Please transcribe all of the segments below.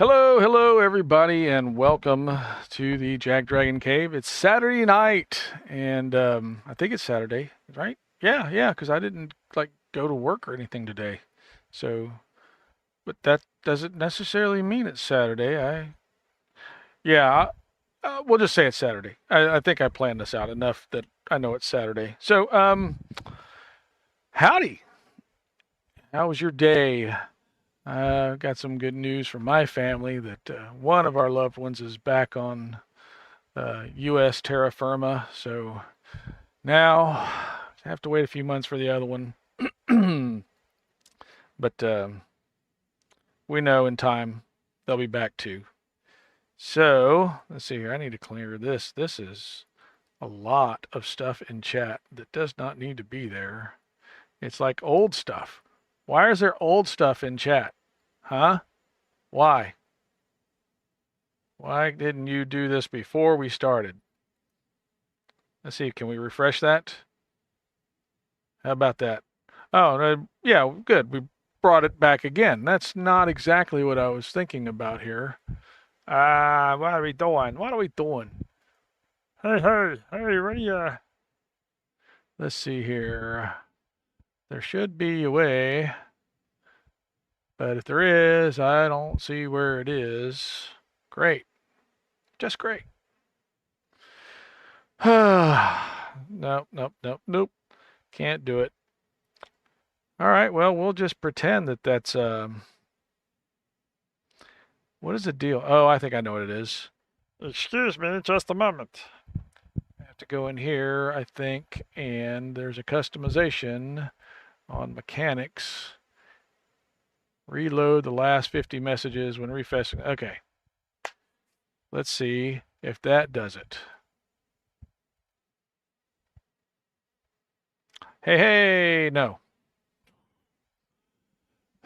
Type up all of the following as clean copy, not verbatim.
Hello, everybody, and welcome to the JackDrag0n Cave. It's Saturday night, and I think it's Saturday, right? Yeah, because I didn't go to work or anything today. So, but that doesn't necessarily mean it's Saturday. Yeah, we'll just say it's Saturday. I think I planned this out enough that I know it's Saturday. So, howdy. How was your day? Got some good news from my family that one of our loved ones is back on U.S. terra firma. So now I have to wait a few months for the other one. But we know in time they'll be back too. So let's see here. I need to clear this. This is a lot of stuff in chat that does not need to be there. It's like old stuff. Why is there old stuff in chat? Huh? Why? Why didn't you do this before we started? Let's see, can we refresh that? How about that? Oh, yeah, good. We brought it back again. That's not exactly what I was thinking about here. What are we doing? What are we doing? Hey, ready? Let's see here. There should be a way, but if there is, I don't see where it is. Great. Just great. Nope. Can't do it. All right, well, we'll just pretend that that's, what is the deal? Oh, I think I know what it is. Excuse me, just a moment. I have to go in here, I think, and there's a customization on mechanics. Reload the last 50 messages when refreshing. Okay. Let's see if that does it. Hey, no.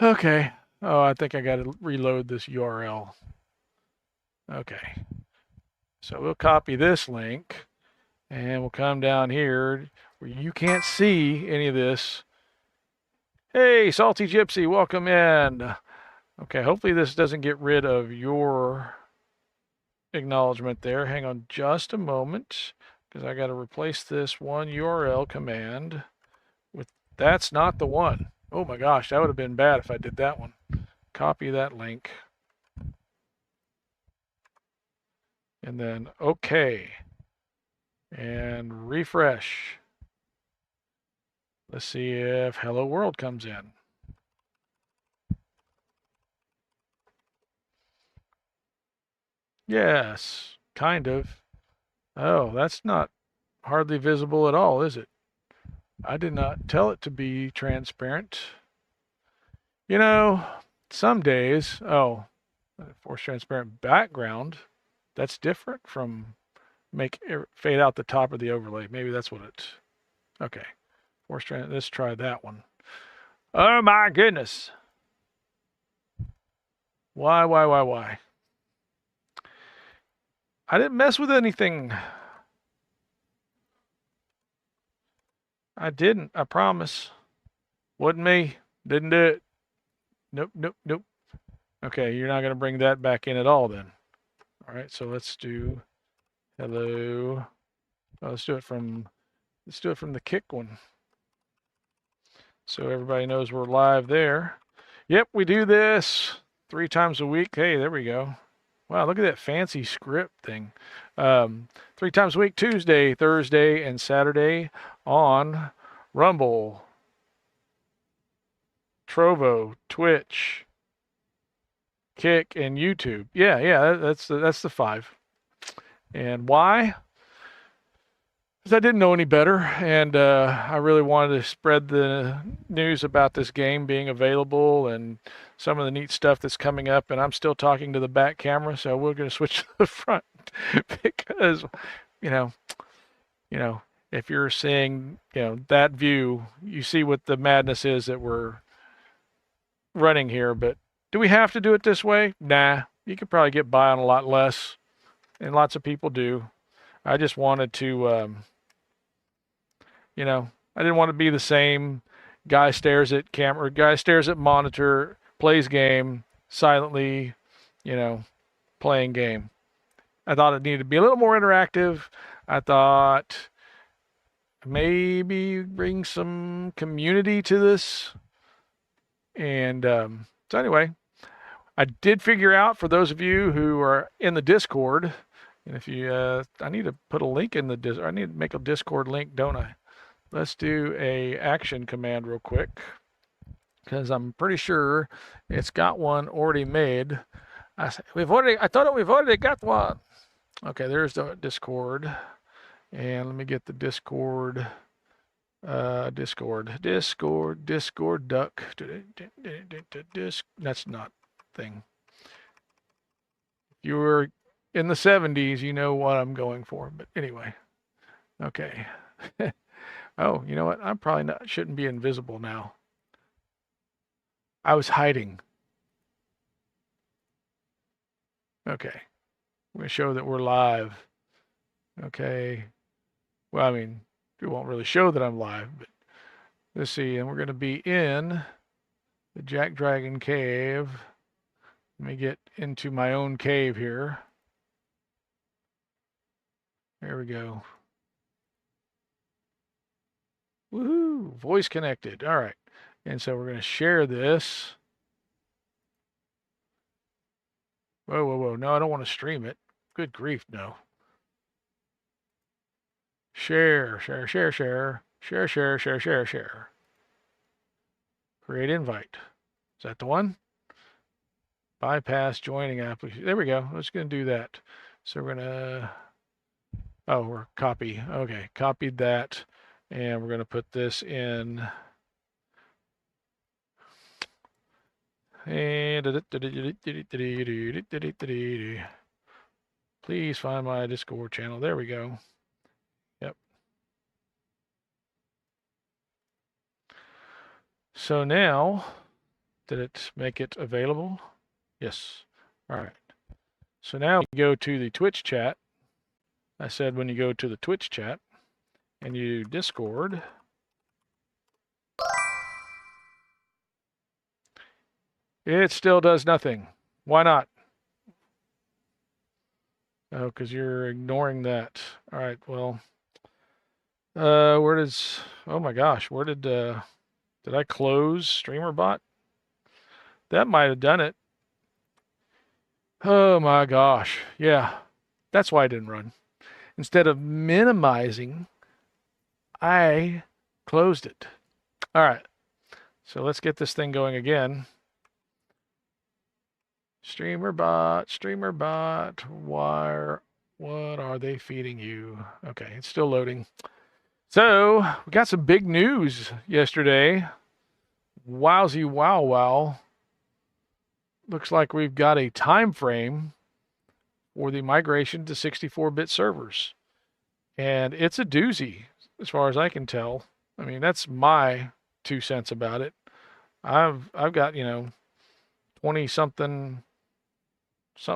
Okay. Oh, I think I got to reload this URL. Okay. So we'll copy this link and we'll come down here where you can't see any of this. Hey, Salty Gypsy, welcome in. Okay, hopefully this doesn't get rid of your acknowledgement there. Hang on just a moment because I got to replace this one URL command with, that's not the one. Oh my gosh, that would have been bad if I did that one. Copy that link. And then okay. And refresh. Let's see if Hello World comes in. Yes, kind of. Oh, that's not hardly visible at all, is it? I did not tell it to be transparent. You know, some days, oh, force transparent background, that's different from make it fade out the top of the overlay. Maybe that's what it, okay. Force transparent, let's try that one. Oh my goodness. Why? I didn't mess with anything. I didn't, I promise. Wasn't me. Didn't do it. Nope. Okay, you're not going to bring that back in at all then. All right, so let's do hello. Oh, let's do it from the kick one. So everybody knows we're live there. Yep, we do this 3 times a week. Hey, there we go. Wow, look at that fancy script thing. 3 times a week, Tuesday, Thursday, and Saturday on Rumble, Trovo, Twitch, Kick, and YouTube. Yeah, that's the 5. And why? Because I didn't know any better, and I really wanted to spread the news about this game being available and some of the neat stuff that's coming up. And I'm still talking to the back camera, so we're going to switch to the front because, you know, if you're seeing, that view, you see what the madness is that we're running here. But do we have to do it this way? Nah, you could probably get by on a lot less, and lots of people do. I just wanted to, I didn't want to be the same guy stares at camera, guy stares at monitor, plays game silently, playing game. I thought it needed to be a little more interactive. I thought maybe bring some community to this. And so anyway, I did figure out, for those of you who are in the Discord, and if you, I need to put a link in the I need to make a Discord link, don't I? Let's do a action command real quick, because I'm pretty sure it's got one already made. I thought we've already got one. Okay, there's the Discord, and let me get the Discord. Discord duck. That's not thing. If you were in the 70s, you know what I'm going for. But anyway, okay. Oh, you know what? I'm probably shouldn't be invisible now. I was hiding. Okay. We're going to show that we're live. Okay. Well, I mean, it won't really show that I'm live, but let's see. And we're going to be in the JackDrag0n cave. Let me get into my own cave here. There we go. Woohoo! Voice connected. All right. And so we're going to share this. Whoa, whoa, whoa. No, I don't want to stream it. Good grief, no. Share. Create invite. Is that the one? Bypass joining application. There we go. Let's going to do that. So we're going to, we're copy. Okay, copied that. And we're going to put this in. And please find my Discord channel. There we go. Yep. So now, did it make it available? Yes. All right. So now you go to the Twitch chat. I said when you go to the Twitch chat and you Discord, it still does nothing. Why not? Oh, because you're ignoring that. All right, well, oh my gosh, where did I close StreamerBot? That might have done it. Oh my gosh, yeah, that's why I didn't run. Instead of minimizing, I closed it. All right, so let's get this thing going again. StreamerBot, what are they feeding you? Okay, it's still loading. So we got some big news yesterday. Wowsy wow. Looks like we've got a time frame for the migration to 64-bit servers. And it's a doozy, as far as I can tell. I mean, that's my 2 cents about it. I've got, 20 something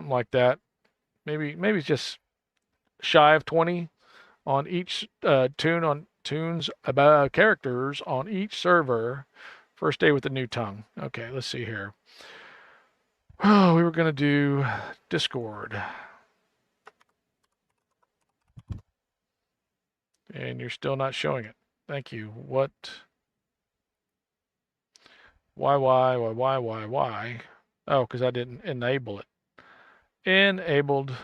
like that. Maybe it's just shy of 20 on each tunes about characters on each server. First day with the new tongue. Okay, let's see here. Oh, we were going to do Discord. And you're still not showing it. Thank you. What? Why? Oh, because I didn't enable it. Enabled.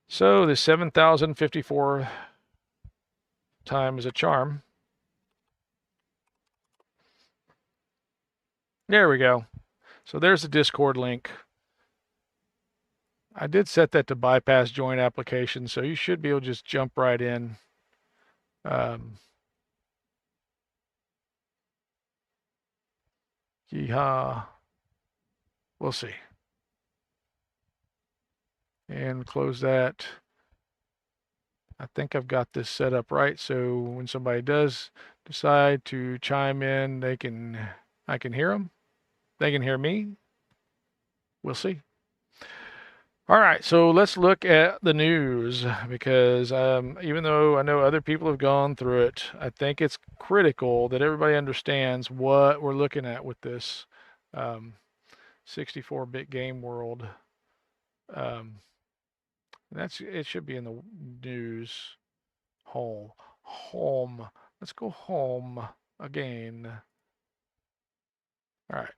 So the 7,054 time is a charm. There we go. So there's the Discord link. I did set that to bypass join application, so you should be able to just jump right in. Yeehaw. We'll see. And close that. I think I've got this set up right, so when somebody does decide to chime in, I can hear them. They can hear me. We'll see. All right, so let's look at the news, because even though I know other people have gone through it, I think it's critical that everybody understands what we're looking at with this. 64-bit game world. It should be in the news. Home. Let's go home again. All right.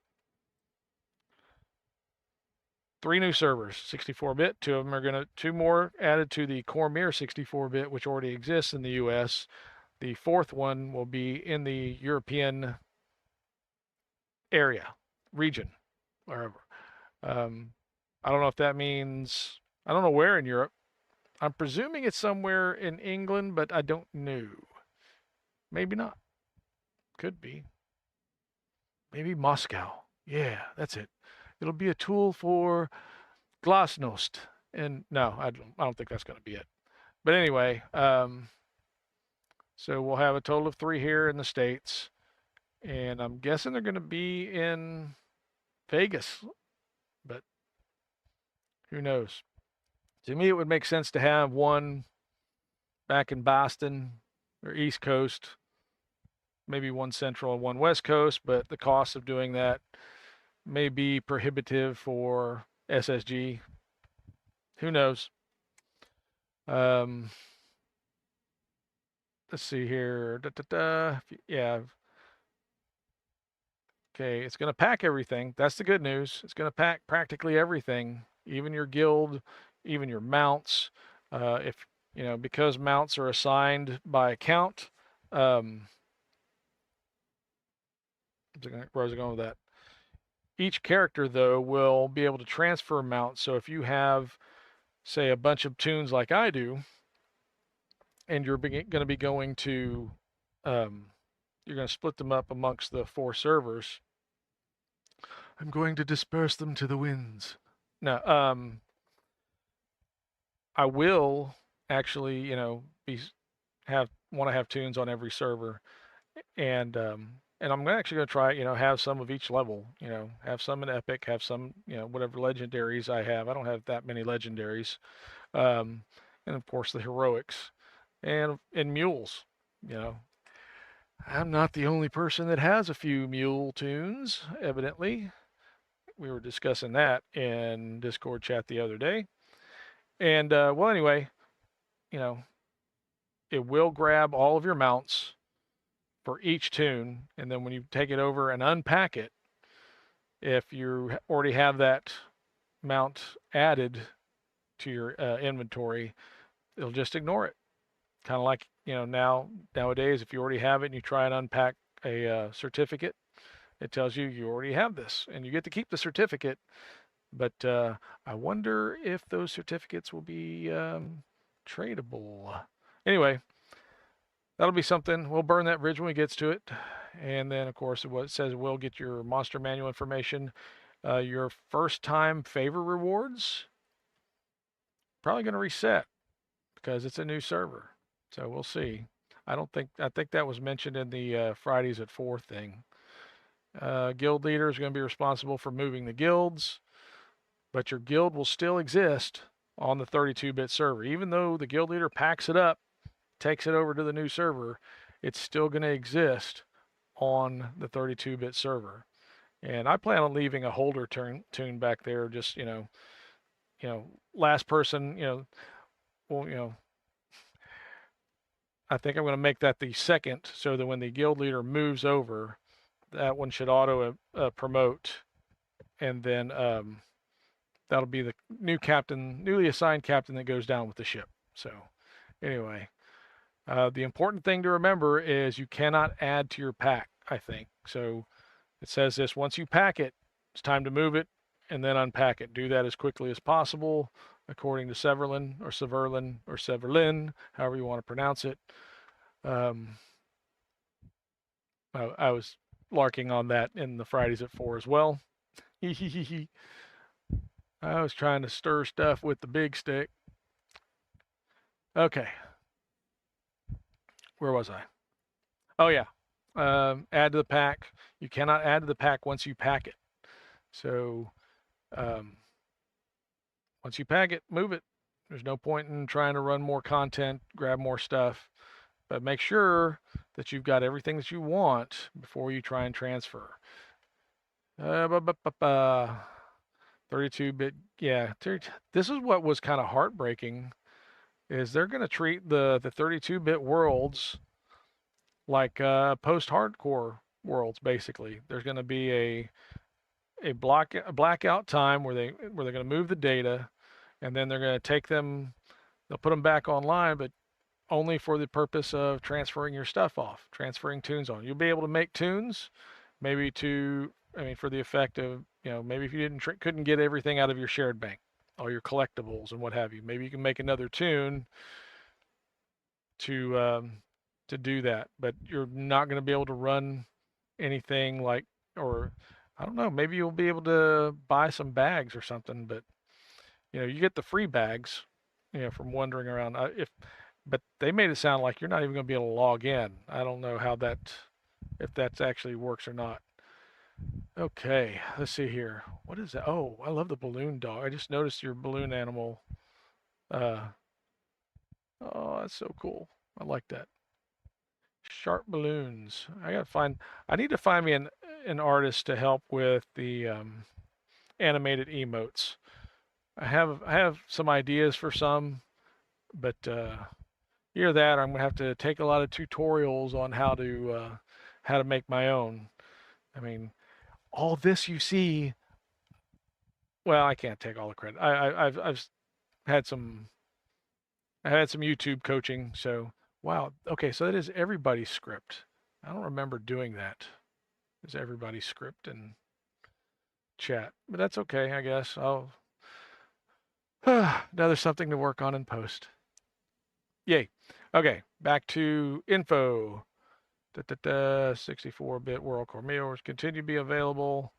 3 new servers, 64-bit. Two more added to the Cormier 64-bit, which already exists in the U.S. The 4th one will be in the European area, region, wherever. I don't know if that means, I don't know where in Europe. I'm presuming it's somewhere in England, but I don't know. Maybe not. Could be. Maybe Moscow. Yeah, that's it. It'll be a tool for Glasnost. And no, I don't think that's going to be it. But anyway, so we'll have a total of 3 here in the States. And I'm guessing they're going to be in Vegas. But who knows? To me, it would make sense to have one back in Boston or East Coast, maybe one Central and one West Coast, but the cost of doing that may be prohibitive for SSG. Who knows? Let's see here. Yeah. Okay, it's going to pack everything. That's the good news. It's going to pack practically everything, even your guild, even your mounts. If you know, because mounts are assigned by account. Where's it going with that? Each character, though, will be able to transfer mounts. So if you have, say, a bunch of tunes like I do, and you're going to be going to, you're going to split them up amongst the 4 servers. I'm going to disperse them to the winds. No, I will actually, you know, want to have tunes on every server, and I'm actually going to try, you know, have some of each level, you know, have some in epic, have some, you know, whatever legendaries I have. I don't have that many legendaries, and of course the heroics, and mules, you know. I'm not the only person that has a few mule tunes, evidently. We were discussing that in Discord chat the other day. And, well, anyway, you know, it will grab all of your mounts for each tune. And then when you take it over and unpack it, if you already have that mount added to your inventory, it'll just ignore it. Kind of like, you know, nowadays, if you already have it and you try and unpack a certificate, it tells you already have this, and you get to keep the certificate. But I wonder if those certificates will be tradable. Anyway, that'll be something. We'll burn that bridge when we get to it. And then, of course, what it says, we'll get your monster manual information. Your first time favor rewards, probably going to reset because it's a new server. So we'll see. I think that was mentioned in the Fridays at 4 thing. Guild leader is going to be responsible for moving the guilds, but your guild will still exist on the 32-bit server. Even though the guild leader packs it up, takes it over to the new server, it's still going to exist on the 32-bit server. And I plan on leaving a holder tune back there, just, you know, last person, you know, well, you know, I think I'm going to make that the second, so that when the guild leader moves over, that one should auto promote, and then that'll be the newly assigned captain that goes down with the ship. So anyway, the important thing to remember is you cannot add to your pack, I think. So it says this: once you pack it, it's time to move it and then unpack it. Do that as quickly as possible, according to Severlin, however you want to pronounce it. I was larking on that in the Fridays at 4 as well. I was trying to stir stuff with the big stick. Okay. Where was I? Oh, yeah. Add to the pack. You cannot add to the pack once you pack it. So once you pack it, move it. There's no point in trying to run more content, grab more stuff. But make sure that you've got everything that you want before you try and transfer. 32-bit, yeah. This is what was kind of heartbreaking, is they're going to treat the 32-bit worlds like post-hardcore worlds, basically. There's going to be a blackout time where they're going to move the data, and then they're going to take them, they'll put them back online, but only for the purpose of transferring your stuff off, transferring tunes on. You'll be able to make tunes, maybe for the effect of, maybe if you couldn't get everything out of your shared bank, all your collectibles and what have you, maybe you can make another tune to do that, but you're not going to be able to run anything like, or I don't know, maybe you'll be able to buy some bags or something, but you get the free bags, from wandering around. But they made it sound like you're not even going to be able to log in. I don't know if that actually works or not. Okay, let's see here. What is that? Oh, I love the balloon dog. I just noticed your balloon animal. Uh, oh, that's so cool. I like that. Sharp balloons. I need to find me an artist to help with the animated emotes. I have some ideas for some, but either that or I'm gonna have to take a lot of tutorials on how to make my own. I mean, all this you see. Well, I can't take all the credit. I've had some I had some YouTube coaching. So wow. Okay, so that is everybody's script. I don't remember doing that. Is everybody's script and chat, but that's okay. I guess I'll. Now there's something to work on in post. Yay. Okay, back to info. 64-bit WorldCore meals continue to be available.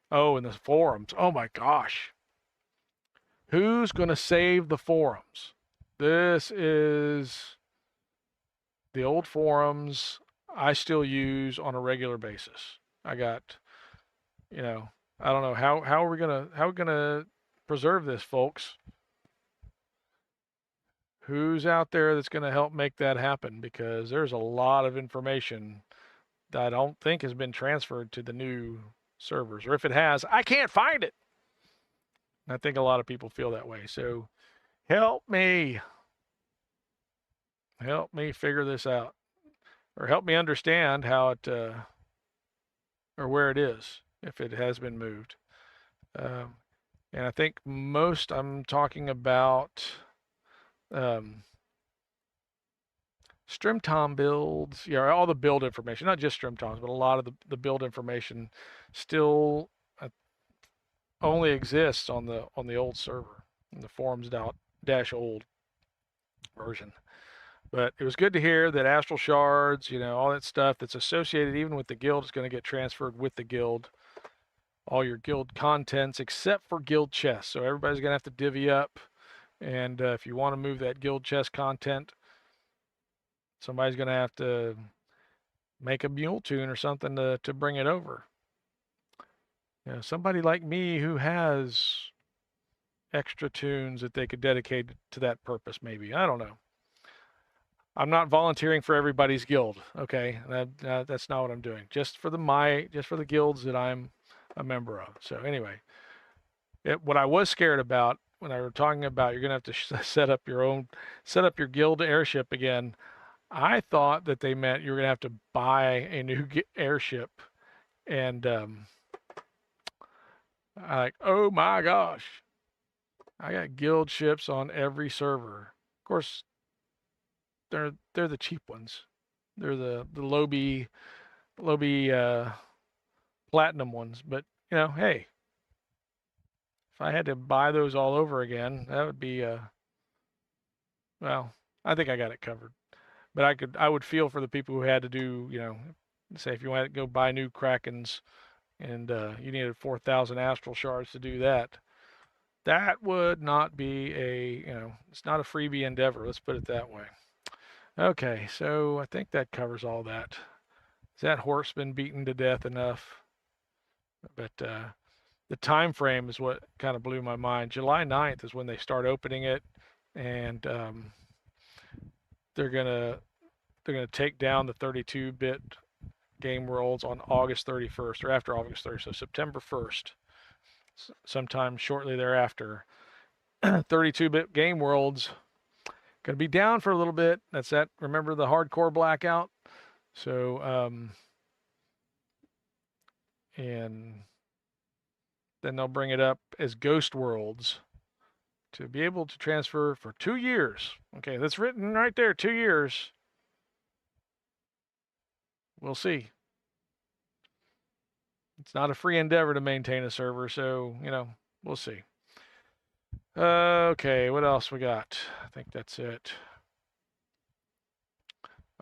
Oh, and the forums. Oh my gosh. Who's going to save the forums? This is the old forums I still use on a regular basis. I got, I don't know how are we gonna preserve this, folks? Who's out there that's going to help make that happen? Because there's a lot of information that I don't think has been transferred to the new servers, or if it has, I can't find it. And I think a lot of people feel that way. So help me figure this out, or help me understand how it or where it is if it has been moved. And I think most I'm talking about StrimTom builds, all the build information, not just StrimToms, but a lot of the build information still only exists on the old server, in the forums-old version. But it was good to hear that astral shards, all that stuff that's associated even with the guild is going to get transferred with the guild. All your guild contents except for guild chests. So everybody's going to have to divvy up. And if you want to move that guild chest content, somebody's going to have to make a mule tune or something to bring it over. Somebody like me who has extra tunes that they could dedicate to that purpose, maybe. I don't know. I'm not volunteering for everybody's guild, okay? That's not what I'm doing. Just for the guilds that I'm a member of. So anyway, what I was scared about when I were talking about you're gonna have to set up your guild airship again, I thought that they meant you were gonna have to buy a new airship, and I'm like, oh my gosh, I got guild ships on every server. Of course, they're the cheap ones. They're the Lobby platinum ones. But hey, if I had to buy those all over again, that would be well, I think I got it covered. But I would feel for the people who had to do, say if you want to go buy new Krakens and you needed 4,000 astral shards to do that. That would not be it's not a freebie endeavor. Let's put it that way. Okay, so I think that covers all that. Has that horse been beaten to death enough? But the time frame is what kind of blew my mind. July 9th is when they start opening it, and they're gonna take down the 32-bit game worlds on August 31st or after August 30th, so September 1st. sometime shortly thereafter. 32-bit game worlds going to be down for a little bit. That's that. Remember the hardcore blackout? So, and then they'll bring it up as Ghost Worlds to be able to transfer for 2 years. Okay, that's written right there, 2 years. We'll see. It's not a free endeavor to maintain a server, so, we'll see. Okay, what else we got? I think that's it.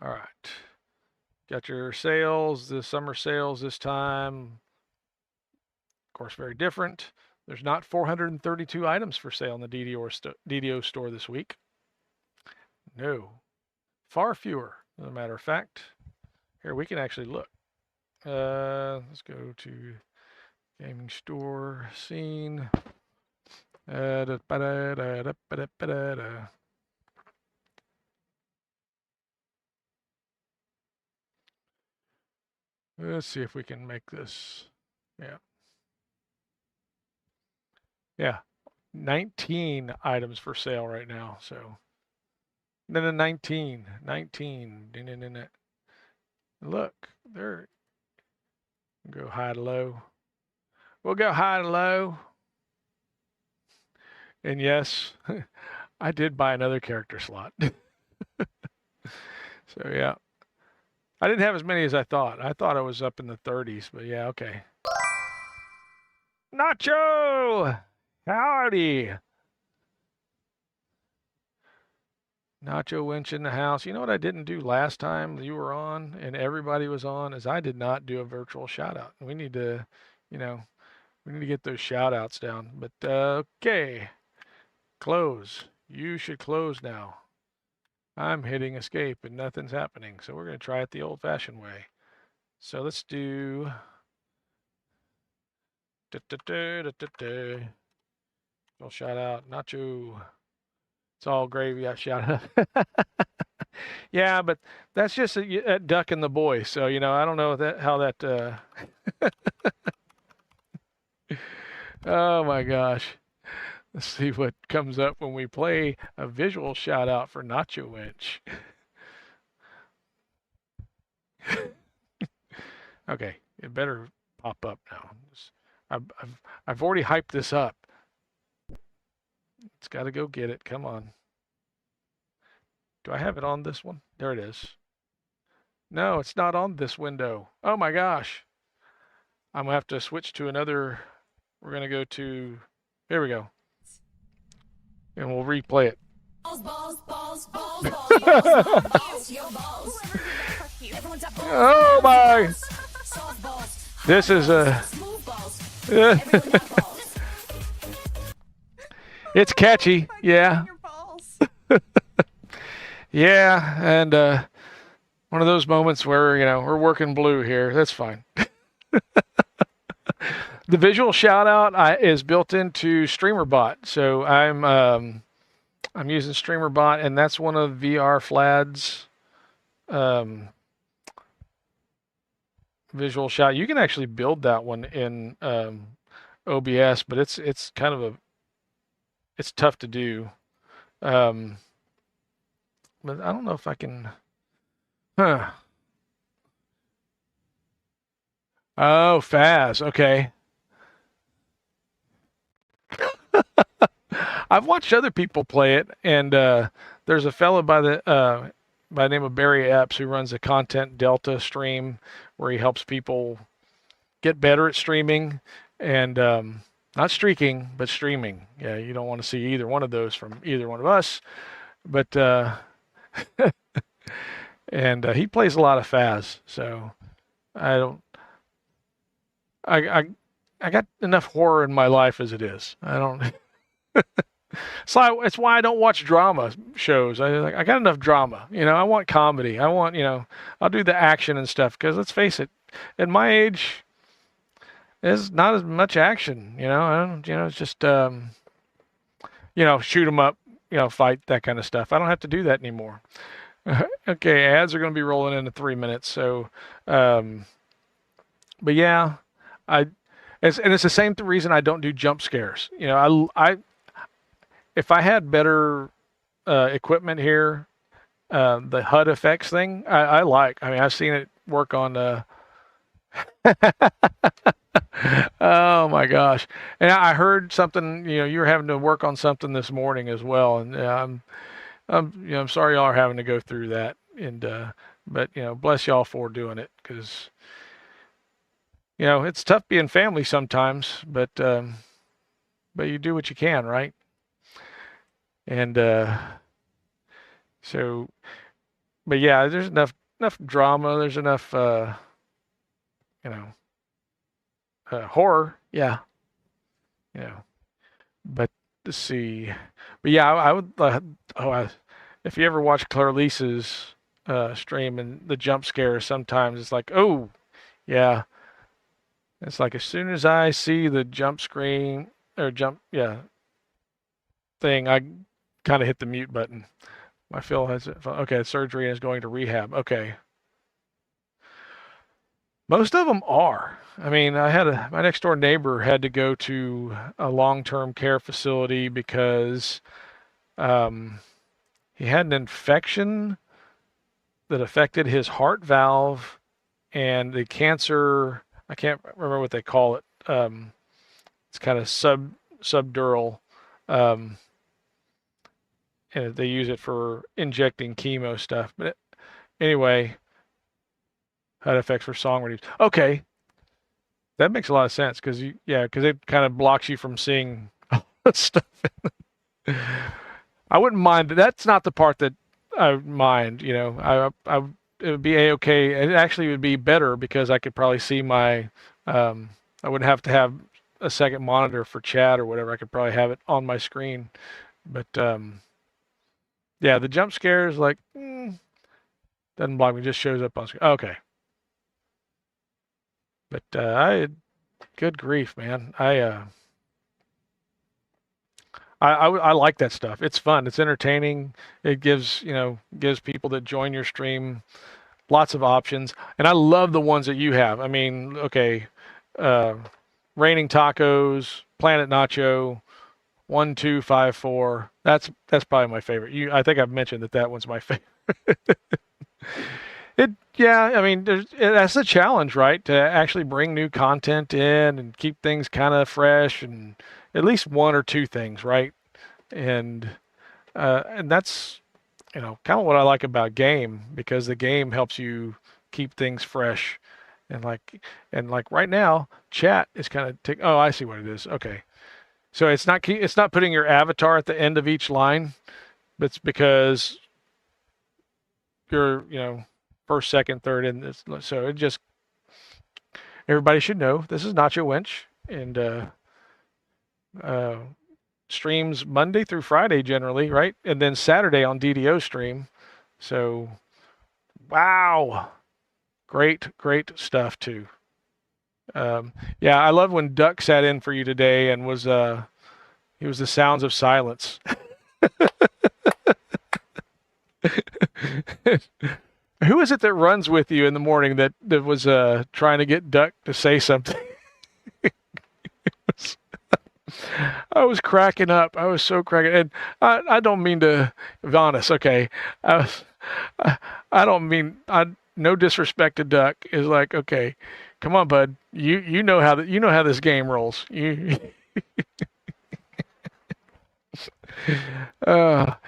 All right. Got your sales, the summer sales this time. Of course, very different. There's not 432 items for sale in the DDO store this week. No. Far fewer, as a matter of fact. Here, we can actually look. Let's go to gaming store scene. Let's see if we can make this. Yeah. Yeah. 19 items for sale right now. So, no, 19. Look, there. Go high to low. We'll go high to low. And yes, I did buy another character slot. So yeah. I didn't have as many as I thought. I thought I was up in the 30s, but yeah, okay. Nacho! Howdy! Nacho Winch in the house. You know what I didn't do last time you were on and everybody was on is I did not do a virtual shout out. We need to, we need to get those shout outs down. But okay. Close. You should close now. I'm hitting escape and nothing's happening. So we're going to try it the old fashioned way. So let's do I'll shout out Nacho. It's all gravy. I shout out. Yeah, but that's just a duck and the boy. So, I don't know how that. Oh my gosh. Let's see what comes up when we play a visual shout out for Nacho Winch. Okay, it better pop up now. I've already hyped this up. It's got to go get it. Come on. Do I have it on this one? There it is. No, it's not on this window. Oh my gosh. I'm going to have to switch to another. We're going to go to, here we go. And we'll replay it. Oh my. This is a. It's catchy. Yeah. Yeah. And one of those moments where, we're working blue here. That's fine. The visual shout out is built into StreamerBot. So I'm using StreamerBot, and that's one of VR Flad's visual shout. You can actually build that one in OBS, but it's kind of it's tough to do. But I don't know if I can. Huh. Oh, Faz. Okay. I've watched other people play it, and there's a fellow by the name of Barry Epps who runs a Content Delta stream where he helps people get better at streaming and not streaking, but streaming. Yeah, you don't want to see either one of those from either one of us, but and he plays a lot of Faz, so I got enough horror in my life as it is. I don't. So it's why I don't watch drama shows. I got enough drama. I want comedy. I want, I'll do the action and stuff because let's face it, at my age, there's not as much action. I don't. It's just shoot 'em up. Fight, that kind of stuff. I don't have to do that anymore. Okay, ads are going to be rolling into 3 minutes. So, but yeah, It's the same reason I don't do jump scares. You know, I if I had better equipment here, the HUD effects thing, I like. I mean, I've seen it work on. Oh my gosh! And I heard something. You know, you were having to work on something this morning as well, and I'm sorry y'all are having to go through that. And but you know, bless y'all for doing it because you know it's tough being family sometimes, but you do what you can, right? And so, but yeah, there's enough drama. There's enough you know horror. Yeah, you know. But let's see. But yeah, I would. If you ever watch Clarice's stream and the jump scares, sometimes it's like, oh yeah, it's like as soon as I see the jump screen or jump yeah thing, I kind of hit the mute button. My Phil has okay. Surgery is going to rehab. Okay, most of them are. I mean, my next door neighbor had to go to a long-term care facility because um, he had an infection that affected his heart valve and the cancer. I can't remember what they call it. It's kind of subdural, um, and they use it for injecting chemo stuff. But anyway, HUD effects for song reviews. Okay, that makes a lot of sense because because it kind of blocks you from seeing stuff. I wouldn't mind. That's not the part that I mind. You know, it would be a-okay. It actually would be better because I could probably see my. I wouldn't have to have a second monitor for chat or whatever. I could probably have it on my screen. But yeah, the jump scares like doesn't block me. Just shows up on screen. Okay. But good grief, man. I like that stuff. It's fun. It's entertaining. It gives people that join your stream lots of options, and I love the ones that you have. I mean, okay, uh, Raining Tacos, Planet Nacho, 1254. That's probably my favorite. I think I've mentioned that one's my favorite. Yeah, I mean, that's a challenge, right? To actually bring new content in and keep things kind of fresh and at least one or two things, right? And that's kind of what I like about game because the game helps you keep things fresh and like right now, chat is kind of oh, I see what it is. Okay, so it's not putting your avatar at the end of each line, but it's because you're first, second, third in this. So it just everybody should know this is Nacho Winch and streams Monday through Friday generally, right? And then Saturday on DDO stream. So wow, great stuff too. Yeah, I love when Duck sat in for you today and he was the sounds of silence. Who is it that runs with you in the morning that was trying to get Duck to say something? I was cracking up. I was so cracking. And I don't mean to be honest. Okay, I don't mean no disrespect to Duck. Is like okay, come on, bud. You know how this game rolls. But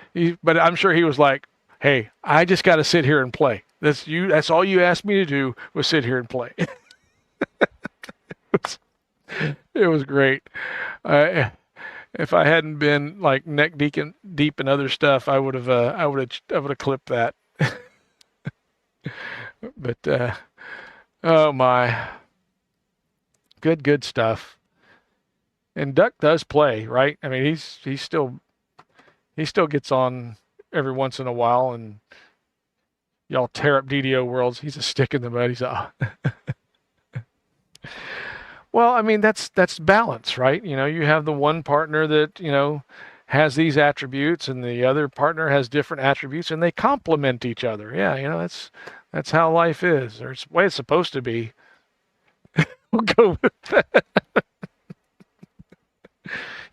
I'm sure he was like, hey, I just got to sit here and play. That's all you asked me to do was sit here and play. It was great. If I hadn't been like neck deep in other stuff, I would have clipped that. But oh my, good stuff. And Duck does play, right? I mean, he still gets on every once in a while, and y'all tear up DDO worlds. He's a stick in the mud. He's well, I mean, that's balance, right? You have the one partner that, has these attributes and the other partner has different attributes and they complement each other. Yeah, that's how life is. Or it's the way it's supposed to be. We'll go with that.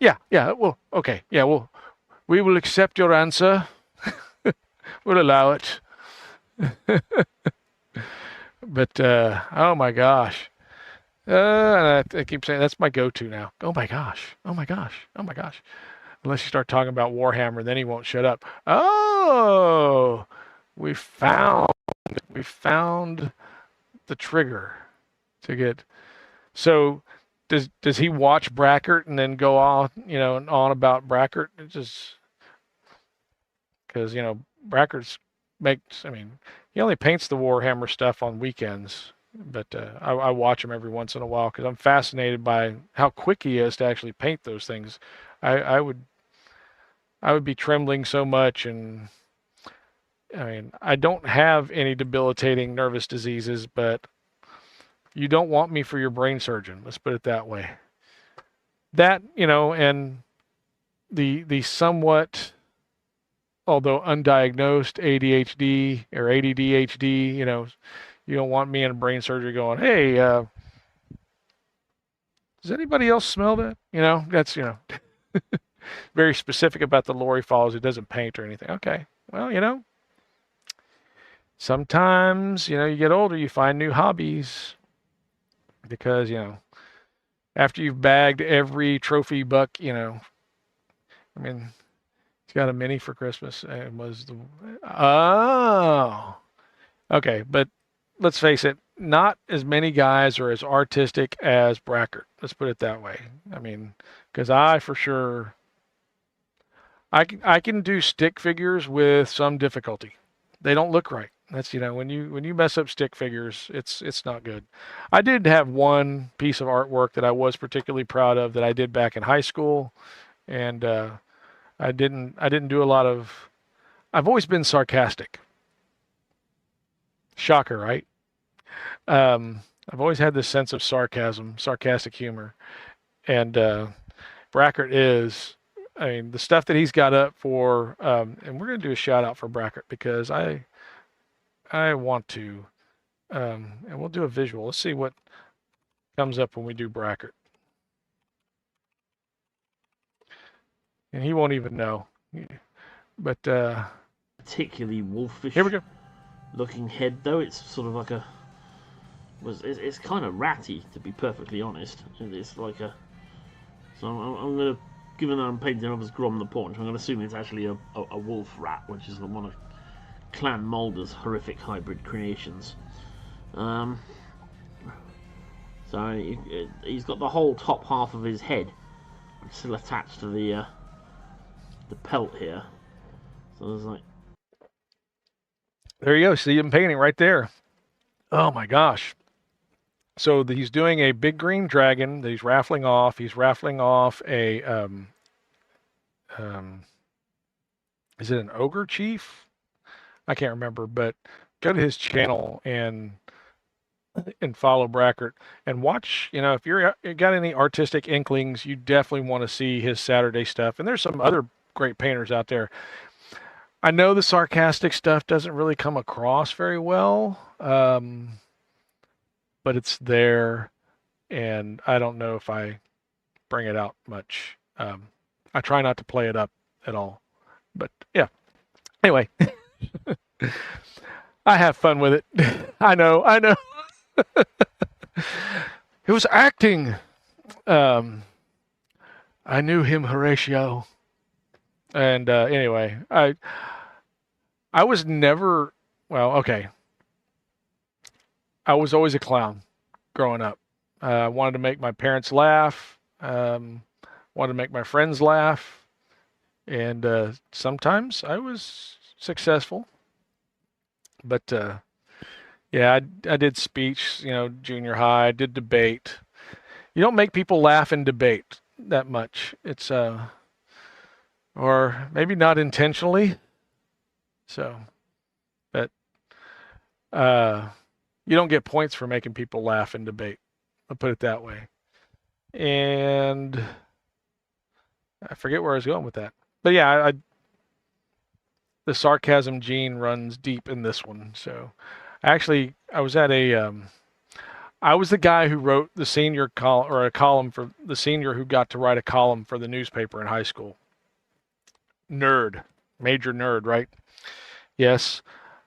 Yeah, yeah. Well, okay. Yeah, we will accept your answer. We'll allow it. But oh my gosh. I keep saying that's my go-to now. Oh my gosh. Oh my gosh. Oh my gosh. Unless you start talking about Warhammer, then he won't shut up. Oh, we found we found the trigger to get. So does he watch Brackert and then go on, and on about Brackert? It just because Brackert's makes. I mean, he only paints the Warhammer stuff on weekends, but I watch him every once in a while because I'm fascinated by how quick he is to actually paint those things. I would be trembling so much, and I mean, I don't have any debilitating nervous diseases, but you don't want me for your brain surgeon. Let's put it that way. That, and the somewhat, although undiagnosed ADHD or ADDHD, you don't want me in brain surgery going, hey, does anybody else smell that? That's, very specific about the lore he follows. He doesn't paint or anything. Okay. Well, sometimes, you get older, you find new hobbies because, after you've bagged every trophy buck, I mean, he's got a mini for Christmas and oh, okay. But let's face it, not as many guys are as artistic as Brackert. Let's put it that way. I mean, because for sure, I can do stick figures with some difficulty. They don't look right. That's when you mess up stick figures, it's not good. I did have one piece of artwork that I was particularly proud of that I did back in high school, and I didn't do a lot of. I've always been sarcastic. Shocker, right? I've always had this sense of sarcastic humor, and Brackert is. I mean, the stuff that he's got up for, and we're going to do a shout out for Brackert because I want to, and we'll do a visual. Let's see what comes up when we do Brackert. And he won't even know. But, particularly wolfish. Here we go. Looking head, though. It's sort of like it's kind of ratty, to be perfectly honest. It's like a. So I'm going to, given that I'm painting of as Grom the Paunch, I'm going to assume it's actually a wolf rat, which is one of Clan Mulder's horrific hybrid creations. So he's got the whole top half of his head still attached to the pelt here. So there's like. There you go. See him painting right there. Oh my gosh. So he's doing a big green dragon that he's raffling off. He's raffling off a is it an ogre chief? I can't remember, but go to his channel and follow Brackert and watch. If you got any artistic inklings, you definitely want to see his Saturday stuff. And there's some other great painters out there. I know the sarcastic stuff doesn't really come across very well, but it's there, and I don't know if I bring it out much. I try not to play it up at all, but yeah. Anyway, I have fun with it. I know. It was acting. I knew him, Horatio. And anyway, I was never, well, okay. I was always a clown growing up. I wanted to make my parents laugh, wanted to make my friends laugh, and sometimes I was successful. But yeah, I did speech, junior high, I did debate. You don't make people laugh in debate that much. It's or maybe not intentionally. So, but you don't get points for making people laugh in debate. I'll put it that way. And I forget where I was going with that. But yeah, the sarcasm gene runs deep in this one. So actually, I was at I was the guy who wrote the senior column, or a column for the senior who got to write a column for the newspaper in high school. Nerd, major nerd, right? Yes.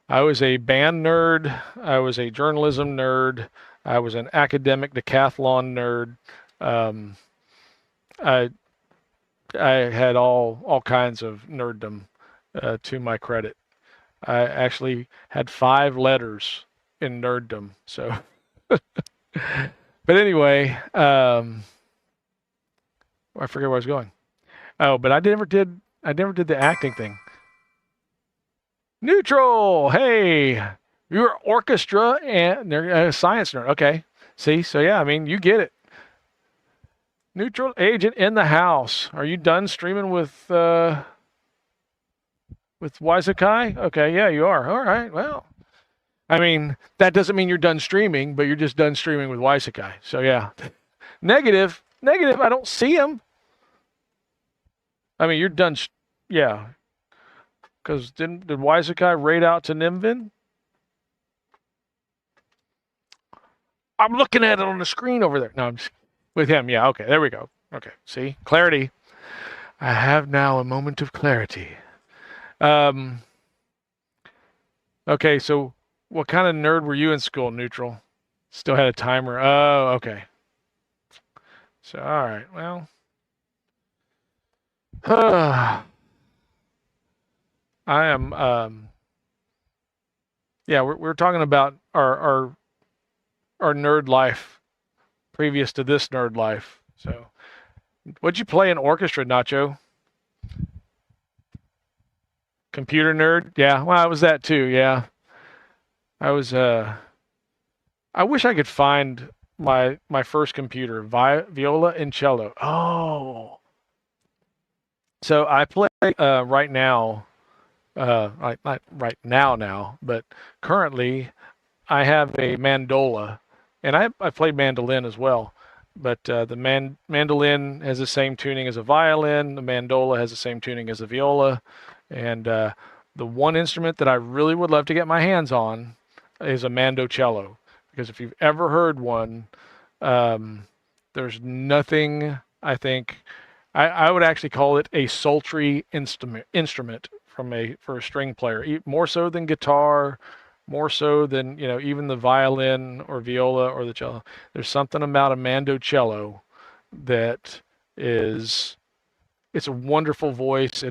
I was a band nerd. I was a journalism nerd. I was an academic decathlon nerd. Um, I I had all kinds of nerddom to my credit. I actually had 5 letters in nerddom. So, but anyway, I forget where I was going. Oh, but I never did the acting thing. Neutral. Hey, you're orchestra and they're science nerd. Okay. See, so yeah, I mean, you get it. Neutral agent in the house. Are you done streaming with Waisakai? Okay, yeah, you are. All right. Well, I mean, that doesn't mean you're done streaming, but you're just done streaming with Waisakai. So yeah. Negative. Negative. I don't see him. I mean, you're done. Yeah. Because did Waisakai raid out to Nimvin? I'm looking at it on the screen over there. No, I'm just with him. Yeah. Okay. There we go. Okay. See, clarity. I have now a moment of clarity. Um. Okay. So, what kind of nerd were you in school? Neutral. Still had a timer. Oh, okay. So, all right. Well. I am. Yeah, we're talking about our nerd life previous to this nerd life. So, what'd you play in orchestra, Nacho? Computer nerd? Yeah, well, I was that too. Yeah, I was. I wish I could find my first computer, viola and cello. Oh, so I play right now. Not right now, but currently I have a mandola, and I played mandolin as well. But the mandolin has the same tuning as a violin. The mandola has the same tuning as a viola, and the one instrument that I really would love to get my hands on is a mandocello, because if you've ever heard one, there's nothing. I think I would actually call it a sultry instrument for a string player, more so than guitar, more so than even the violin or viola or the cello. There's something about a mandocello that is it's a wonderful voice.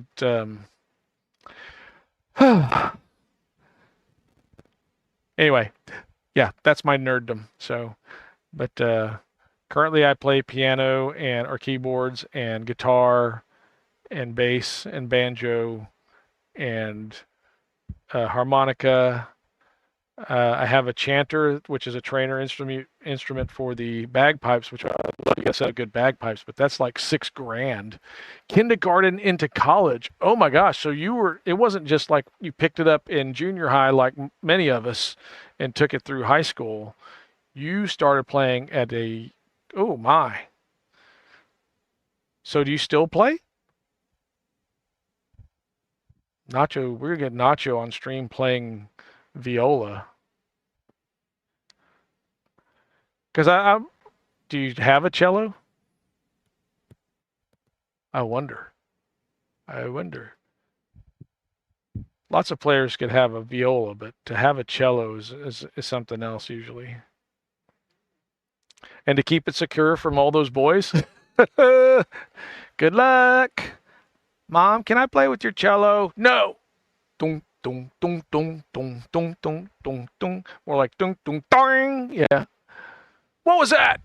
Anyway, yeah, that's my nerddom. So, but currently I play piano and or keyboards and guitar and bass and banjo and harmonica. I have a chanter, which is a trainer instrument for the bagpipes, which I love to get a good bagpipes, but that's like $6,000. Kindergarten into college. Oh my gosh! So it wasn't just like you picked it up in junior high, like many of us, and took it through high school. You started playing at oh my. So do you still play? Nacho, we're gonna get Nacho on stream playing viola. Because do you have a cello? I wonder. I wonder. Lots of players could have a viola, but to have a cello is something else usually. And to keep it secure from all those boys. Good luck. Mom, can I play with your cello? No. Dong, dong, dong, dong, dong, dong, dong, dong, dong. More like dong, dong, dong. Yeah. What was that?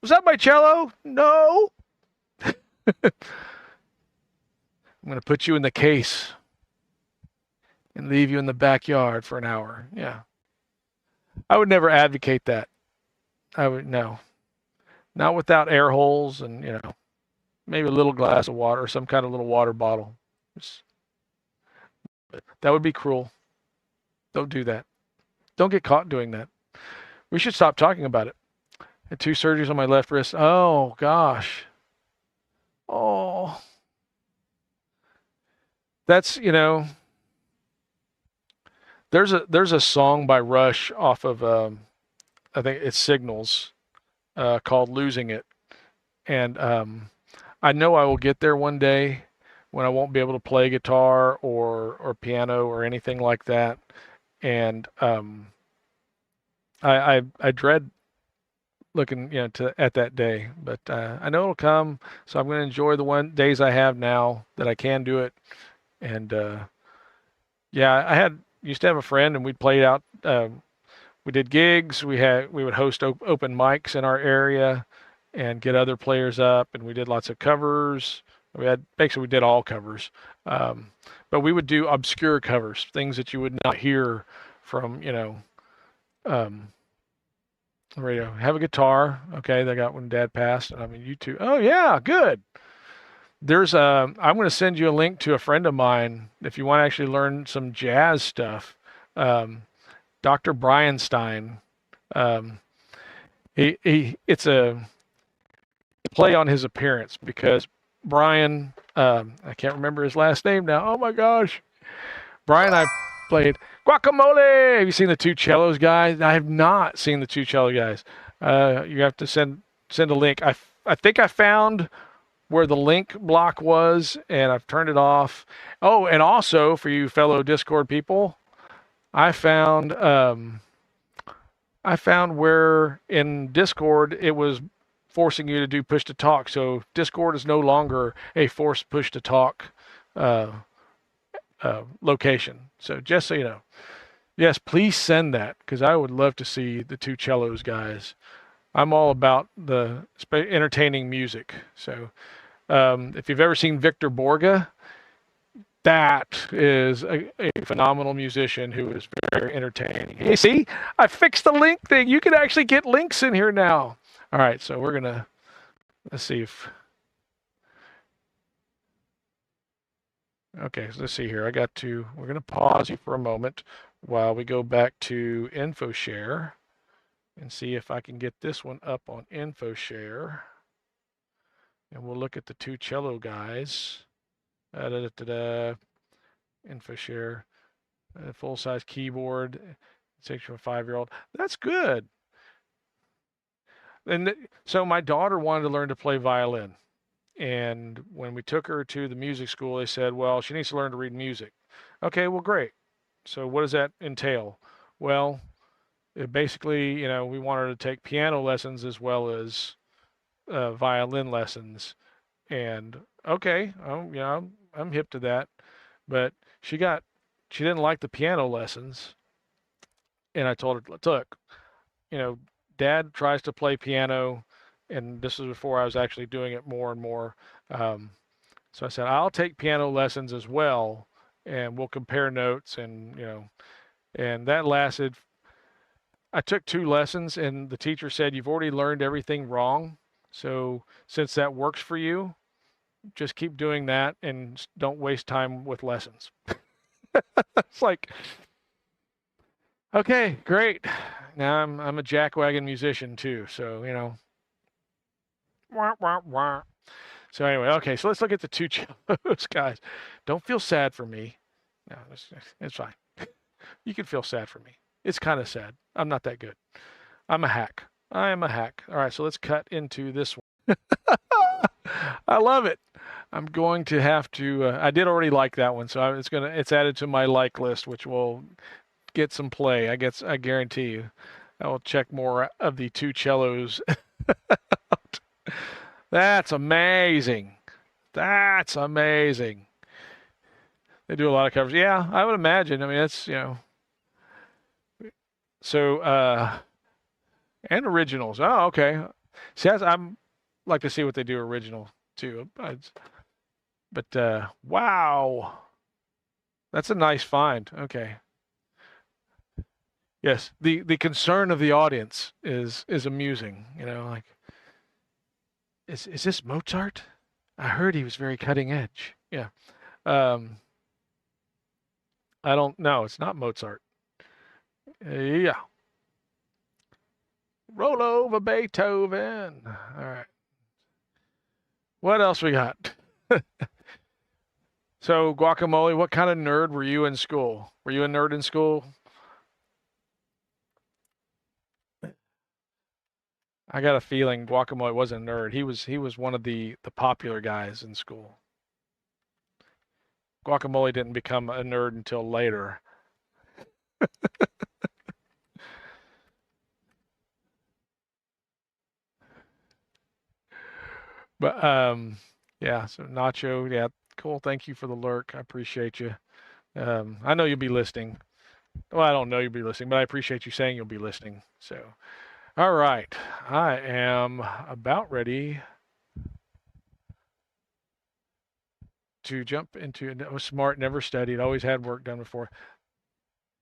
Was that my cello? No. I'm going to put you in the case and leave you in the backyard for an hour. Yeah. I would never advocate that. I would, no. Not without air holes and, maybe a little glass of water or some kind of little water bottle. That would be cruel. Don't do that. Don't get caught doing that. We should stop talking about it. I had 2 surgeries on my left wrist. Oh, gosh. Oh. That's, there's a song by Rush off of I think it's Signals, called Losing It. And I know I will get there one day when I won't be able to play guitar or piano or anything like that. And I dread looking, at that day, but I know it'll come. So I'm going to enjoy the days I have now that I can do it. And yeah, used to have a friend, and we'd played out. We did gigs. We would host open mics in our area, and get other players up. And we did lots of covers. We did all covers, but we would do obscure covers, things that you would not hear from, um, radio. Have a guitar. Okay, they got when Dad passed. And I mean, YouTube. Oh yeah, good. I'm going to send you a link to a friend of mine if you want to actually learn some jazz stuff. Dr. Brian Stein. It's a play on his appearance because Brian, I can't remember his last name now. Oh my gosh. Brian, I played Guacamole. Have you seen the Two Cellos guys? I have not seen the Two Cello guys. You have to send a link. I think I found where the link block was, and I've turned it off. Oh, and also for you fellow Discord people, I found where in Discord it was forcing you to do push to talk. So Discord is no longer a forced push to talk location. So just so you know, yes, please send that because I would love to see the Two Cellos guys. I'm all about the entertaining music. So if you've ever seen Victor Borga, that is a phenomenal musician who is very entertaining. Hey, see, I fixed the link thing. You can actually get links in here now. All right, so let's see if. Okay, so let's see here. We're going to pause you for a moment while we go back to InfoShare and see if I can get this one up on InfoShare. And we'll look at the Two Cello guys. InfoShare, full-size keyboard, 6 from a 5-year-old. That's good. And so my daughter wanted to learn to play violin. And when we took her to the music school, they said, well, she needs to learn to read music. Okay, well, great. So what does that entail? Well, basically, we want her to take piano lessons as well as violin lessons. And okay, I'm hip to that. But she didn't like the piano lessons. And I told her, look, Dad tries to play piano, and this was before I was actually doing it more and more. So I said, I'll take piano lessons as well, and we'll compare notes. And, and that lasted. I took 2 lessons, and the teacher said, you've already learned everything wrong. So since that works for you, just keep doing that and don't waste time with lessons. It's like, okay, great. Now I'm a jackwagon musician too, so wah, wah, wah. So anyway, okay, so let's look at the Two Cellos guys. Don't feel sad for me. No, it's fine. You can feel sad for me. It's kind of sad. I'm not that good. I'm a hack. I am a hack. All right, so let's cut into this one. I love it. I'm going to have to. I did already like that one, so it's added to my like list, which will get some play. I guarantee you. I will check more of the Two Cellos. That's amazing. That's amazing. They do a lot of covers. Yeah, I would imagine. I mean, that's So and originals. Oh, okay. See, I'm like to see what they do original too. But wow, that's a nice find. Okay. Yes, the concern of the audience is amusing. Like, is this Mozart? I heard he was very cutting edge. Yeah. I don't know. It's not Mozart. Yeah. Roll over Beethoven. All right. What else we got? So, Guacamole, what kind of nerd were you in school? Were you a nerd in school? I got a feeling Guacamole wasn't a nerd. He was one of the popular guys in school. Guacamole didn't become a nerd until later. But yeah, so Nacho, yeah, cool. Thank you for the lurk. I appreciate you. I know you'll be listening. Well, I don't know you'll be listening, but I appreciate you saying you'll be listening. So, all right, I am about ready to jump into. I was smart, never studied, always had work done before.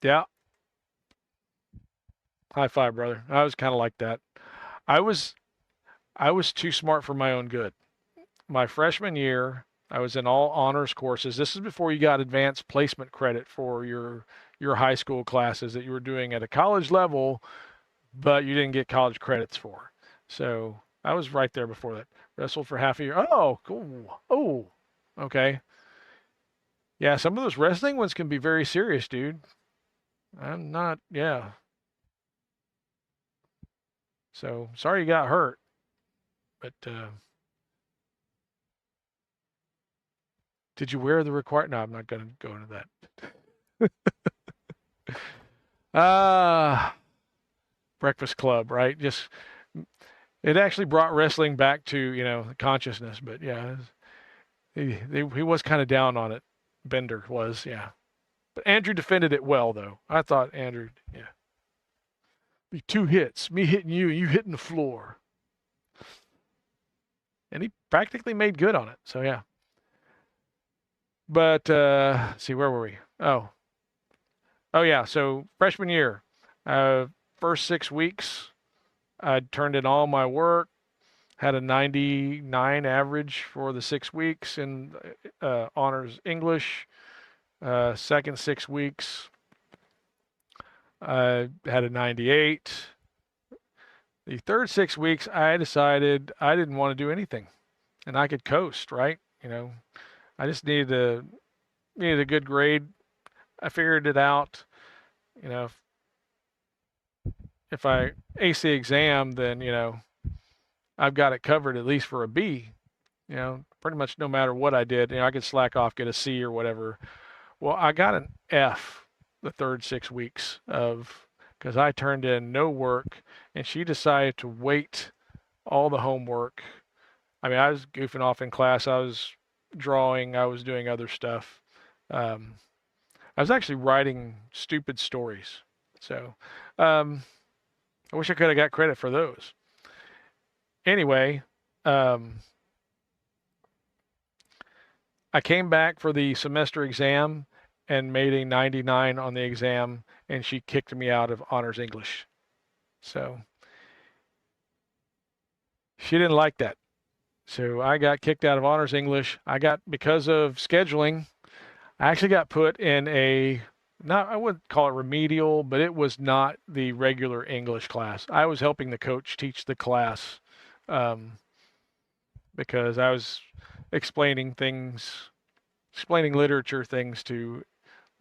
Yeah, high five, brother. I was kind of like that. I was I was too smart for my own good. My freshman year, I was in all honors courses. This is before you got advanced placement credit for your high school classes that you were doing at a college level, but you didn't get college credits for. So I was right there before that. Wrestled for half a year. Oh, cool. Oh, okay. Yeah, some of those wrestling ones can be very serious, dude. I'm not, yeah. So sorry you got hurt, but did you wear the required? No, I'm not going to go into that. Ah, Breakfast Club, right? Just it actually brought wrestling back to consciousness. But yeah, he was kind of down on it. Bender was, yeah. But Andrew defended it well, though. I thought Andrew, yeah, be two hits, me hitting you, and you hitting the floor, and he practically made good on it. So yeah. But see, where were we? Oh yeah. So freshman year, first 6 weeks, I turned in all my work, had a 99 average for the 6 weeks in honors English. Second 6 weeks, I had a 98. The third 6 weeks, I decided I didn't want to do anything, and I could coast, right? I just needed a good grade. I figured it out. You know, if I ace the exam, then I've got it covered at least for a B. Pretty much no matter what I did, I could slack off, get a C or whatever. Well, I got an F the third 6 weeks of because I turned in no work, and she decided to weight all the homework. I mean, I was goofing off in class. I was drawing. I was doing other stuff. Um, I was actually writing stupid stories. So I wish I could have got credit for those. Anyway, um, I came back for the semester exam and made a 99 on the exam, and she kicked me out of honors English. So she didn't like that. So I got kicked out of honors English. Because of scheduling, I actually got put in I wouldn't call it remedial, but it was not the regular English class. I was helping the coach teach the class because I was explaining literature things to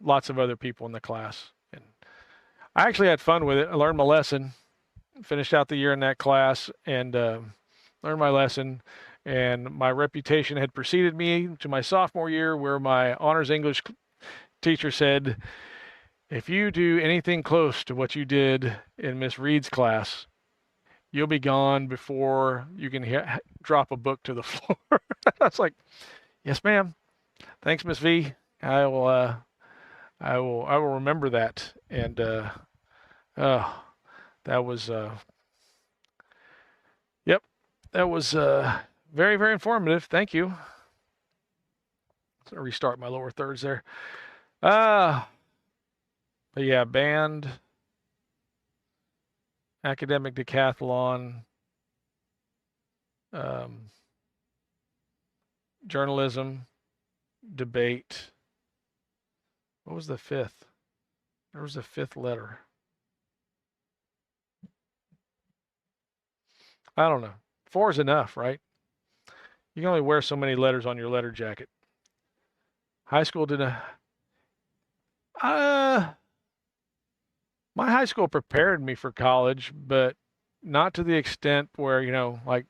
lots of other people in the class. And I actually had fun with it. I learned my lesson, finished out the year in that class, and learned my lesson. And my reputation had preceded me to my sophomore year, where my honors English teacher said, if you do anything close to what you did in Miss Reed's class, you'll be gone before you can drop a book to the floor. I was like, yes, ma'am. Thanks, Miss V. I will remember that. And that was yep, that was very, very informative. Thank you. Let's restart my lower thirds there. But yeah, band, academic decathlon, journalism, debate. What was the fifth? There was a fifth letter. I don't know. 4 is enough, right? You can only wear so many letters on your letter jacket. High school didn't. My high school prepared me for college, but not to the extent where, like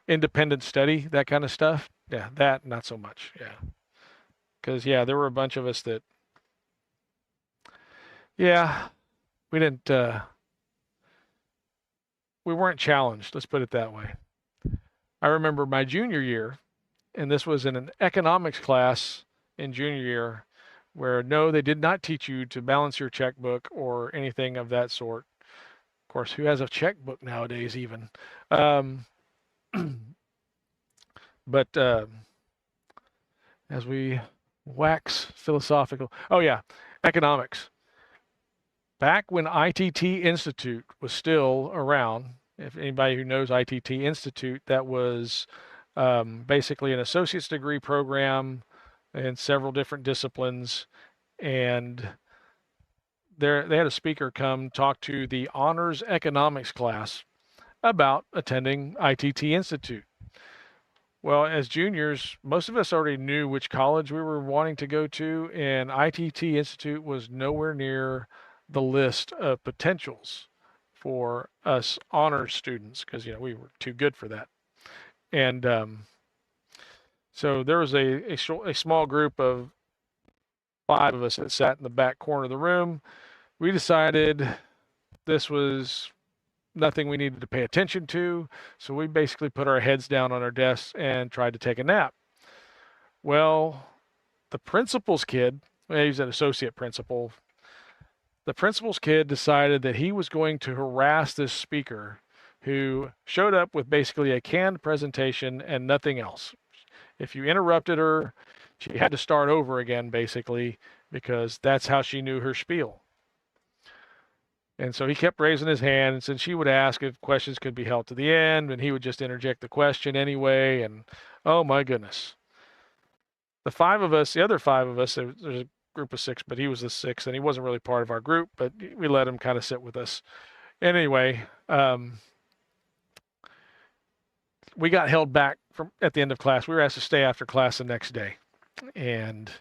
independent study, that kind of stuff. Yeah, that not so much. Yeah. Because, yeah, there were a bunch of us that, yeah, we didn't, we weren't challenged. Let's put it that way. I remember my junior year, and this was in an economics class in junior year, where no, they did not teach you to balance your checkbook or anything of that sort. Of course, who has a checkbook nowadays, even? Um, but as we wax philosophical, oh yeah, economics. Back when ITT Institute was still around, if anybody who knows ITT Institute, that was basically an associate's degree program in several different disciplines. And they had a speaker come talk to the honors economics class about attending ITT Institute. Well, as juniors, most of us already knew which college we were wanting to go to, and ITT Institute was nowhere near the list of potentials for us honors students because we were too good for that. And so there was a small group of 5 of us that sat in the back corner of the room. We decided this was nothing we needed to pay attention to, so we basically put our heads down on our desks and tried to take a nap. Well, the principal's kid, he's an associate principal, the principal's kid decided that he was going to harass this speaker who showed up with basically a canned presentation and nothing else. If you interrupted her, she had to start over again, basically, because that's how she knew her spiel. And so he kept raising his hand, and since she would ask if questions could be held to the end, and he would just interject the question anyway. And oh my goodness. The other 5 of us, there's a group of 6, but he was the 6th, and he wasn't really part of our group, but we let him kind of sit with us. Anyway, we got held back at the end of class. We were asked to stay after class the next day. And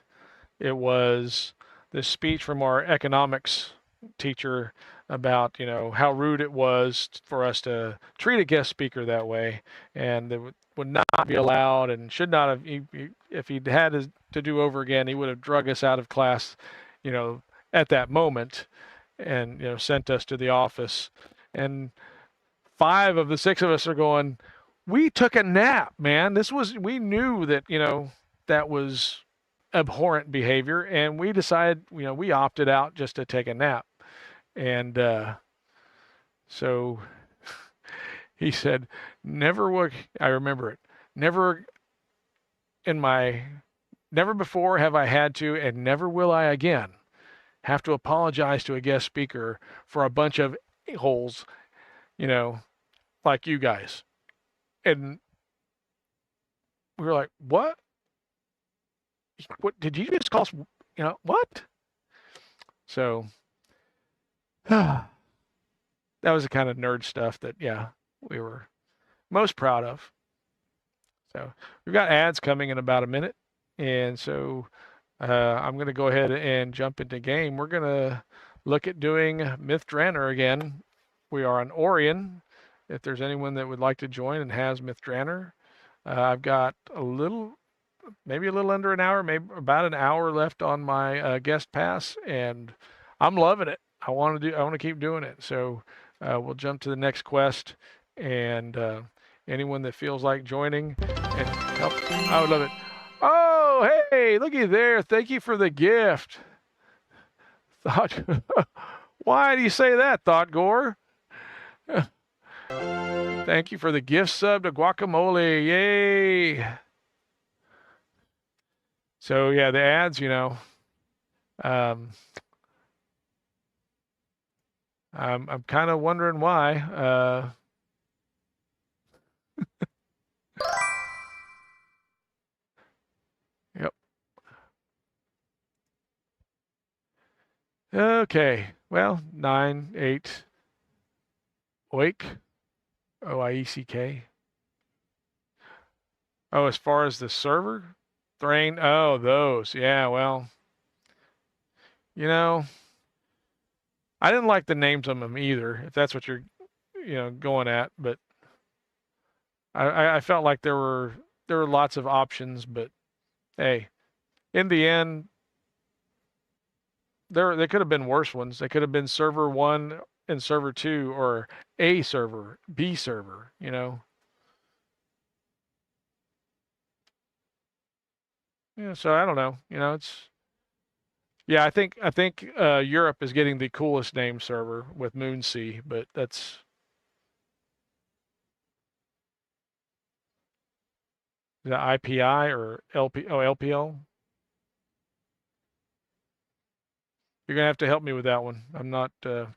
it was this speech from our economics teacher about how rude it was for us to treat a guest speaker that way, and that would not be allowed and should not have. If he'd had to do over again, he would have drug us out of class, at that moment, and sent us to the office. And 5 of the 6 of us are going, we took a nap, man. We knew that that was abhorrent behavior, and we decided we opted out just to take a nap. And so he said, I remember it, never before have I had to, and never will I again, have to apologize to a guest speaker for a bunch of a-holes, like you guys. And we were like, what did you just call us, what? So that was the kind of nerd stuff that, we were most proud of. So we've got ads coming in about a minute. And so I'm going to go ahead and jump into game. We're going to look at doing Myth Drannor again. We are on Orien. If there's anyone that would like to join and has Myth Drannor, I've got maybe a little under an hour, maybe about an hour left on my guest pass, and I'm loving it. I want to keep doing it. So we'll jump to the next quest, and anyone that feels like joining and help, I would love it. Oh, hey, looky there. Thank you for the gift. Why do you say that, Thought Gore? Thank you for the gift sub to Guacamole. Yay. So yeah, the ads, I'm kind of wondering why. Yep. Okay. Well, 9, 8, Oik, OIECK. Oh, as far as the server, Thrain. Oh, those. Yeah. Well, I didn't like the names of them either. If that's what you're going at, but I felt like there were lots of options, but hey, in the end, there could have been worse ones. They could have been server 1 and server 2, or A server, B server, Yeah, so I don't know. It's yeah, I think Europe is getting the coolest name server with Moonsea, but that's the IPI or LP LPL. You're gonna have to help me with that one. I'm not okay.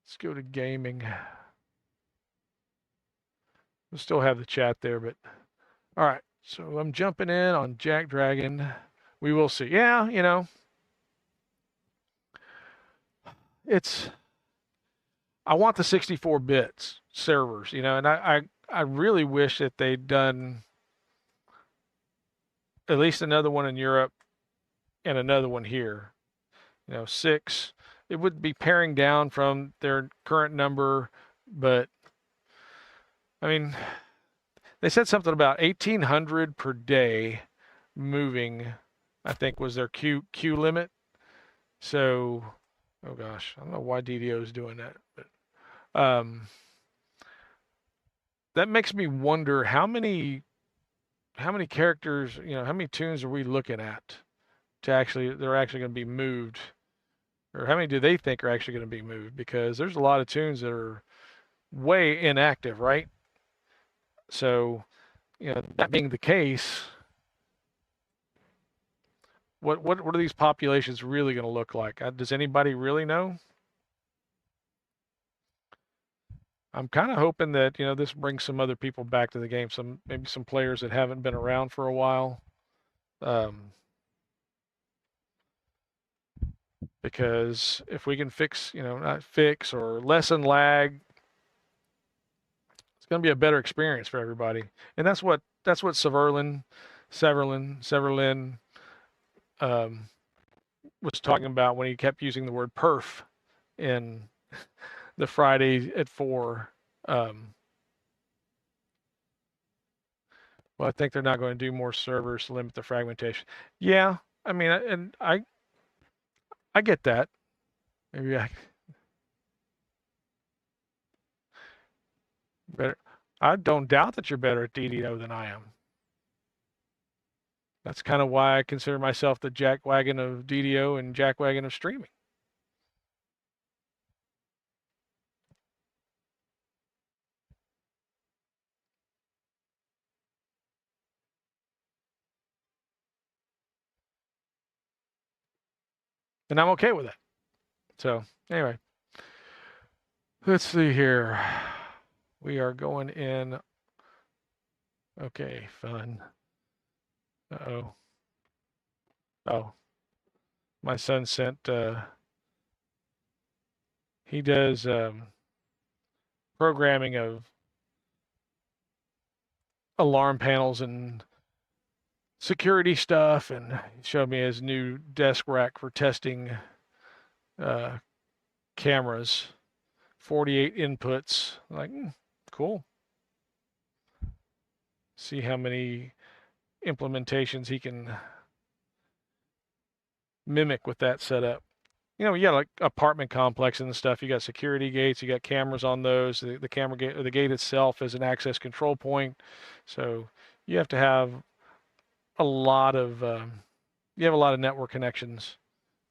Let's go to gaming. We'll still have the chat there, but all right. So I'm jumping in on JackDrag0n. We will see. Yeah, it's I want the 64 bits servers, and I really wish that they'd done at least another one in Europe and another one here. 6. It would be paring down from their current number, but I mean, they said something about 1,800 per day moving, I think was their queue limit. So, oh gosh, I don't know why DDO is doing that, but that makes me wonder how many characters, how many tunes are we looking at they're actually going to be moved, or how many do they think are actually going to be moved? Because there's a lot of tunes that are way inactive, right? So, that being the case, what are these populations really going to look like? Does anybody really know? I'm kind of hoping that this brings some other people back to the game, maybe some players that haven't been around for a while, because if we can fix, not fix or lessen lag, it's going to be a better experience for everybody. And that's what Severlin was talking about when he kept using the word perf in the Friday at 4. Well, I think they're not going to do more servers to limit the fragmentation. Yeah, I mean, and I get that. Maybe better. I don't doubt that you're better at DDO than I am. That's kind of why I consider myself the jackwagon of DDO and jackwagon of streaming. And I'm okay with it. So anyway, let's see here. We are going in. Okay, fun. Uh-oh. Oh, my son sent, he does programming of alarm panels and security stuff, and he showed me his new desk rack for testing cameras, 48 inputs. Like, cool. See how many implementations he can mimic with that setup. You got like apartment complex and stuff. You got security gates. You got cameras on those. The camera gate, or the gate itself, is an access control point. So you have to have a lot of network connections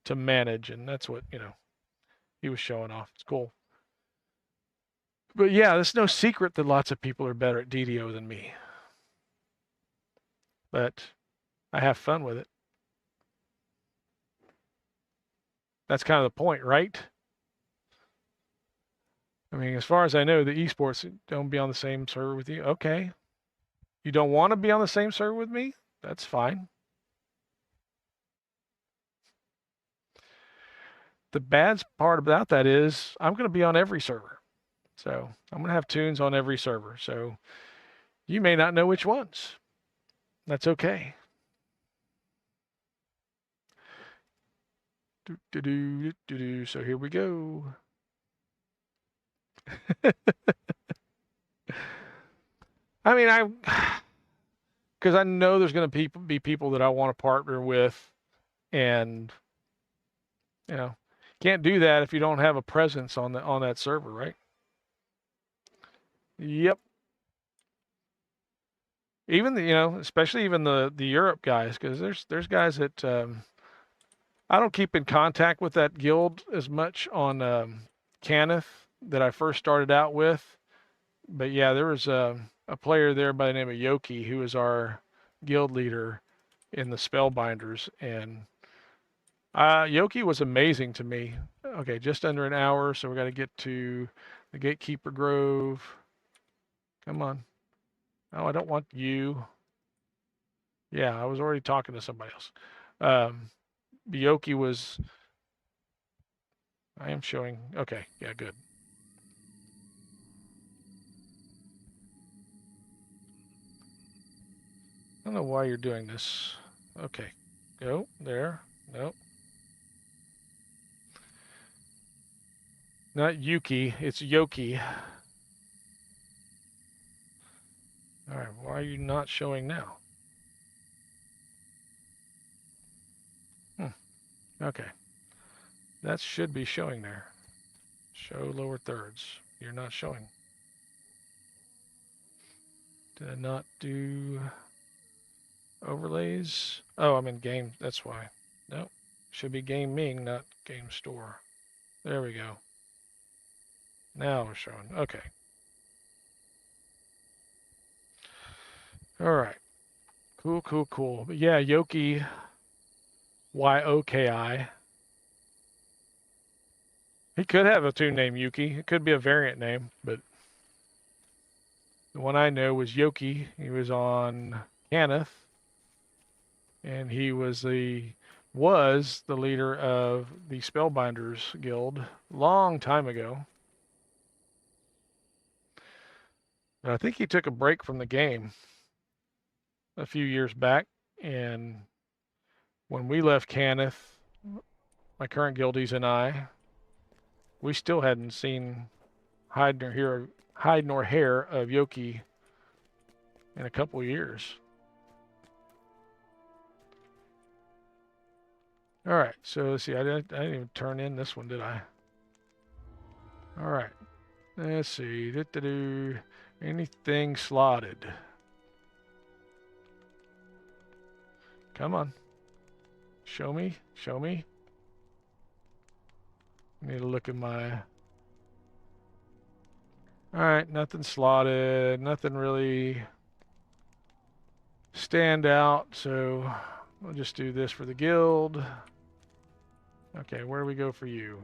to manage, and that's what he was showing off. It's cool. But yeah, it's no secret that lots of people are better at DDO than me. But I have fun with it. That's kind of the point, right? I mean, as far as I know, the esports don't be on the same server with you. Okay. You don't want to be on the same server with me? That's fine. The bad part about that is I'm going to be on every server. So I'm going to have tunes on every server. So you may not know which ones. That's okay. So here we go. I mean, because I know there's going to be people that I want to partner with, and you know, can't do that if you don't have a presence on that server, right? Yep. Even especially even the Europe guys, because there's guys that I don't keep in contact with that guild as much on Cannith that I first started out with. But yeah, there was a player there by the name of Yoki who was our guild leader in the Spellbinders, and Yoki was amazing to me. Okay, just under an hour, so we got to get to the Gatekeeper Grove. Come on. Oh, I don't want you. Yeah, I was already talking to somebody else. Yoki was. I am showing. Okay, yeah, good. I don't know why you're doing this. Okay, go there. Nope. Not Yuki, it's Yoki. All right, why are you not showing now? Okay. That should be showing there. Show lower thirds. You're not showing. Did I not do overlays? Oh, I'm in game. That's why. Nope. Should be game Ming, not game store. There we go. Now we're showing. Okay. All right. Cool, cool, cool. But yeah, Yoki, Yoki. He could have a tune named Yuki. It could be a variant name, but the one I know was Yoki. He was on Cannith, and he was the leader of the Spellbinders Guild long time ago. And I think he took a break from the game a few years back, and when we left Cannith, my current guildies and I, we still hadn't seen hide nor hair of Yoki in a couple of years. All right, so let's see. I didn't even turn in this one, did I? All right, let's see. Anything slotted? Come on. Show me. Show me. I need to look at my. All right, nothing slotted. Nothing really stand out. So we'll just do this for the guild. Okay, where do we go for you?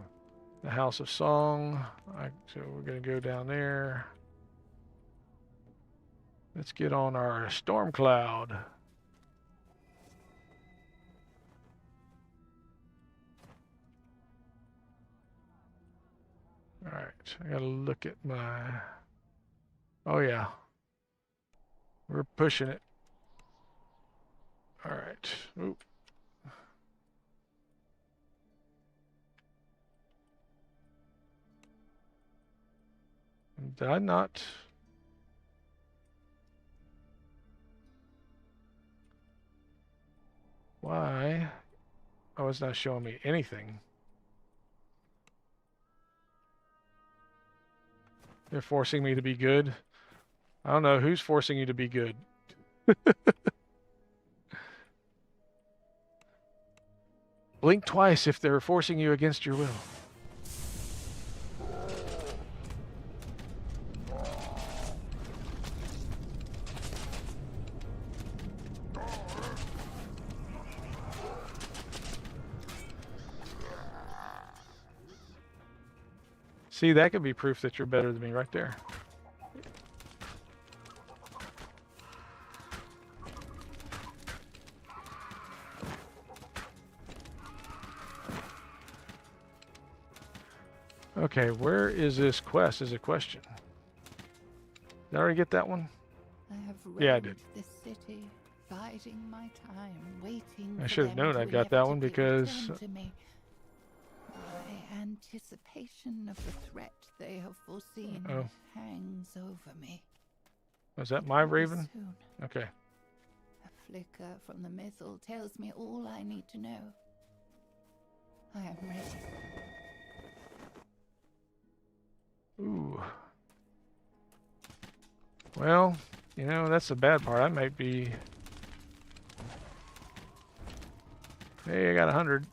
The House of Song. So we're going to go down there. Let's get on our Storm Cloud. All right, I got to look at my. Oh, yeah. We're pushing it. All right. Oop. Did I not? Why? Oh, it's not showing me anything. They're forcing me to be good. I don't know who's forcing you to be good. Blink twice if they're forcing you against your will. See, that could be proof that you're better than me right there. Okay, where is this quest is a question. Did I already get that one? Yeah, I did. This city, biding my time, waiting I should have known I got that one because My anticipation of the threat they have foreseen hangs over me. Was that my raven? Soon. Okay. A flicker from the missile tells me all I need to know. I am ready. Ooh. Well, you know, that's the bad part. I might be... Hey, I got 100.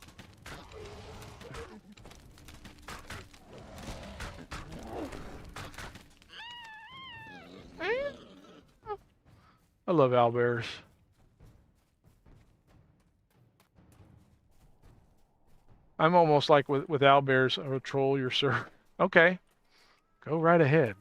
I love owlbears. I'm almost like with owlbears, I'll troll your server. Okay. Go right ahead.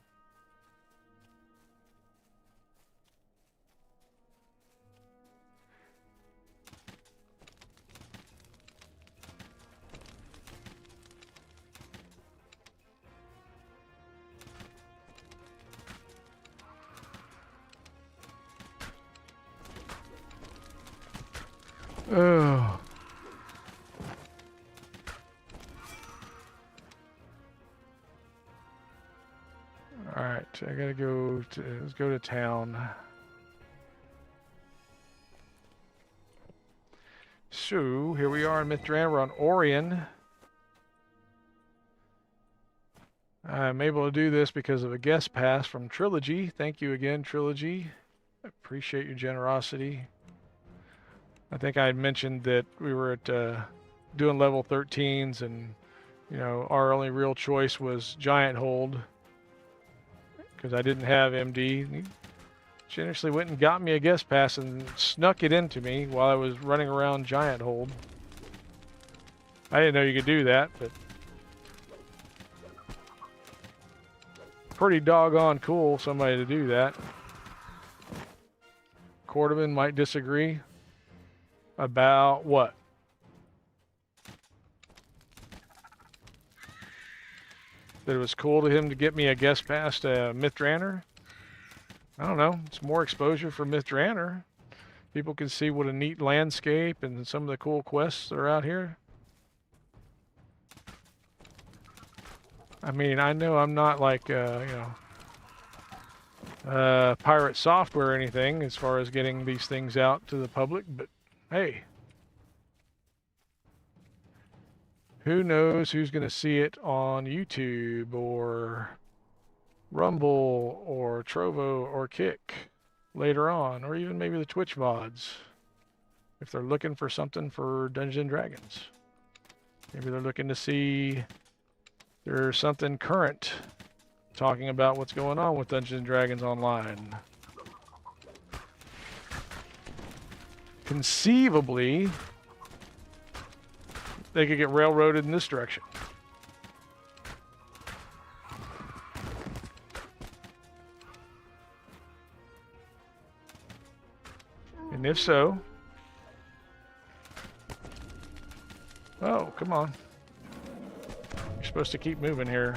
Oh. All right, I gotta go to, let's go to town. So, here we are in Myth Drannor, we're on Orien. I'm able to do this because of a guest pass from Trilogy. Thank you again, Trilogy. I appreciate your generosity. I think I had mentioned that we were at doing level 13s, and you know, our only real choice was Giant Hold because I didn't have MD. He generously went and got me a guest pass and snuck it into me while I was running around Giant Hold. I didn't know you could do that, but pretty doggone cool somebody to do that. Cordovan might disagree. About what? That it was cool to him to get me a guest pass to Myth Drannor? I don't know. It's more exposure for Myth Drannor. People can see what a neat landscape and some of the cool quests that are out here. I mean, I know I'm not like, you know, pirate software or anything as far as getting these things out to the public, but hey, who knows who's going to see it on YouTube or Rumble or Trovo or Kick later on, or even maybe the Twitch VODs if they're looking for something for Dungeons & Dragons. Maybe they're looking to see there's something current talking about what's going on with Dungeons & Dragons Online. Conceivably, they could get railroaded in this direction. And if so, oh, come on. You're supposed to keep moving here.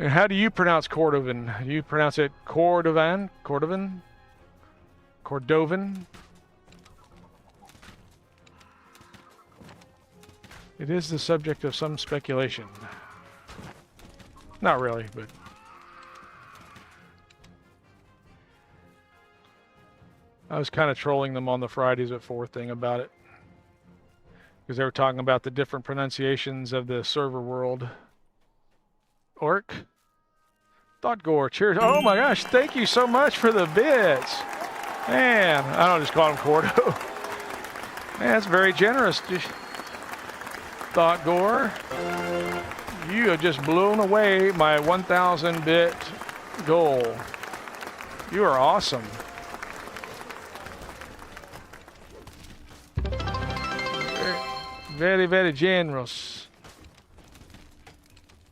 And how do you pronounce Cordovan? Do you pronounce it Cordovan? Cordovan? Cordovan? It is the subject of some speculation. Not really, but... I was kind of trolling them on the Fridays at 4 thing about it. Because they were talking about the different pronunciations of the server world. Orc? Thoughtgore, cheers. Oh my gosh, thank you so much for the bits. Man, I don't just call him Cordo. Man, that's very generous. Thoughtgore, you have just blown away my 1,000 bit goal. You are awesome. Very, very generous.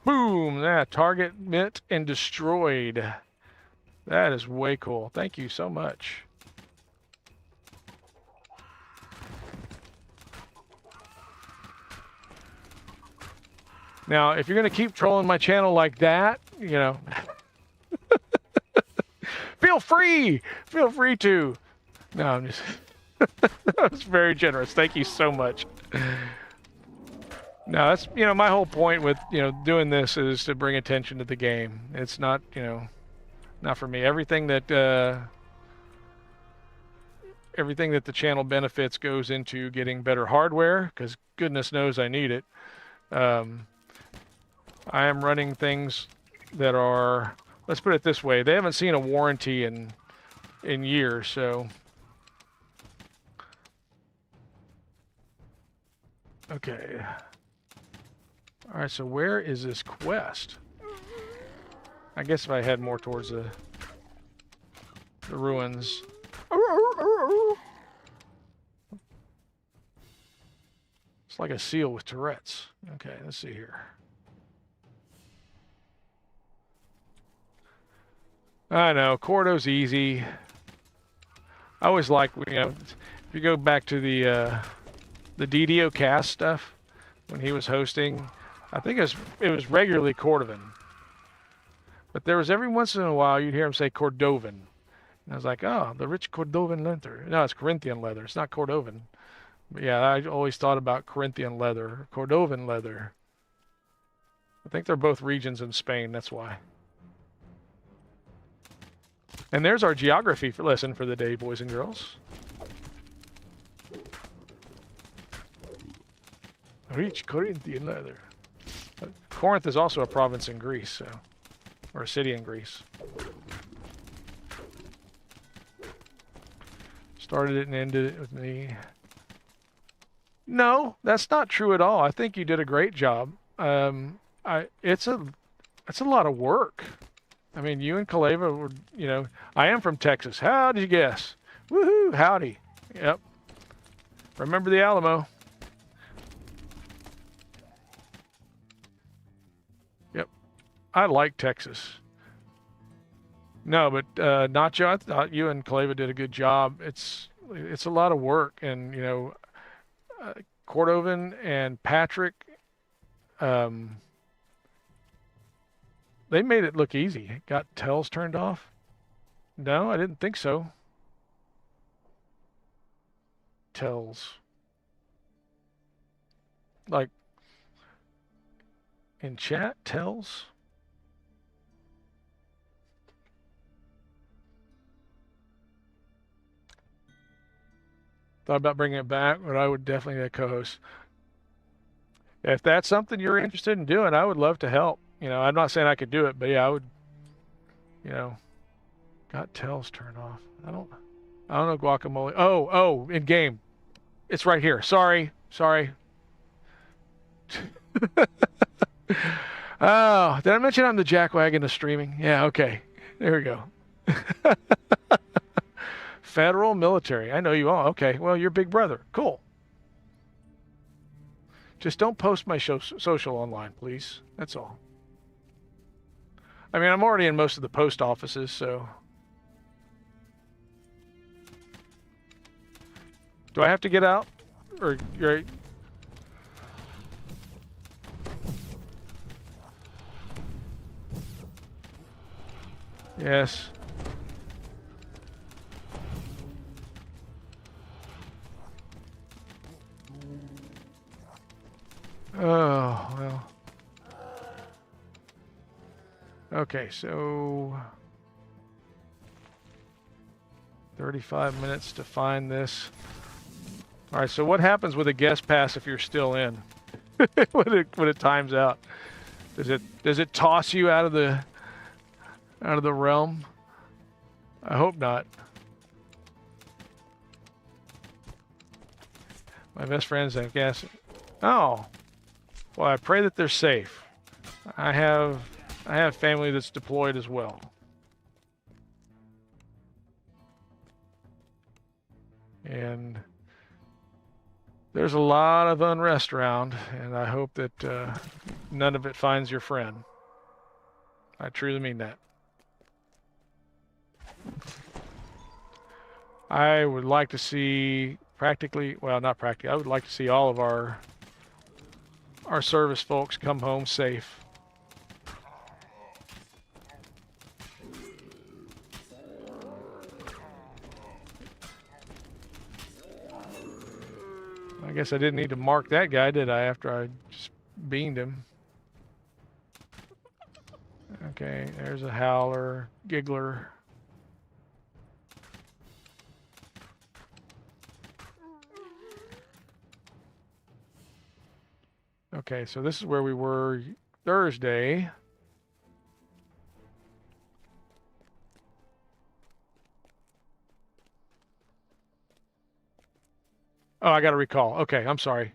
Boom! That target met and destroyed. That is way cool. Thank you so much. Now, if you're going to keep trolling my channel like that, you know, feel free to. No, I'm just... That was very generous. Thank you so much. No, that's, you know, my whole point with, you know, doing this is to bring attention to the game. It's not, you know, not for me. Everything that the channel benefits goes into getting better hardware, because goodness knows I need it. I am running things that are, let's put it this way, they haven't seen a warranty in years, so. Okay. All right, so where is this quest? I guess if I head more towards the ruins. It's like a seal with Tourette's. Okay, let's see here. I know, Cordo's easy. I always like, you know, if you go back to the DDO cast stuff when he was hosting, I think it was regularly Cordovan. But there was every once in a while you'd hear him say Cordovan. And I was like, oh, the rich Cordovan leather. No, it's Corinthian leather. It's not Cordovan. But yeah, I always thought about Corinthian leather, Cordovan leather. I think they're both regions in Spain, that's why. And there's our geography lesson for the day, boys and girls. Rich Corinthian leather. Corinth is also a province in Greece, so, or a city in Greece. Started it and ended it with me. No, that's not true at all. I think you did a great job. It's a lot of work. I mean, you and Kaleva were, you know, I am from Texas. How did you guess? Woohoo, howdy. Yep. Remember the Alamo. Yep. I like Texas. No, but Nacho, I thought you and Kaleva did a good job. It's a lot of work, and you know, Cordovan and Patrick, they made it look easy. Got tells turned off? No, I didn't think so. Tells. Like, in chat, tells? Thought about bringing it back, but I would definitely get a co-host. If that's something you're interested in doing, I would love to help. You know, I'm not saying I could do it, but yeah, I would, you know, got tells turned off. I don't know guacamole. Oh, in game. It's right here. Sorry. Oh, did I mention I'm the jackwagon of streaming? Yeah, okay. There we go. Federal military. I know you all. Okay, well, you're big brother. Cool. Just don't post my social online, please. That's all. I mean, I'm already in most of the post offices, so. Do I have to get out? Or you're... Yes. Oh, well. Okay, so 35 minutes to find this. All right, so what happens with a guest pass if you're still in? when it times out? Does it toss you out of the realm? I hope not. My best friends, I guess. Oh. Well, I pray that they're safe. I have family that's deployed as well. And there's a lot of unrest around, and I hope that none of it finds your friend. I truly mean that. I would like to see not practically, I would like to see all of our service folks come home safe. guess I didn't need to mark that guy, did I, after I just beamed him? Okay, there's a howler, giggler. Okay, so this is where we were Thursday. Oh, I got to recall. Okay, I'm sorry.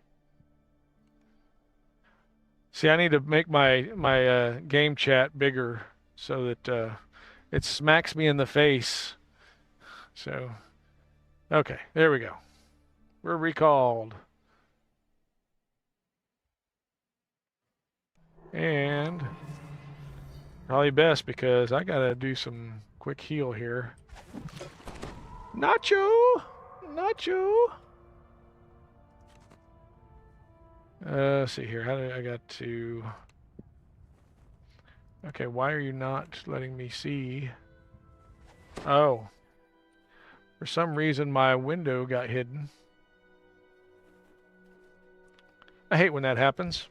See, I need to make my game chat bigger so that it smacks me in the face. So, okay, there we go. We're recalled. And probably best because I gotta do some quick heal here. Nacho! Nacho! Let's see here. How did I got to... Okay, why are you not letting me see? Oh. For some reason, my window got hidden. I hate when that happens.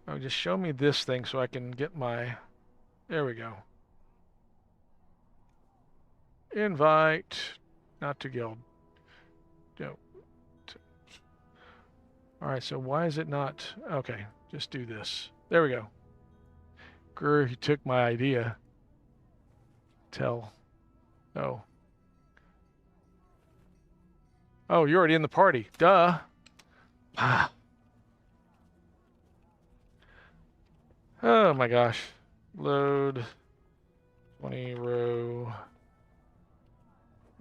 Oh, just show me this thing so I can get my... There we go. Invite. Not to guild. No. Alright, so why is it not... Okay, just do this. There we go. Grr, he took my idea. Tell. Oh. Oh, you're already in the party. Duh. Ah. Oh my gosh. Load. 20 row.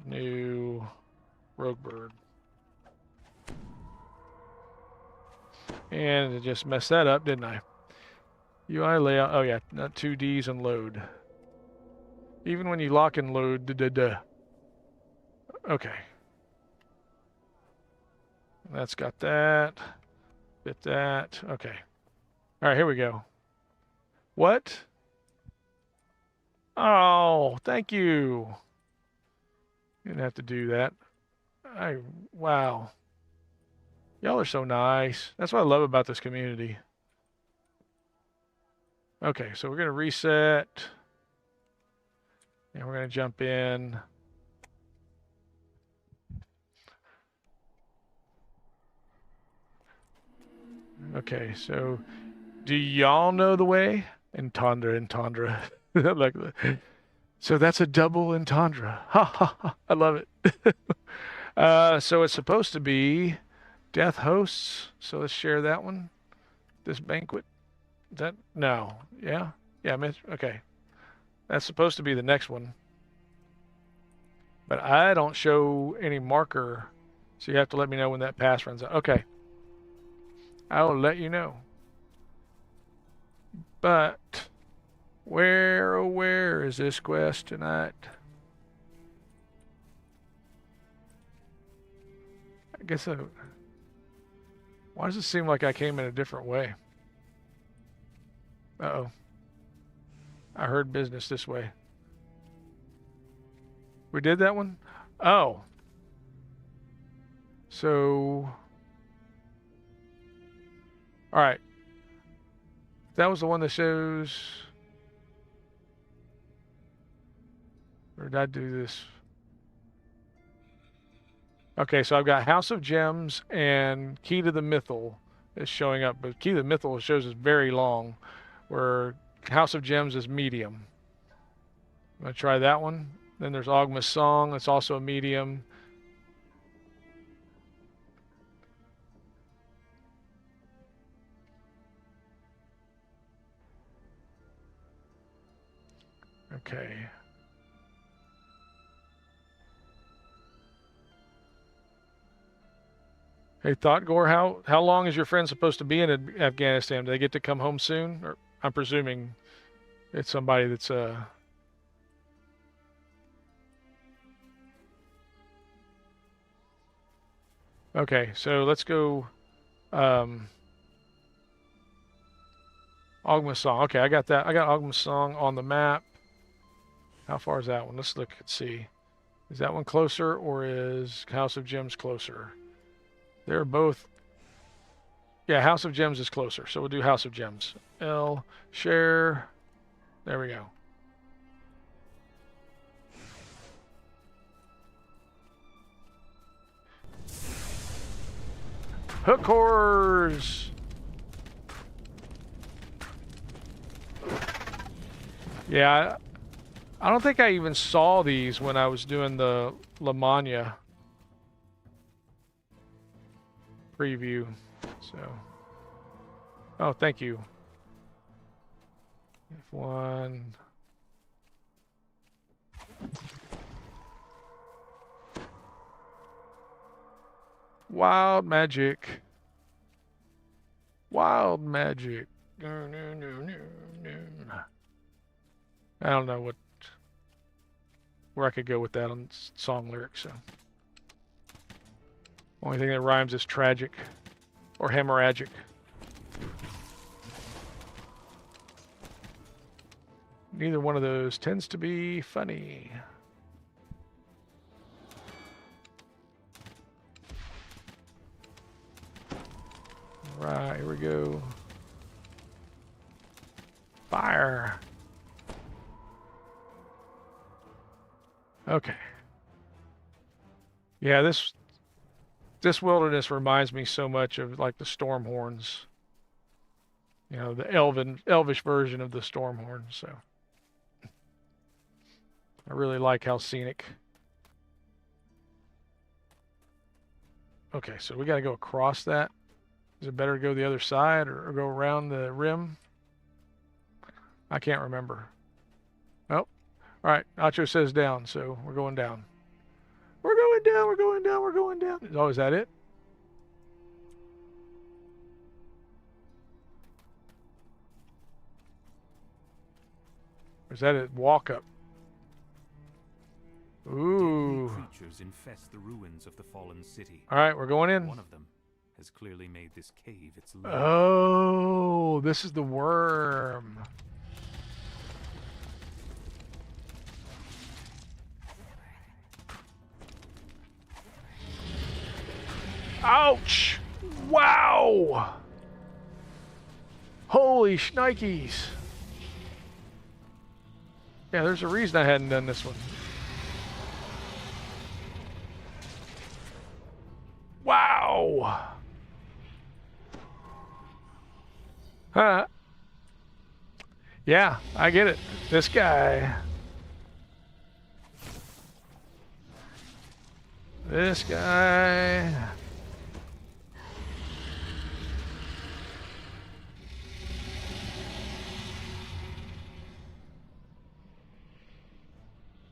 New. Rogue bird. And it just messed that up, didn't I? UI layout. Oh yeah, not 2Ds and load. Even when you lock and load, Okay. That's got that. Bit that. Okay. All right, here we go. What? Oh, thank you. Didn't have to do that. Wow. Y'all are so nice. That's what I love about this community. Okay, so we're going to reset. And we're going to jump in. Okay, so do y'all know the way? Entendre. Like, so that's a double entendre. Ha ha ha. I love it. So it's supposed to be death hosts. So let's share that one. This banquet. That no. Yeah. Yeah, okay. That's supposed to be the next one. But I don't show any marker. So you have to let me know when that pass runs out. Okay. I will let you know. But where, oh where is this quest tonight? I guess why does it seem like I came in a different way? Uh-oh. I heard business this way. We did that one? Oh. So... Alright. That was the one that shows... Or did I do this? Okay, so I've got House of Gems and Key to the Mythal is showing up, but Key to the Mythal shows is very long, where House of Gems is medium. I'm going to try that one. Then there's Ogma's Song, that's also a medium. Okay. Hey, Thoughtgore, how long is your friend supposed to be in Afghanistan? Do they get to come home soon? Or I'm presuming it's somebody that's Okay, so let's go Ogma's Song. Okay, I got that. I got Ogma's Song on the map. How far is that one? Let's look and see. Is that one closer, or is House of Gems closer? They're both... Yeah, House of Gems is closer, so we'll do House of Gems. L, share. There we go. Hook horrors! Yeah, I don't think I even saw these when I was doing the Lamagna preview. So, oh, thank you. F1. Wild magic. Wild magic. No, no, no, no, no. I don't know where I could go with that on song lyrics. So, only thing that rhymes is tragic or hemorrhagic. Neither one of those tends to be funny. All right, here we go. Fire. Okay. Yeah, this wilderness reminds me so much of like the storm horns. You know, the elvish version of the storm horn, so I really like how scenic. Okay, so we got to go across that. Is it better to go the other side or go around the rim? I can't remember. Oh, all right. Nacho says down, so we're going down. We're going down, we're going down, we're going down. Oh, is that it? Or is that a walk up? Ooh. Creatures infest the ruins of the fallen city. All right, we're going in. One of them has clearly made this cave its lair. Oh, this is the worm. Ouch! Wow! Holy shnikes. Yeah, there's a reason I hadn't done this one. Wow! Huh. Yeah, I get it. This guy. This guy.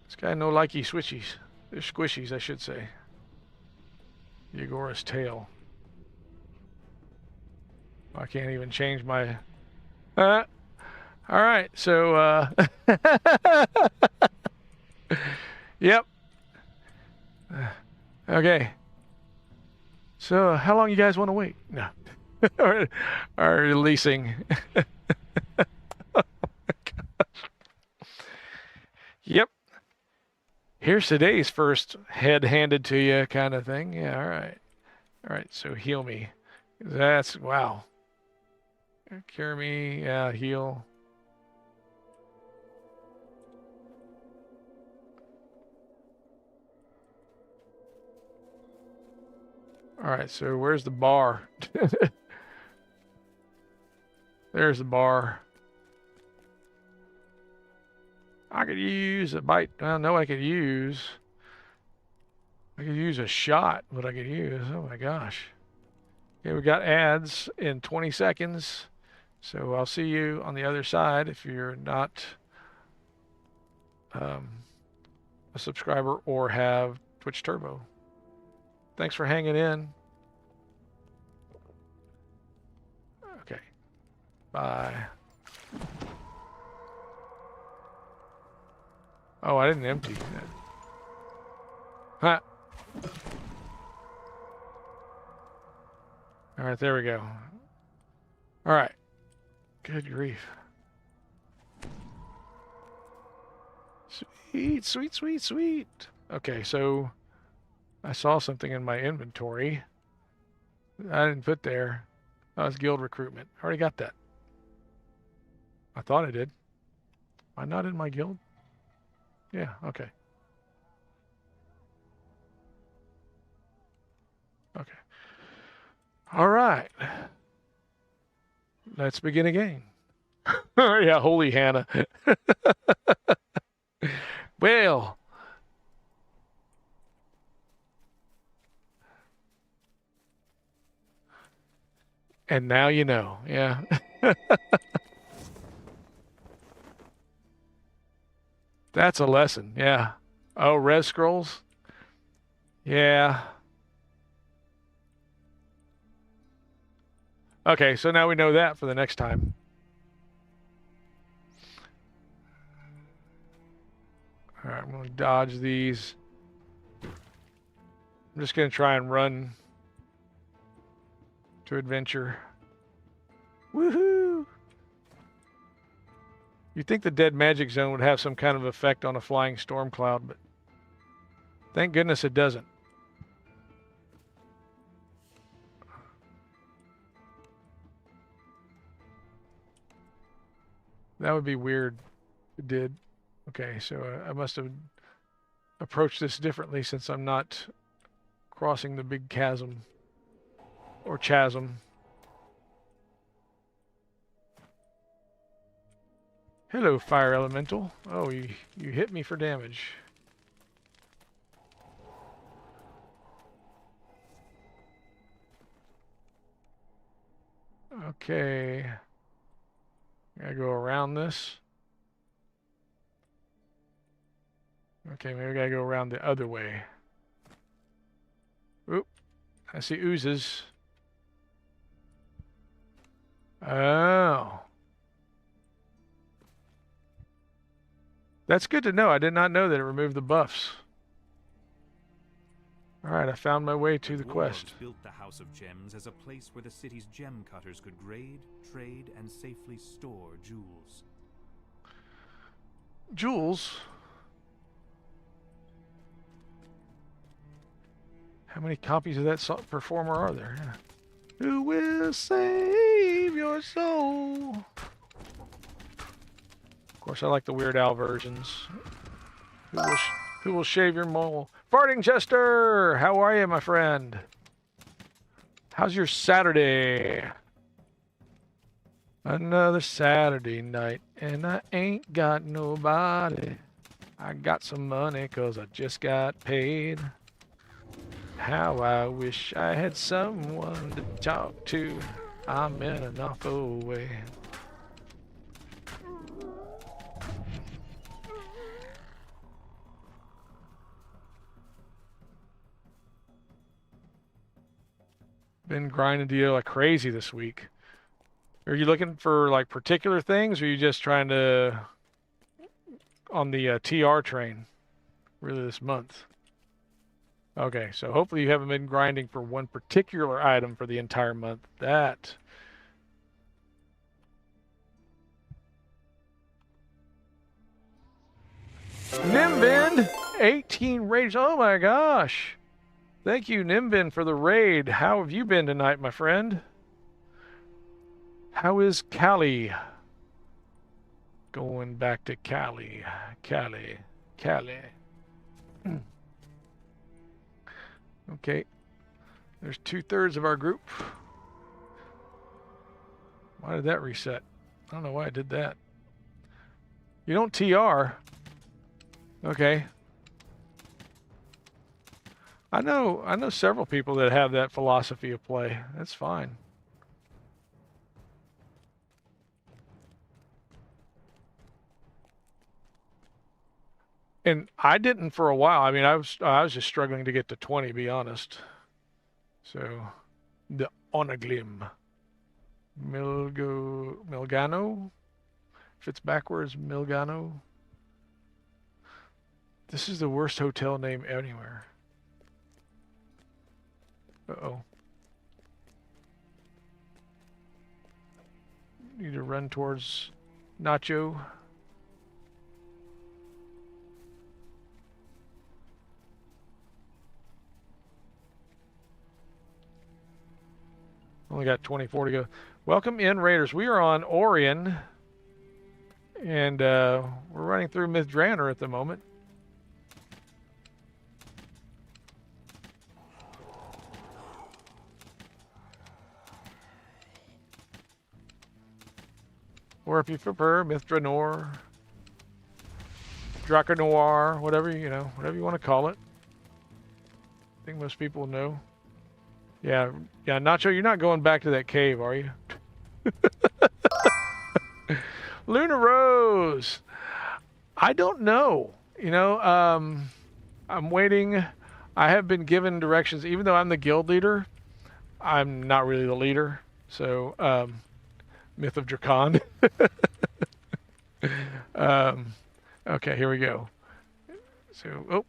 This guy no likey switchies. They're squishies, I should say. Yegora's tail. I can't even change my... all right, so... Yep. Okay. So, how long you guys want to wait? No. or releasing. Oh my gosh. Yep. Here's today's first head handed to you kind of thing. Yeah, all right. All right, so heal me. That's, wow. Cure me, yeah, heal. All right, so where's the bar? There's the bar. I could use a bite. I know I could use. I could use a shot, what I could use. Oh my gosh. Okay, we got ads in 20 seconds. So I'll see you on the other side if you're not a subscriber or have Twitch Turbo. Thanks for hanging in. Okay. Bye. Oh, I didn't empty that. Huh. All right, there we go. All right. Good grief. Sweet, sweet, sweet, sweet. Okay, so I saw something in my inventory I didn't put there. Oh, it's guild recruitment. I already got that. I thought I did. Am I not in my guild? Yeah, okay. Okay. All right. Let's begin again. Yeah, holy Hannah. Well, and now you know. Yeah. That's a lesson. Yeah. Oh, res scrolls? Yeah. Okay, so now we know that for the next time. All right, I'm going to dodge these. I'm just going to try and run to adventure. Woohoo! You'd think the dead magic zone would have some kind of effect on a flying storm cloud, but thank goodness it doesn't. That would be weird. It did. Okay, so I must have approached this differently since I'm not crossing the big chasm or chasm. Hello, fire elemental. Oh, you hit me for damage. Okay. Gotta go around this. Okay, maybe I gotta go around the other way. Oop. I see oozes. Oh. That's good to know. I did not know that it removed the buffs. Alright, I found my way to the quest. Dwarves built the House of Gems as a place where the city's gem cutters could grade, trade, and safely store jewels. Jewels? How many copies of that performer are there? Yeah. Who will save your soul? Of course, I like the Weird Al versions. Who will shave your mole? Farting Chester! How are you, my friend? How's your Saturday? Another Saturday night, and I ain't got nobody. I got some money 'cause I just got paid. How I wish I had someone to talk to. I'm in an awful way. Been grinding deal like crazy this week. Are you looking for like particular things, or are you just trying to on the TR train really this month? Okay, so hopefully you haven't been grinding for one particular item for the entire month. That Nimbin 18 raids. Oh my gosh. Thank you, Nimbin, for the raid. How have you been tonight, my friend? How is Cali? Going back to Cali. Cali. Okay. There's 2/3 of our group. Why did that reset? I don't know why I did that. You don't TR. Okay. I know several people that have that philosophy of play. That's fine. And I didn't for a while. I mean, I was just struggling to get to 20, to be honest. So, the Onaglim. Milgano? If it's backwards, Milgano. This is the worst hotel name anywhere. Uh-oh. Need to run towards Nacho. Only got 24 to go. Welcome in, Raiders. We are on Orien, and we're running through Myth Drannor at the moment. Or if you prefer, Myth Drannor, Noir, whatever you want to call it. I think most people know. Yeah, Nacho, you're not going back to that cave, are you? Luna Rose. I don't know. I'm waiting. I have been given directions, even though I'm the guild leader. I'm not really the leader. So, Myth of Dracon. Okay, here we go. So,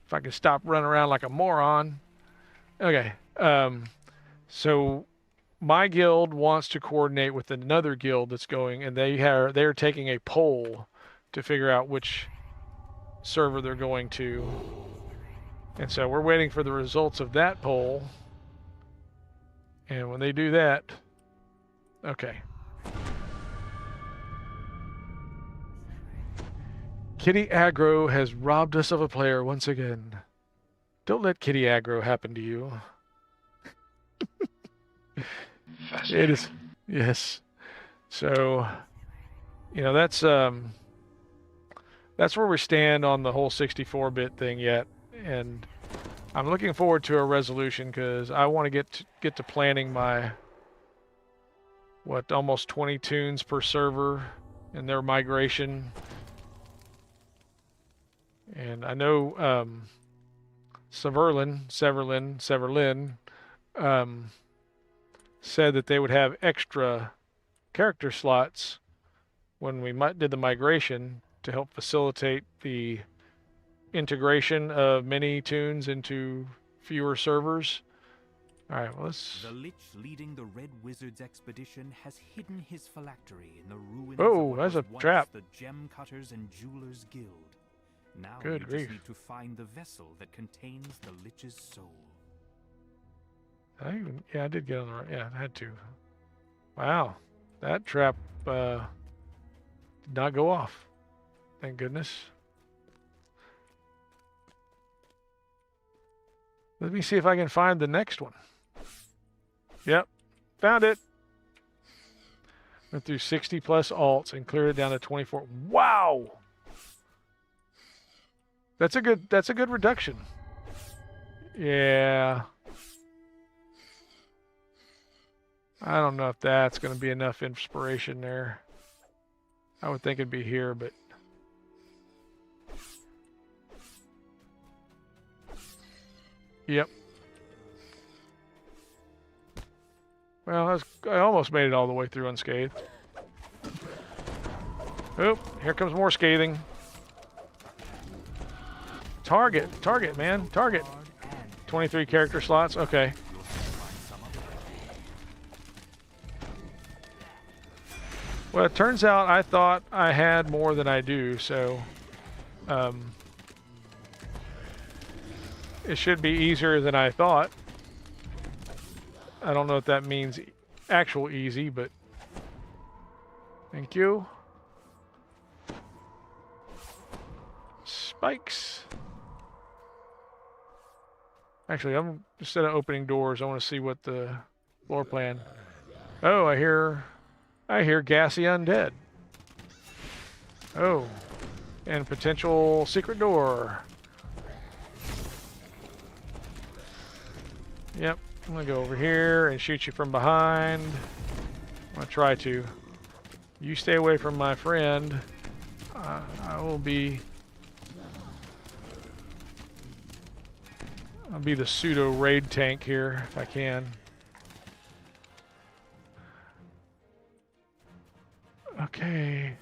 if I can stop running around like a moron. Okay, so my guild wants to coordinate with another guild that's going, and they're taking a poll to figure out which server they're going to. And so we're waiting for the results of that poll. And when they do that, okay. Kitty Aggro has robbed us of a player once again. Don't let Kitty Aggro happen to you. It is, yes. So, that's where we stand on the whole 64-bit thing yet, and I'm looking forward to a resolution because I want to get to planning my almost 20 tunes per server and their migration. And I know Severlin said that they would have extra character slots when we did the migration to help facilitate the integration of many tunes into fewer servers. All right, well, let's... The Lich leading the Red Wizard's expedition has hidden his phylactery in the ruins Oh, of that's a once trap. the Gem Cutters and Jewelers Guild. Now Good you grief. just need to find the vessel that contains the Lich's soul. I did get on the right. Yeah, I had to. Wow, that trap did not go off. Thank goodness. Let me see if I can find the next one. Yep, found it. Went through 60 plus alts and cleared it down to 24. Wow, that's a good reduction. Yeah. I don't know if that's going to be enough inspiration there. I would think it'd be here, but... Yep. Well, I almost made it all the way through unscathed. Oh, here comes more scathing. Target, man, target. 23 character slots, okay. Well, it turns out I thought I had more than I do, so it should be easier than I thought. I don't know if that means actual easy, but thank you. Spikes. Actually, instead of opening doors, I want to see what the floor plan. Oh, I hear gassy undead. Oh, and potential secret door. Yep, I'm gonna go over here and shoot you from behind. I'm gonna try to. You stay away from my friend. I'll be the pseudo raid tank here if I can. Okay.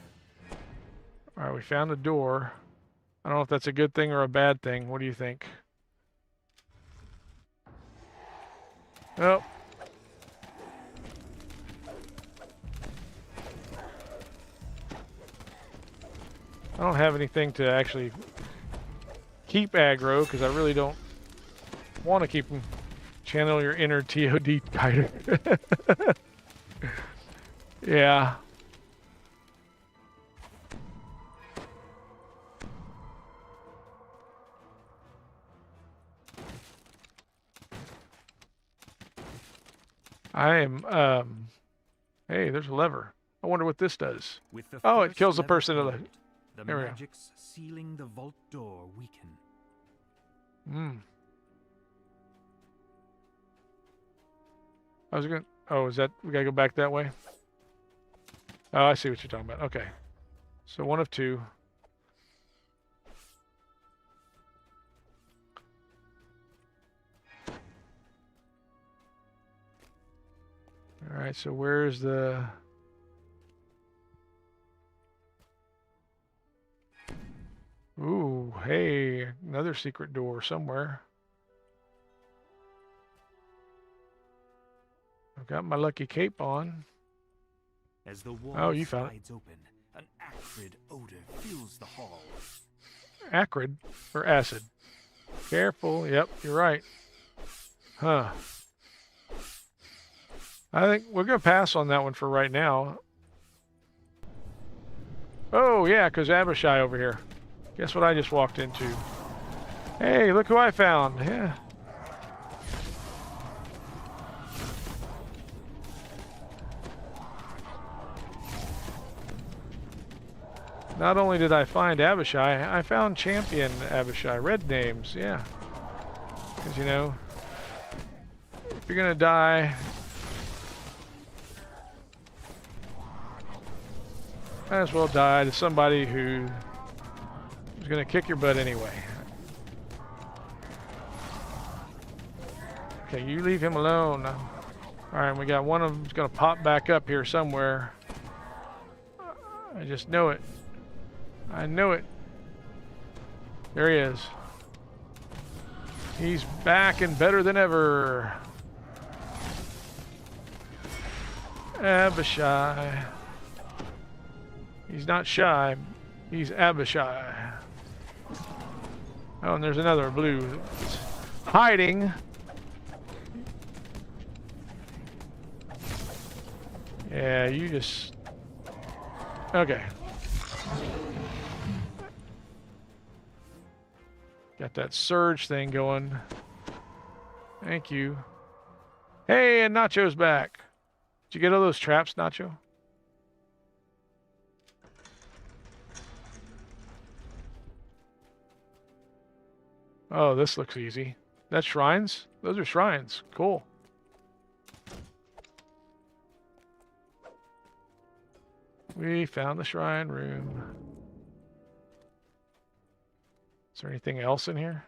All right, we found a door. I don't know if that's a good thing or a bad thing. What do you think? Oh. I don't have anything to actually keep aggro because I really don't want to keep him Channel your inner TOD guider. Yeah. I am, hey, there's a lever. I wonder what this does. With the Oh, it first kills the lever person in the... turned, the There we go. magics sealing the vault door weaken. I was gonna... Oh, is that... We gotta go back that way? Oh, I see what you're talking about. Okay. So one of two. All right, so where's the... Ooh, hey, another secret door somewhere. I've got my lucky cape on. As the wall Oh, you found it. slides open, an acrid odor fills the hall. Acrid or acid? Careful. Yep, you're right. Huh. I think we're going to pass on that one for right now. Oh, yeah, because Abishai over here. Guess what I just walked into? Hey, look who I found. Yeah. Not only did I find Abishai, I found Champion Abishai. Red names, yeah. Because, you know, if you're going to die... might as well die to somebody who's going to kick your butt anyway. Okay, you leave him alone. Alright, we got one of them's going to pop back up here somewhere. I just know it. I know it. There he is. He's back and better than ever. Abishai. He's not shy. He's Abishai. Oh, and there's another blue hiding. Yeah, you just... Okay. Got that surge thing going. Thank you. Hey, and Nacho's back. Did you get all those traps, Nacho? Oh, this looks easy. That's shrines? Those are shrines. Cool. We found the shrine room. Is there anything else in here?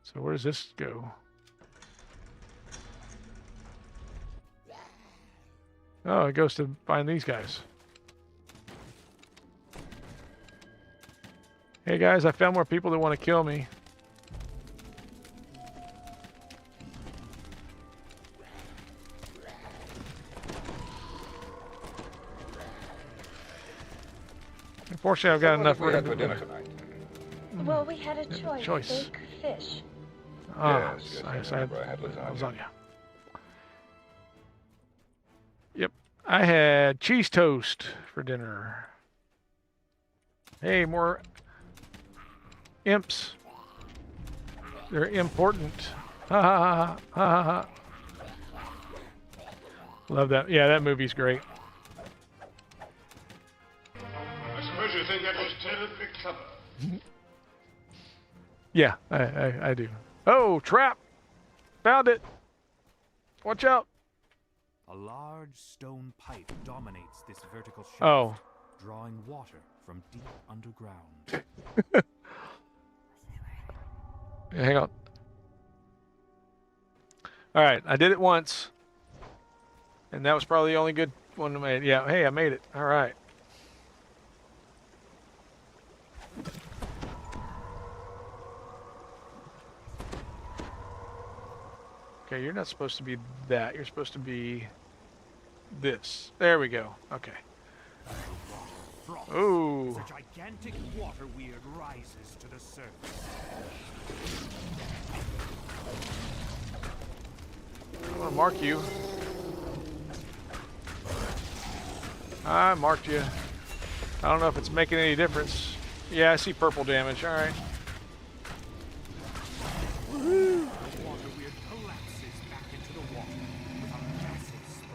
So where does this go? Oh, it goes to find these guys. Hey guys, I found more people that want to kill me. Unfortunately, I've got enough. What did we have for dinner tonight? Well, we had a choice. Steak, fish. Ah, Yes, I remember I had lasagna. lasagna. Yep, I had cheese toast for dinner. Hey, more imps. They're important. Ha ha ha ha ha ha. Love that. Yeah, that movie's great. I suppose you think that was terribly clever. Yeah, I do. Oh, trap! Found it! Watch out! A large stone pipe dominates this vertical shaft, Oh. drawing water from deep underground. Hang on. Alright, I did it once. And that was probably the only good one I made. Yeah, hey, I made it. Alright. Okay, you're not supposed to be that. You're supposed to be this. There we go. Okay. Ooh. A gigantic water weird rises to the surface. I'm gonna mark you. I marked you. I don't know if it's making any difference. Yeah, I see purple damage. All right.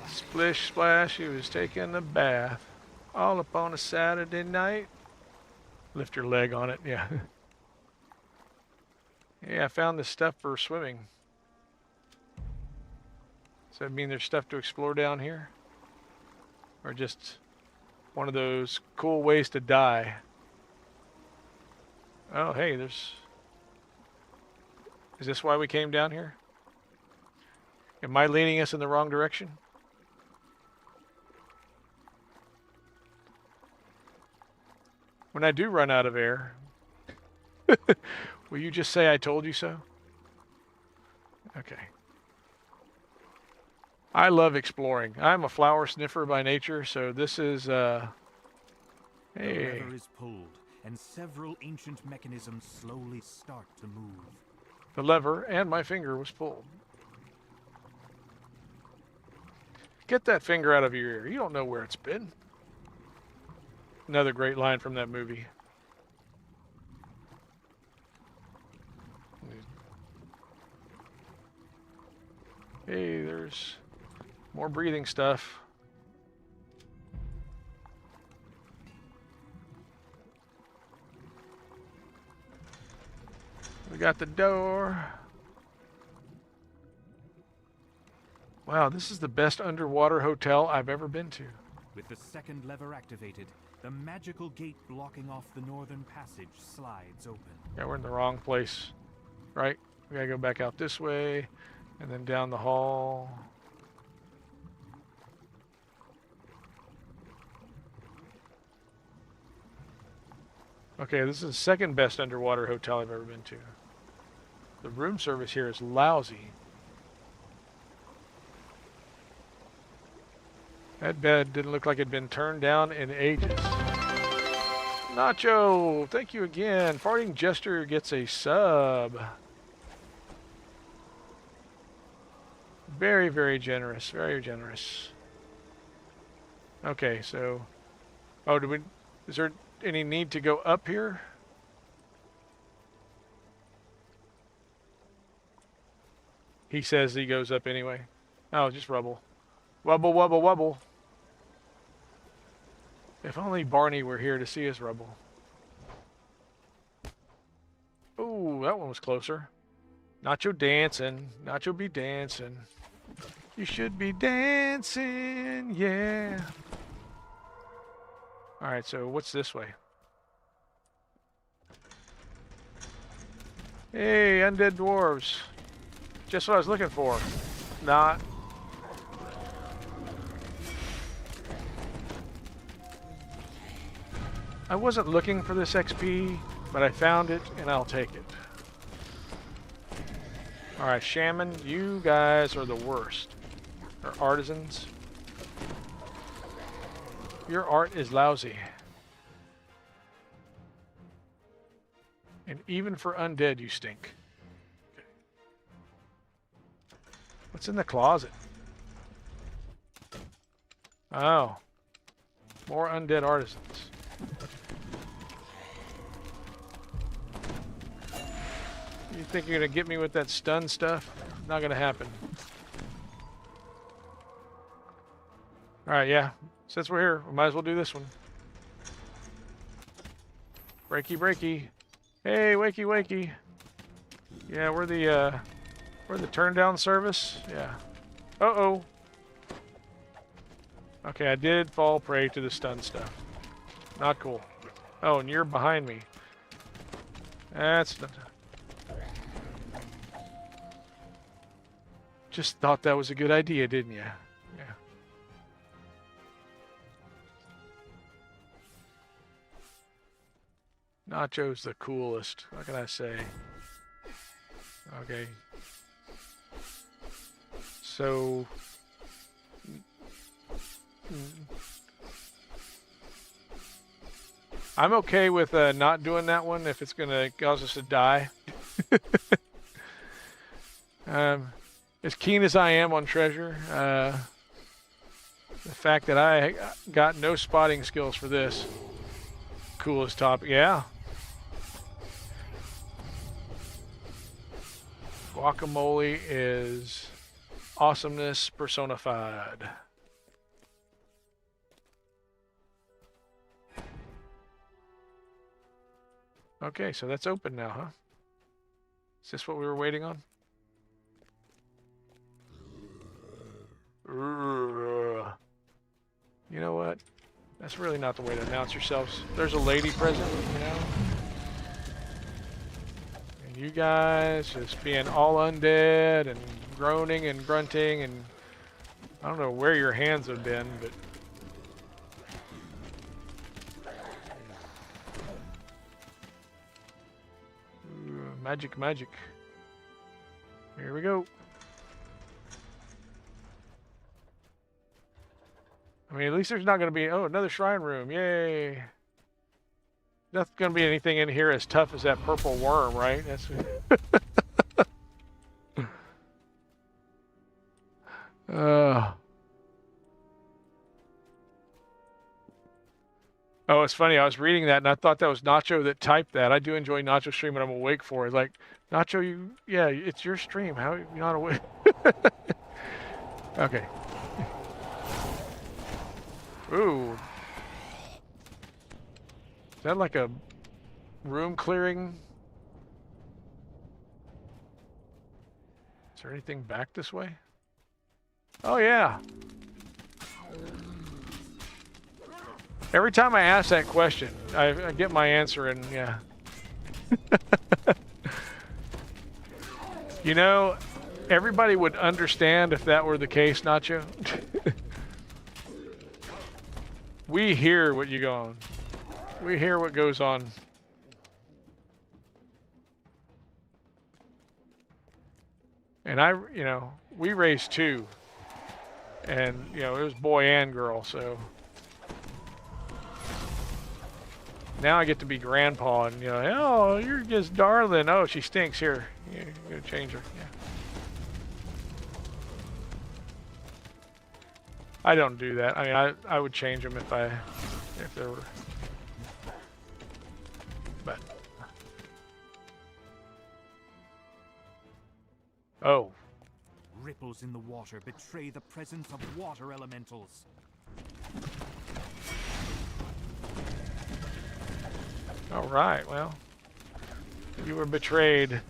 Splish splash, he was taking a bath. All upon a Saturday night. Lift your leg on it, yeah. Yeah, I found this stuff for swimming. Does that mean there's stuff to explore down here? Or just one of those cool ways to die? Oh, hey, there's... Is this why we came down here? Am I leading us in the wrong direction? When I do run out of air, will you just say I told you so? Okay. I love exploring. I'm a flower sniffer by nature, so this is, hey. The lever is pulled, and several ancient mechanisms slowly start to move. The lever and my finger was pulled. Get that finger out of your ear. You don't know where it's been. Another great line from that movie. Hey, there's more breathing stuff. We got the door. Wow, this is the best underwater hotel I've ever been to. With the second lever activated, the magical gate blocking off the northern passage slides open. Yeah, we're in the wrong place, right? We gotta go back out this way, and then down the hall. Okay, this is the second best underwater hotel I've ever been to. The room service here is lousy. That bed didn't look like it'd been turned down in ages. Nacho, thank you again. Farting Jester gets a sub. Very, very generous. Very generous. Okay, so... Oh, is there any need to go up here? He says he goes up anyway. Oh, just rubble. Wubble, wubble, wubble. If only Barney were here to see us rubble. Ooh, that one was closer. Nacho dancing. Nacho be dancing. You should be dancing, yeah. Alright, so what's this way? Hey, undead dwarves. Just what I was looking for. Not. I wasn't looking for this XP, but I found it, and I'll take it. Alright, Shaman, you guys are the worst. Or artisans. Your art is lousy. And even for undead, you stink. Okay. What's in the closet? Oh. More undead artisans. You think you're gonna get me with that stun stuff? Not gonna happen. Alright, yeah. Since we're here, we might as well do this one. Breaky, breaky. Hey, wakey, wakey. Yeah, we're the turn down service. Yeah. Uh-oh. Okay, I did fall prey to the stun stuff. Not cool. Oh, and you're behind me. That's not... Just thought that was a good idea, didn't you? Yeah. Nacho's the coolest. What can I say? Okay. So... I'm okay with not doing that one if it's going to cause us to die. as keen as I am on treasure, the fact that I got no spotting skills for this. Coolest topic, yeah. Guacamole is awesomeness personified. Okay, so that's open now, huh? Is this what we were waiting on? You know what? That's really not the way to announce yourselves. There's a lady present, you know? And you guys just being all undead and groaning and grunting, and I don't know where your hands have been, but magic, magic. Here we go. I mean, at least there's not going to be, oh, another shrine room. Yay. Nothing's going to be anything in here as tough as that purple worm, right? That's Oh, it's funny. I was reading that and I thought that was Nacho that typed that. I do enjoy Nacho stream when I'm awake for it. It's like, Nacho, yeah, it's your stream. How are you not awake? Okay. Ooh. Is that like a room clearing? Is there anything back this way? Oh, yeah. Every time I ask that question, I get my answer, and yeah. You know, everybody would understand if that were the case, Nacho. We hear what you go on. We hear what goes on. And you know, we raised two. And, you know, it was boy and girl, so. Now I get to be grandpa and, you know, oh, you're just darling. Oh, she stinks. Here, you're going to change her. Yeah. I don't do that. I mean, I would change them if there were. But. Oh. Ripples in the water betray the presence of water elementals. All right, well, you were betrayed.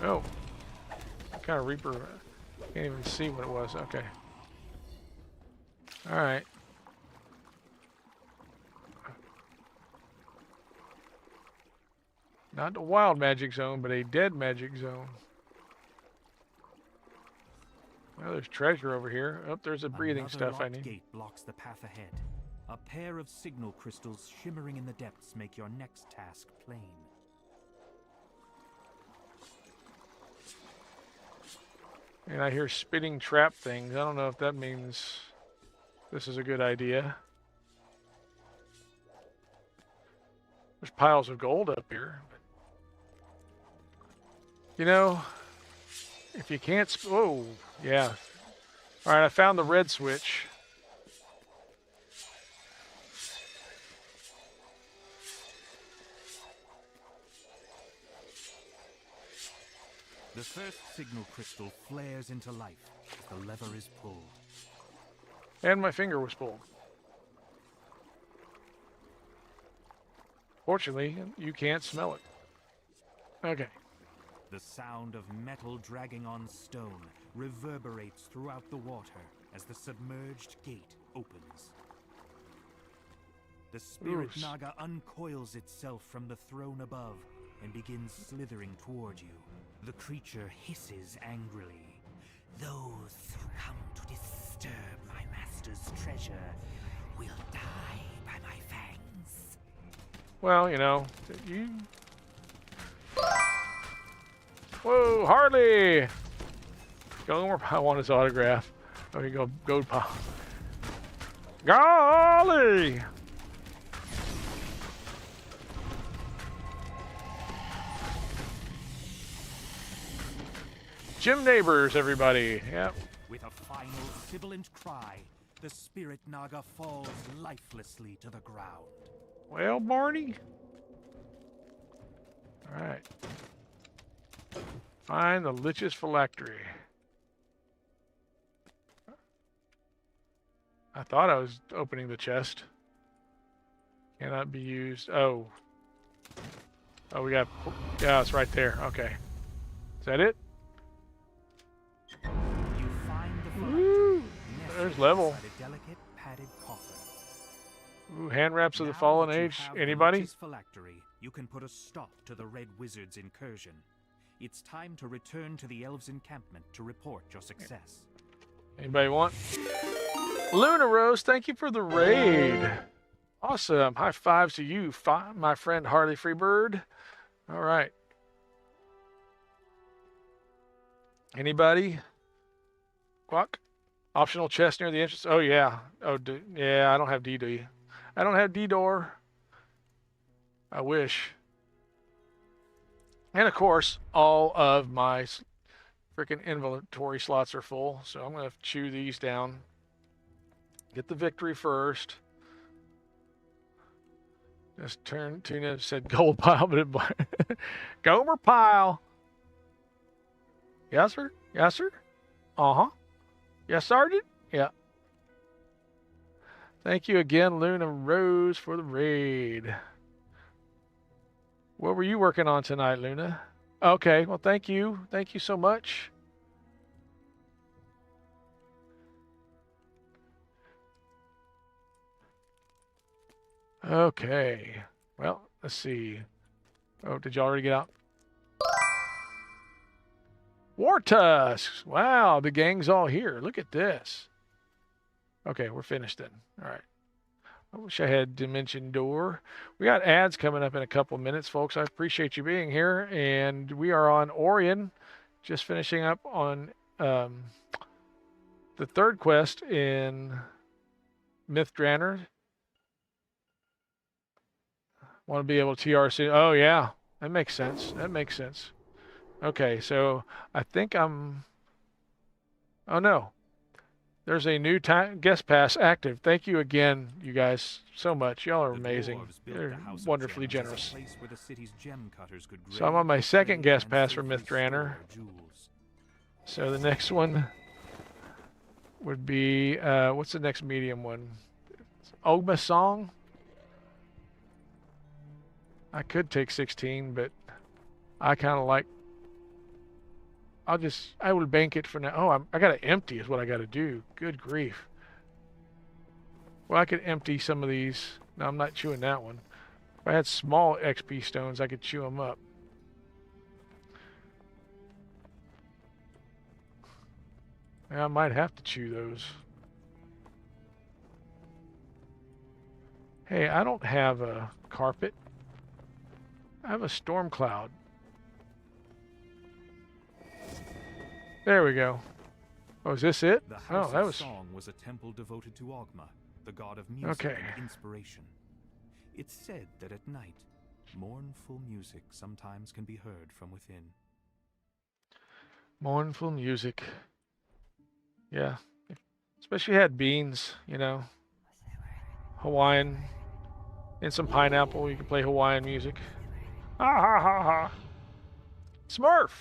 Oh, what kind of Reaper? I can't even see what it was. Okay. All right. Not a wild magic zone, but a dead magic zone. Well, there's treasure over here. Oh, there's a breathing stuff I need. Gate blocks the path ahead. A pair of signal crystals shimmering in the depths make your next task plain. And I hear spitting trap things. I don't know if that means this is a good idea. There's piles of gold up here. You know, if you can't... Oh, yeah. All right, I found the red switch. The first signal crystal flares into life as the lever is pulled. And my finger was pulled. Fortunately, you can't smell it. Okay. The sound of metal dragging on stone reverberates throughout the water as the submerged gate opens. The spirit Naga uncoils itself from the throne above and begins slithering toward you. The creature hisses angrily. Those who come to disturb my master's treasure will die by my fangs. Well, you know, you... Whoa, Harley! Gomer, I want his autograph. Oh, you go, Goat Paw. Golly! Gym neighbors, everybody. Yep. With a final sibilant cry, the spirit Naga falls lifelessly to the ground. Well, Barney. All right. Find the Lich's phylactery. I thought I was opening the chest. Cannot be used. Oh. Oh, we got... Yeah, it's right there. Okay. Is that it? You find the Woo! There's level. a delicate padded coffer. Ooh, hand wraps of the Now fallen that you age. have the Anybody? Lich's phylactery, you can put a stop to the Red Wizard's incursion. It's time to return to the Elves' encampment to report your success. Anybody want? Luna Rose, thank you for the raid. Awesome. High fives to you, my friend Harley Freebird. All right. Anybody? Quack? Optional chest near the entrance. Oh, yeah. Oh, yeah, I don't have D-Door. I don't have D-Door. I wish. And, of course, all of my freaking inventory slots are full, so I'm going to chew these down. Get the victory first. Just Tuna said gold pile, but it Gomer pile. Yes, sir? Yes, sir? Uh-huh. Yes, Sergeant? Yeah. Thank you again, Luna Rose, for the raid. What were you working on tonight, Luna? Okay, well, thank you. Thank you so much. Okay. Well, let's see. Oh, did you already get out? War Tusks. Wow, the gang's all here. Look at this. Okay, we're finished then. All right. I wish I had Dimension Door. We got ads coming up in a couple minutes, folks. I appreciate you being here. And we are on Orien, just finishing up on the third quest in Myth Drannor. Want to be able to TRC. Oh, yeah. That makes sense. That makes sense. Okay, so I think I'm... Oh, no. There's a new guest pass active. Thank you again, you guys, so much. Y'all are amazing. You're wonderfully generous. So I'm on my second guest pass for Myth Drannor. So the next one would be... what's the next medium one? Ogma Song? I could take 16, but I kind of like... I will bank it for now. Oh, I got to empty is what I got to do. Good grief. Well, I could empty some of these. No, I'm not chewing that one. If I had small XP stones, I could chew them up. I might have to chew those. Hey, I don't have a carpet. I have a storm cloud. There we go. Oh, is this it? The House Oh, that of was... Song was a temple devoted to Ogma, the god of music and inspiration. It's said that at night, mournful music sometimes can be heard from within. Mournful music. Yeah. Especially had beans, you know. Hawaiian. And some pineapple. You can play Hawaiian music. Ha ha ha ha. Smurf!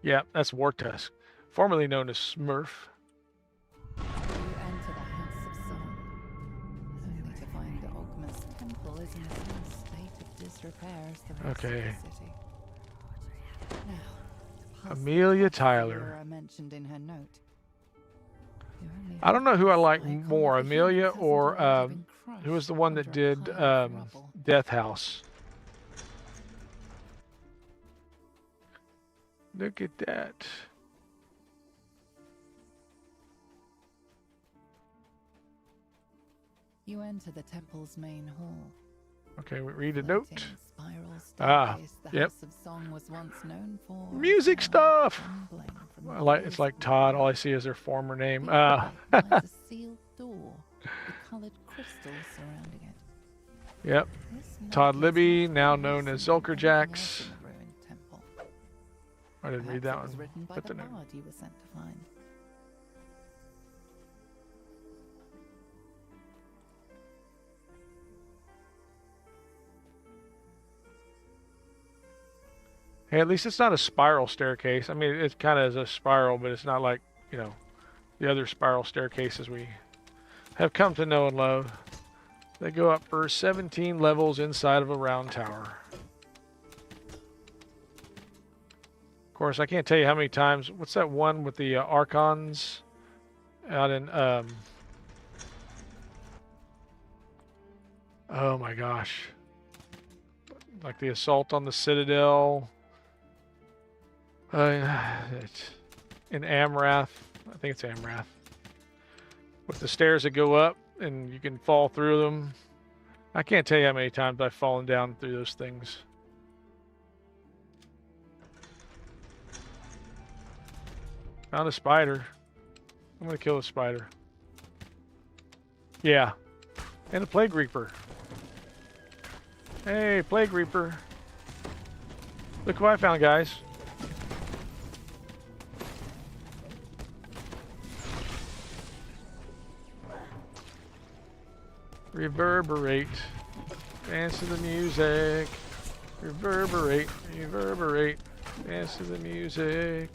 Yeah, that's War Tusk, formerly known as Smurf. You enter the House of Song, only to find Ogma's temple is in the same state of disrepair as the rest of the city. Now, Amelia Tyler. mentioned in her note. I don't know who I like more, Amelia or who was the one that did Death House. Look at that. You enter the temple's main hall. Okay, we read a note. The House of Song was once known for music stuff. It's like Todd. All I see is their former name. A sealed door with colored crystals surrounding it. Yep. Todd Libby, now known as Zulkerjax. I didn't read Perhaps that it was one. written by Put the the note. bard you were sent to find. Hey, at least it's not a spiral staircase. I mean, it kind of is a spiral, but it's not like, you know, the other spiral staircases we have come to know and love. They go up for 17 levels inside of a round tower. Of course, I can't tell you how many times. What's that one with the Archons out in... oh my gosh. Like the assault on the Citadel. It's in Amrath. I think it's Amrath. With the stairs that go up and you can fall through them. I can't tell you how many times I've fallen down through those things. Found a spider. I'm gonna kill a spider. Yeah. And a plague reaper. Hey, plague reaper. Look what I found, guys. Reverberate. Dance to the music. Reverberate. Reverberate. Dance to the music.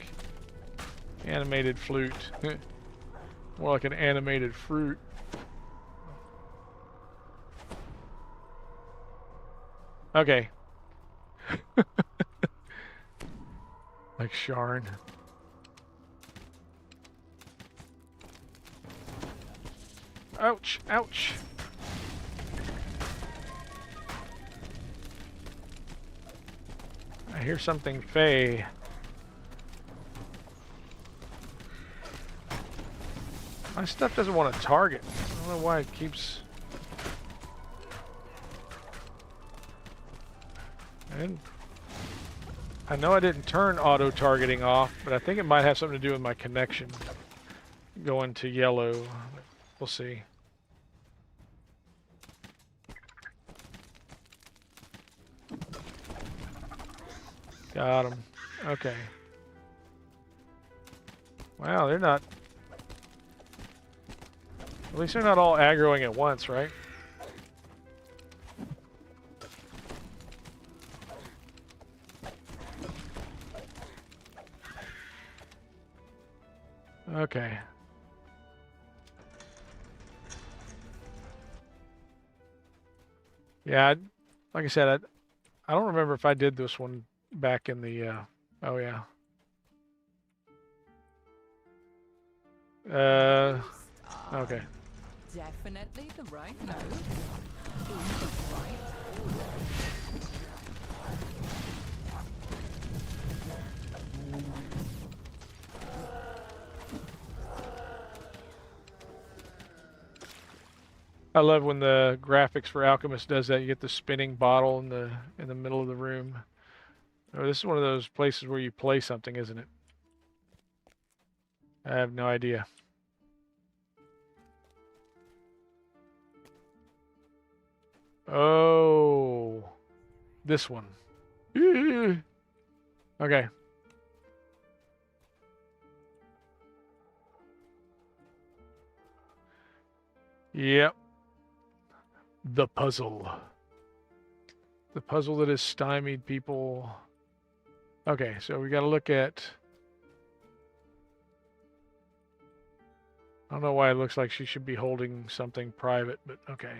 Animated flute. More like an animated fruit. Okay. Like Sharn. Ouch! Ouch! I hear something fey. My stuff doesn't want to target. I don't know why it keeps... I know I didn't turn auto-targeting off, but I think it might have something to do with my connection going to yellow. We'll see. Got him. Okay. Wow, they're not... At least they're not all aggroing at once, right? Okay. Yeah, like I said, I don't remember if I did this one back in the, oh yeah. Okay. Definitely the right note. In the right order. I love when the graphics for Alchemist does that. You get the spinning bottle in the middle of the room. Oh, this is one of those places where you play something, isn't it? I have no idea. Oh, this one. Okay. Yep. The puzzle. The puzzle that has stymied people. Okay, so we got to look at... I don't know why it looks like she should be holding something private, but okay.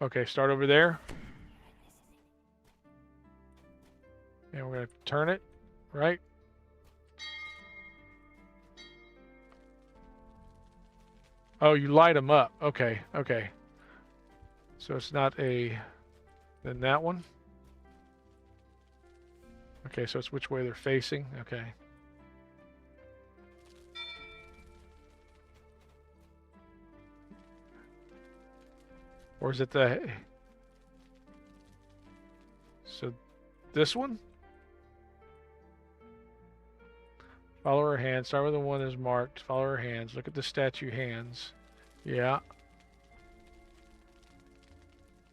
Okay, start over there. And we're going to turn it, right? Oh, you light them up. Okay, okay. So it's not a... Then that one? Okay, so it's which way they're facing. Okay. Or is it the... So this one? Follow her hands. Start with the one that's marked. Follow her hands. Look at the statue hands. Yeah.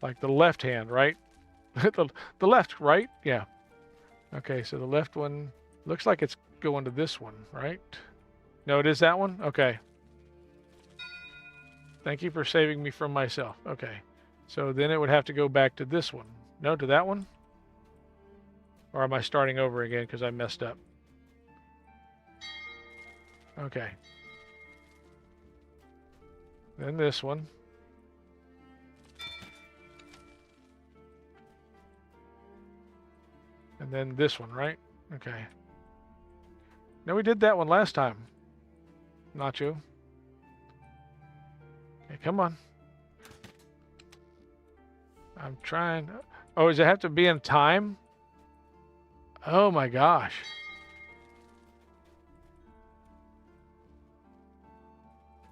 Like the left hand, right? the left, right? Yeah. Okay, so the left one looks like it's going to this one, right? No, it is that one? Okay. Thank you for saving me from myself. Okay. So then it would have to go back to this one. No, to that one? Or am I starting over again because I messed up? Okay. Then this one. And then this one, right? Okay. No, we did that one last time. Nacho. Okay, come on. I'm trying. Oh, does it have to be in time? Oh my gosh.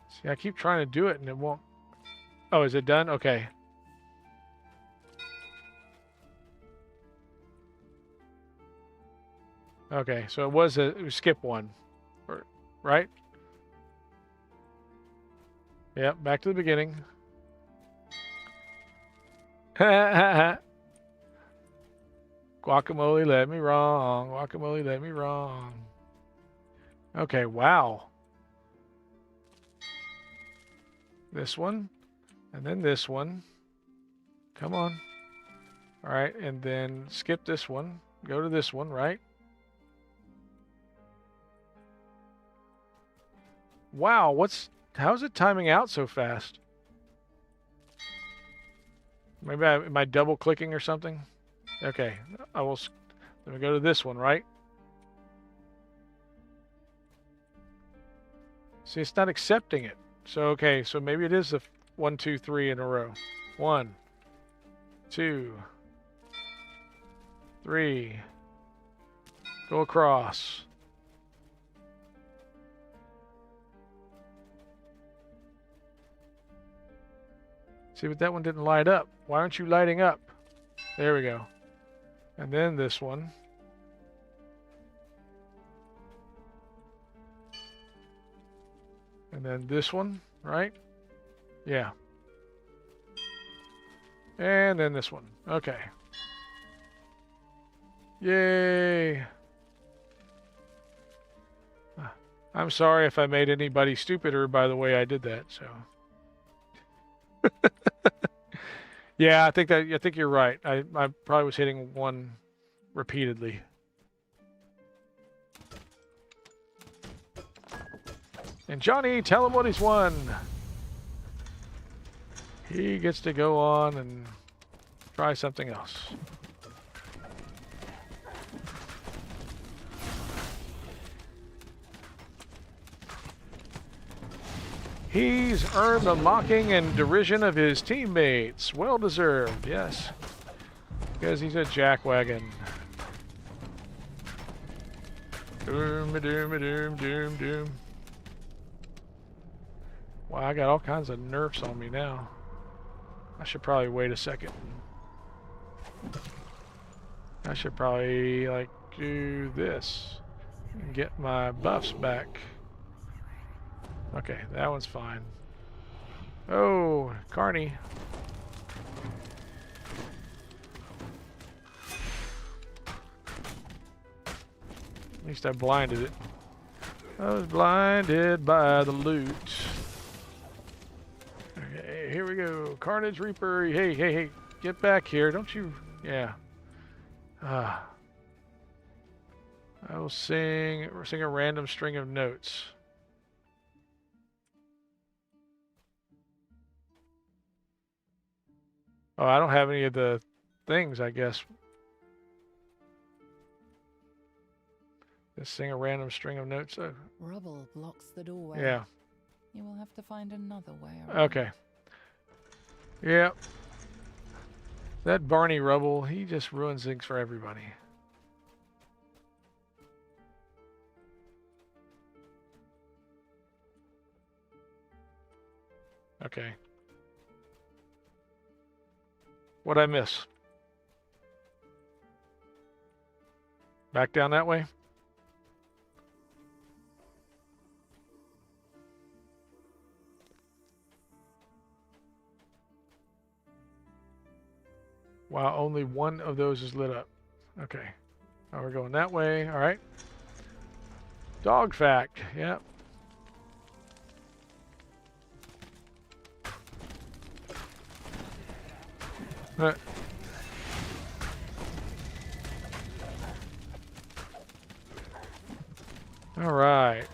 See, I keep trying to do it and it won't. Oh, is it done? Okay. Okay, so it was skip one, right? Yep, back to the beginning. Guacamole led me wrong. Guacamole led me wrong. Okay, wow. This one, and then this one. Come on. All right, and then skip this one. Go to this one, right? Wow, how's it timing out so fast? Maybe am I double clicking or something? Okay, let me go to this one, right? See, it's not accepting it. So, okay, so maybe it is a 1, 2, 3 in a row. 1, 2, 3. Go across. See, but that one didn't light up. Why aren't you lighting up? There we go. And then this one. And then this one, right? Yeah. And then this one. Okay. Yay. I'm sorry if I made anybody stupider by the way I did that, so. Yeah, I think you're right. I probably was hitting one repeatedly. And Johnny, tell him what he's won. He gets to go on and try something else. He's earned the mocking and derision of his teammates. Well deserved, yes. Because he's a jackwagon. Doom, doom, doom, doom, doom. Wow, I got all kinds of nerfs on me now. I should probably wait a second. I should probably, like, do this and get my buffs back. Okay, that one's fine. Oh, Carney. At least I blinded it. I was blinded by the loot. Okay, here we go. Carnage Reaper. Hey, hey, hey. Get back here. Don't you... Yeah. I will sing a random string of notes. Oh, I don't have any of the things, I guess. Just sing a random string of notes. Rubble blocks the doorway. Yeah. You will have to find another way around. Okay. Yeah. That Barney Rubble, he just ruins things for everybody. Okay. What'd I miss? Back down that way? Wow, only one of those is lit up. Okay. Oh, we're going that way. All right. Dog fact. Yep. All right.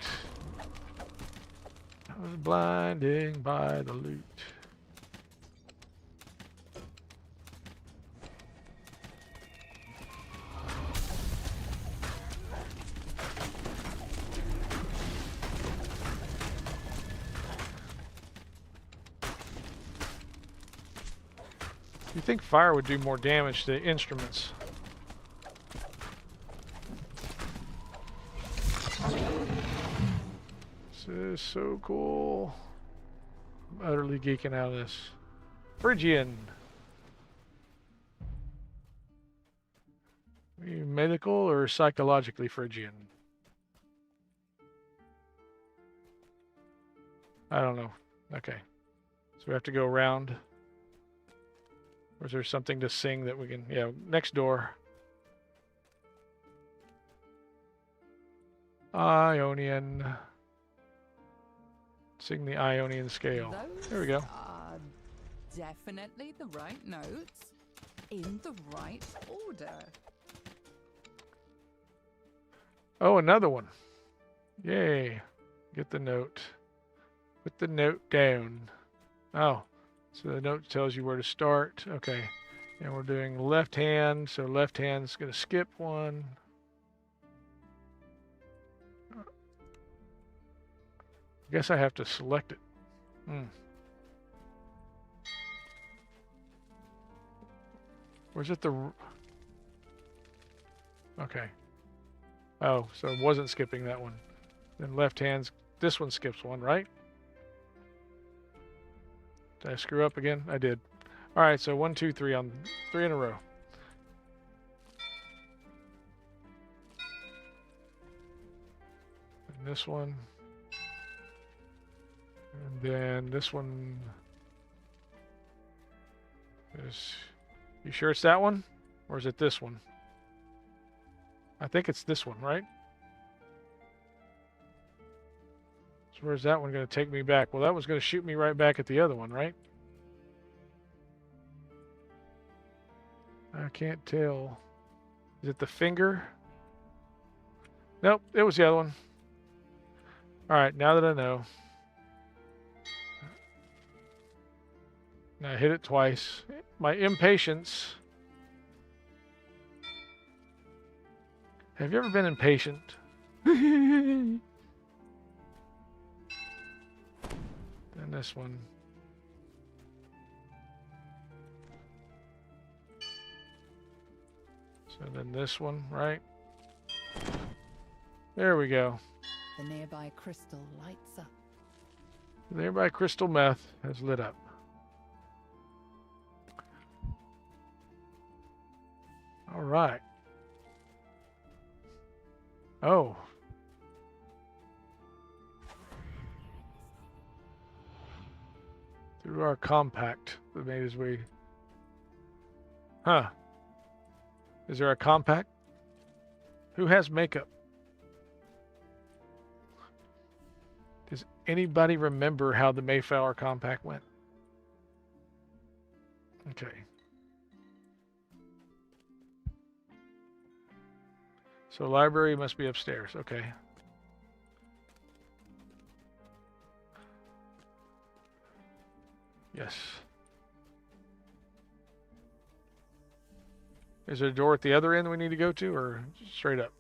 I was blinding by the loot. You think fire would do more damage to instruments? This is so cool. I'm utterly geeking out of this. Phrygian. Are you medical or psychologically Phrygian? I don't know. Okay. So we have to go around. Or is there something to sing that we can... Yeah, next door. Ionian. Sing the Ionian scale. There we go. Are definitely the right notes in the right order. Oh, another one. Yay. Get the note. Put the note down. Oh, so the note tells you where to start. Okay. And we're doing left hand, so left hand's going to skip one. I guess I have to select it. Where's it the... Okay. Oh, so it wasn't skipping that one. Then left hand's... This one skips one, right? Did I screw up again? I did. All right, so 1, 2, 3 on 3 in a row. And this one. And then this one is... You sure it's that one? Or is it this one? I think it's this one, right? So where's that one going to take me back? Well, that one's going to shoot me right back at the other one, right? I can't tell. Is it the finger? Nope, it was the other one. All right, now that I know. Now I hit it twice. My impatience. Have you ever been impatient? And this one. So then this one, right? There we go. The nearby crystal lights up. The nearby crystal meth has lit up. All right. Oh. Through our compact that made his way. Huh. Is there a compact? Who has makeup? Does anybody remember how the Mayflower compact went? Okay. So library must be upstairs. Okay. Yes. Is there a door at the other end we need to go to, or straight up?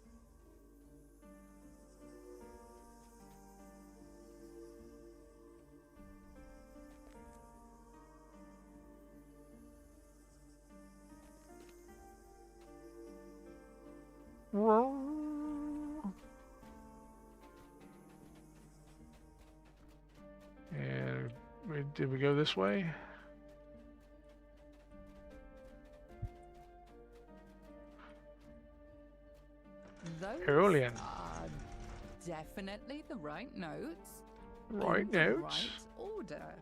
And did we go this way? Those Orien. are definitely the right notes. Right in the notes. right order.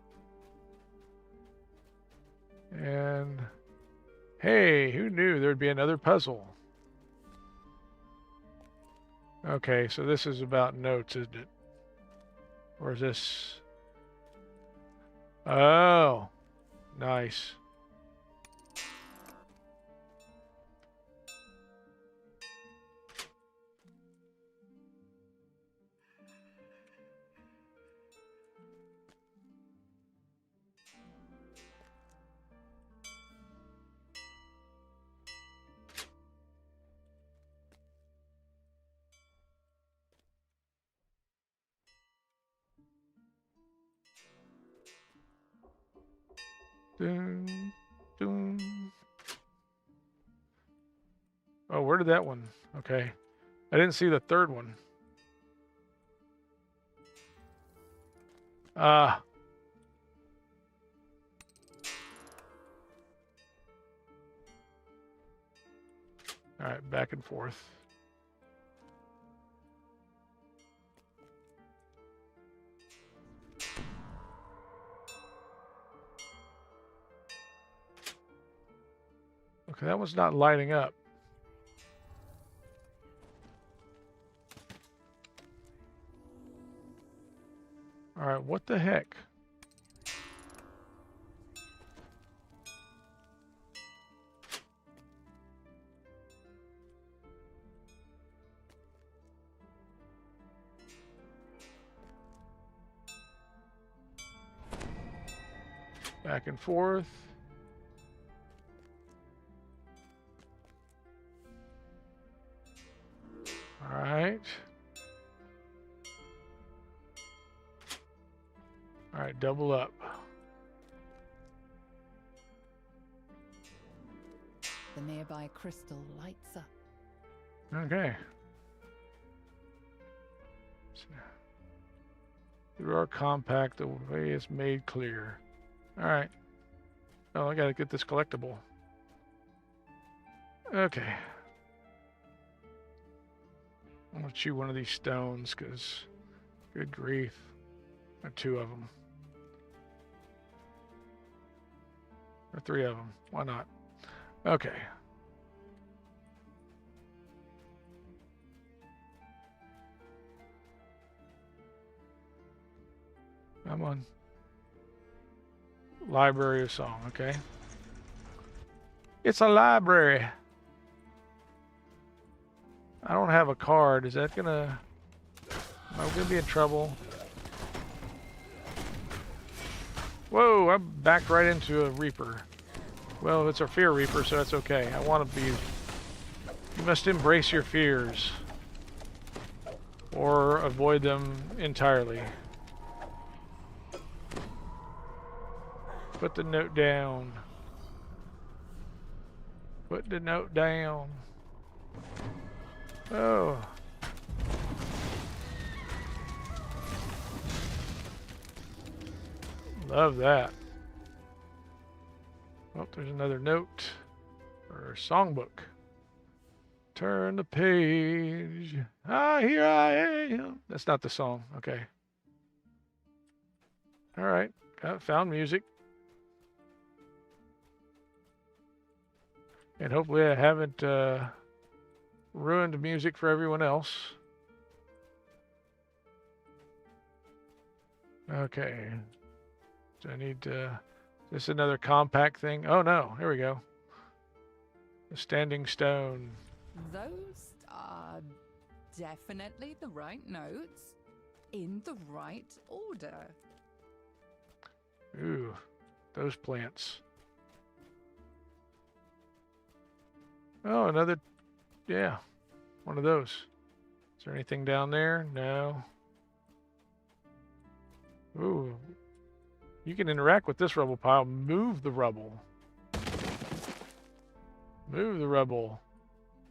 And Hey, who knew there'd be another puzzle? Okay, so this is about notes, isn't it? Or is this... Oh, nice. Dun, dun. Oh, where did that one? Okay. I didn't see the third one. Ah. All right, back and forth. Okay, that one's not lighting up. All right, what the heck? Back and forth. All right. All right, double up. The nearby crystal lights up. Okay. Through our compact, the way is made clear. All right. Oh, I gotta get this collectible. Okay. I'm gonna chew one of these stones, because good grief. Or two of them. Or three of them. Why not? Okay. Come on. Library of Song, okay. It's a library. I don't have a card. Is that gonna... Am I gonna be in trouble? Whoa, I backed right into a Reaper. Well, it's a Fear Reaper, so that's okay. I want to be... You must embrace your fears. Or avoid them entirely. Put the note down. Put the note down. Oh. Love that. Oh, there's another note. Or songbook. Turn the page. Ah, here I am. That's not the song. Okay. All right. Found music. And hopefully I haven't ruined music for everyone else. Okay. So I need to... Is this another compact thing? Oh no, here we go. The standing stone. Those are definitely the right notes in the right order. Ooh, those plants. Oh, another, yeah, one of those. Is there anything down there? No. Ooh, you can interact with this rubble pile. Move the rubble. Move the rubble.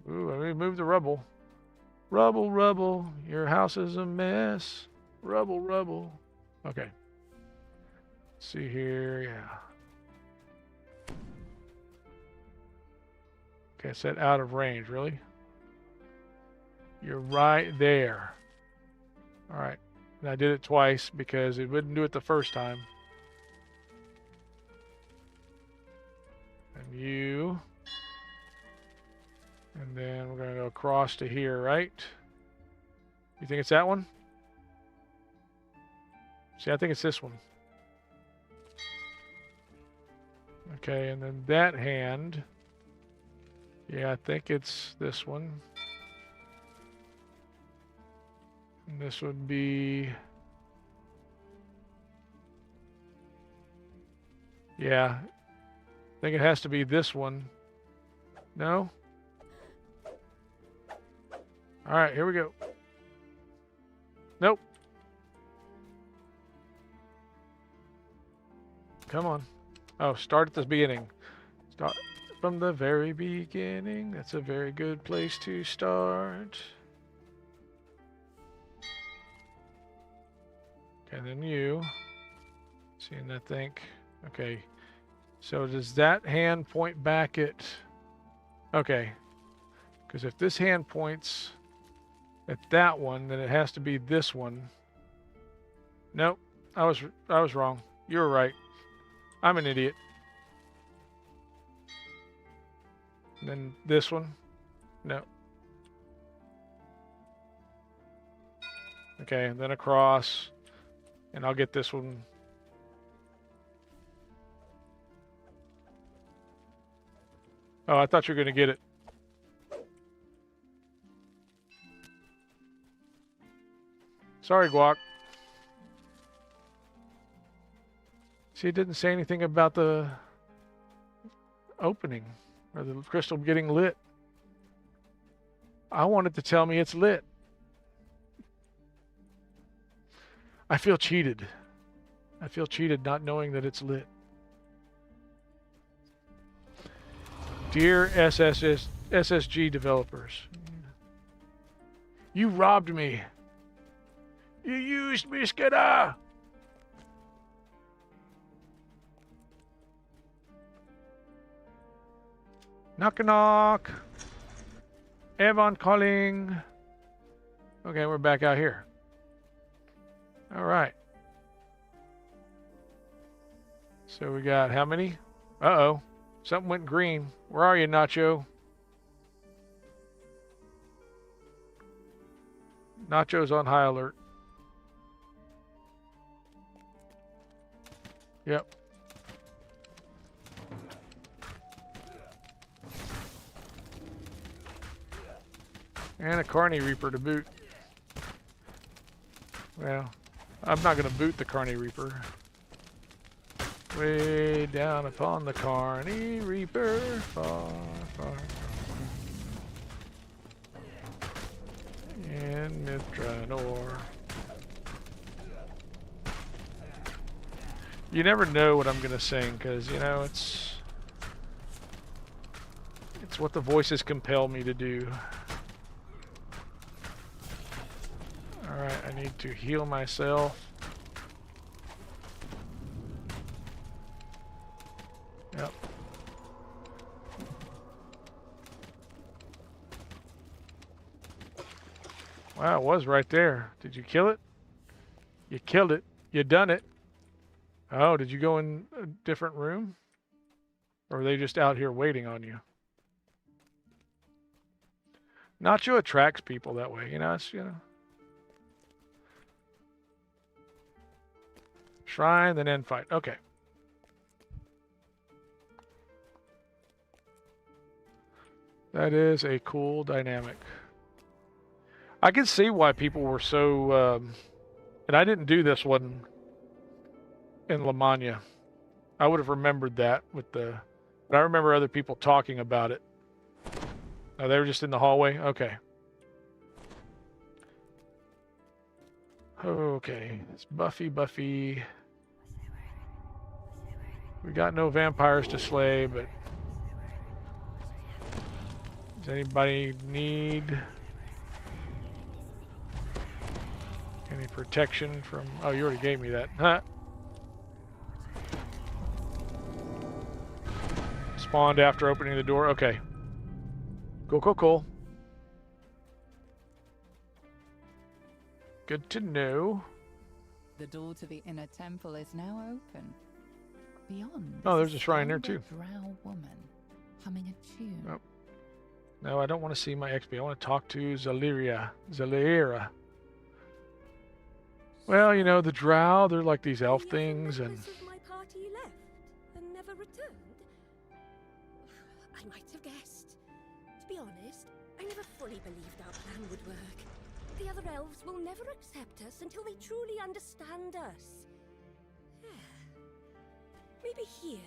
Ooh, I mean, move the rubble. Rubble, rubble, your house is a mess. Rubble, rubble. Okay. Let's see here, yeah. Okay, it said out of range, really? You're right there. All right. And I did it twice because it wouldn't do it the first time. And you And then we're going to go across to here, right? You think it's that one? See, I think it's this one. Okay, and then that hand. Yeah, I think it's this one. And this would be... Yeah, I think it has to be this one. No? Alright, here we go. Nope. Come on. Oh, start at the beginning. Start from the very beginning. That's a very good place to start. Okay, then you. Seeing, I think. Okay. So does that hand point back at... Okay. Because if this hand points at that one, then it has to be this one. Nope. I was wrong. You were right. I'm an idiot. And then this one? No. Okay, and then across. And I'll get this one. Oh, I thought you were going to get it. Sorry, Guac. See, it didn't say anything about the opening or the crystal getting lit. I wanted to tell me it's lit. I feel cheated. I feel cheated not knowing that it's lit. Dear SSG developers, you robbed me. You used me, Skidder. Knock knock. Evan calling. Okay, we're back out here. All right. So we got how many? Uh-oh. Something went green. Where are you, Nacho? Nacho's on high alert. Yep. And a Carney Reaper to boot. Well, I'm not going to boot the Carney Reaper. Way down upon the Carney Reaper, far, far, far. And Myth Drannor. You never know what I'm going to sing, because, you know, it's what the voices compel me to do. Alright, I need to heal myself. Yep. Wow, it was right there. Did you kill it? You killed it. You done it. Oh, did you go in a different room? Or are they just out here waiting on you? Nacho attracts people that way, you know, it's, you know. Shrine, then end fight. Okay. That is a cool dynamic. I can see why people were so... and I didn't do this one in Lamagna. I would have remembered that with the... But I remember other people talking about it. Oh, they were just in the hallway? Okay. Okay. It's Buffy. We got no vampires to slay, but... Does anybody need... any protection from... Oh, you already gave me that. Huh? Spawned after opening the door. Okay. Cool. Good to know. The door to the inner temple is now open. Beyond. Oh, there's a shrine there too. Drow woman humming a tune. Oh. No, I don't want to see my XP. I want to talk to Zalira. Well, you know, the drow, they're like these elf things, and... Members of my party left and never returned? I might have guessed. To be honest, I never fully believed our plan would work. The other elves will never accept us until they truly understand us. Maybe here,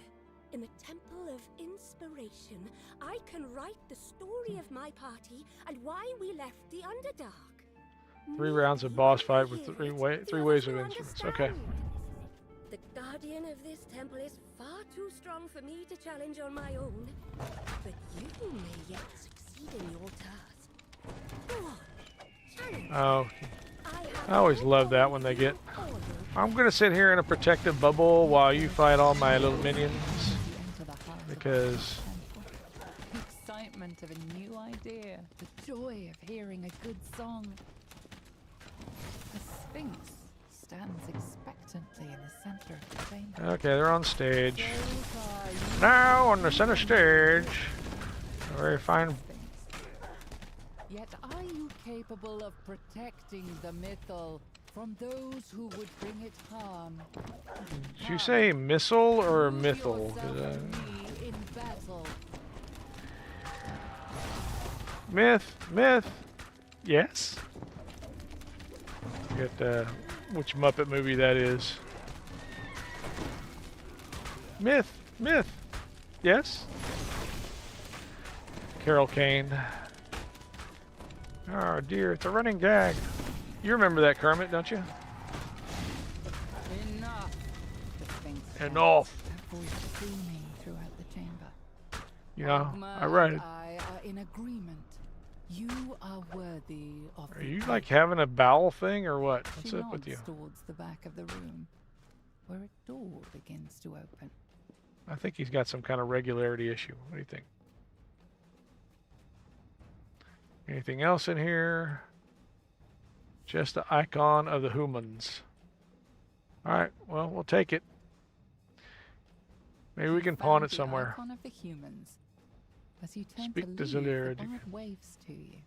in the Temple of Inspiration, I can write the story of my party and why we left the Underdark. 3 rounds of boss fight with three ways of instruments. Okay. The guardian of this temple is far too strong for me to challenge on my own. But you may yet succeed in your task. Go on, challenge. Oh, I always love that when they get... I'm going to sit here in a protective bubble while you fight all my little minions. Because... The excitement of a new idea. The joy of hearing a good song. The Sphinx stands expectantly in the center of the chamber. Okay, they're on stage. Now on the center stage. A very fine... Yet are you capable of protecting the mythal from those who would bring it harm? Did you say missile or mythal? In battle. Myth. Yes. Forget which Muppet movie that is. Myth. Yes. Carol Kane. Oh dear, it's a running gag. You remember that, Kermit, don't you? Enough. The Sphinx Enough. that voice booming throughout the chamber. You know, Ogma I read it. and I are in agreement. You are worthy of Are the you oath. like having a bowel thing or what? What's She up with you? nods towards the back of the room, where a door begins to open. I think he's got some kind of regularity issue. What do you think? Anything else in here? Just the icon of the humans. Alright, well, we'll take it. Maybe we can pawn it Found the somewhere. icon of the humans. As you turn Speak to to leave, Zalira. the bard waves to you,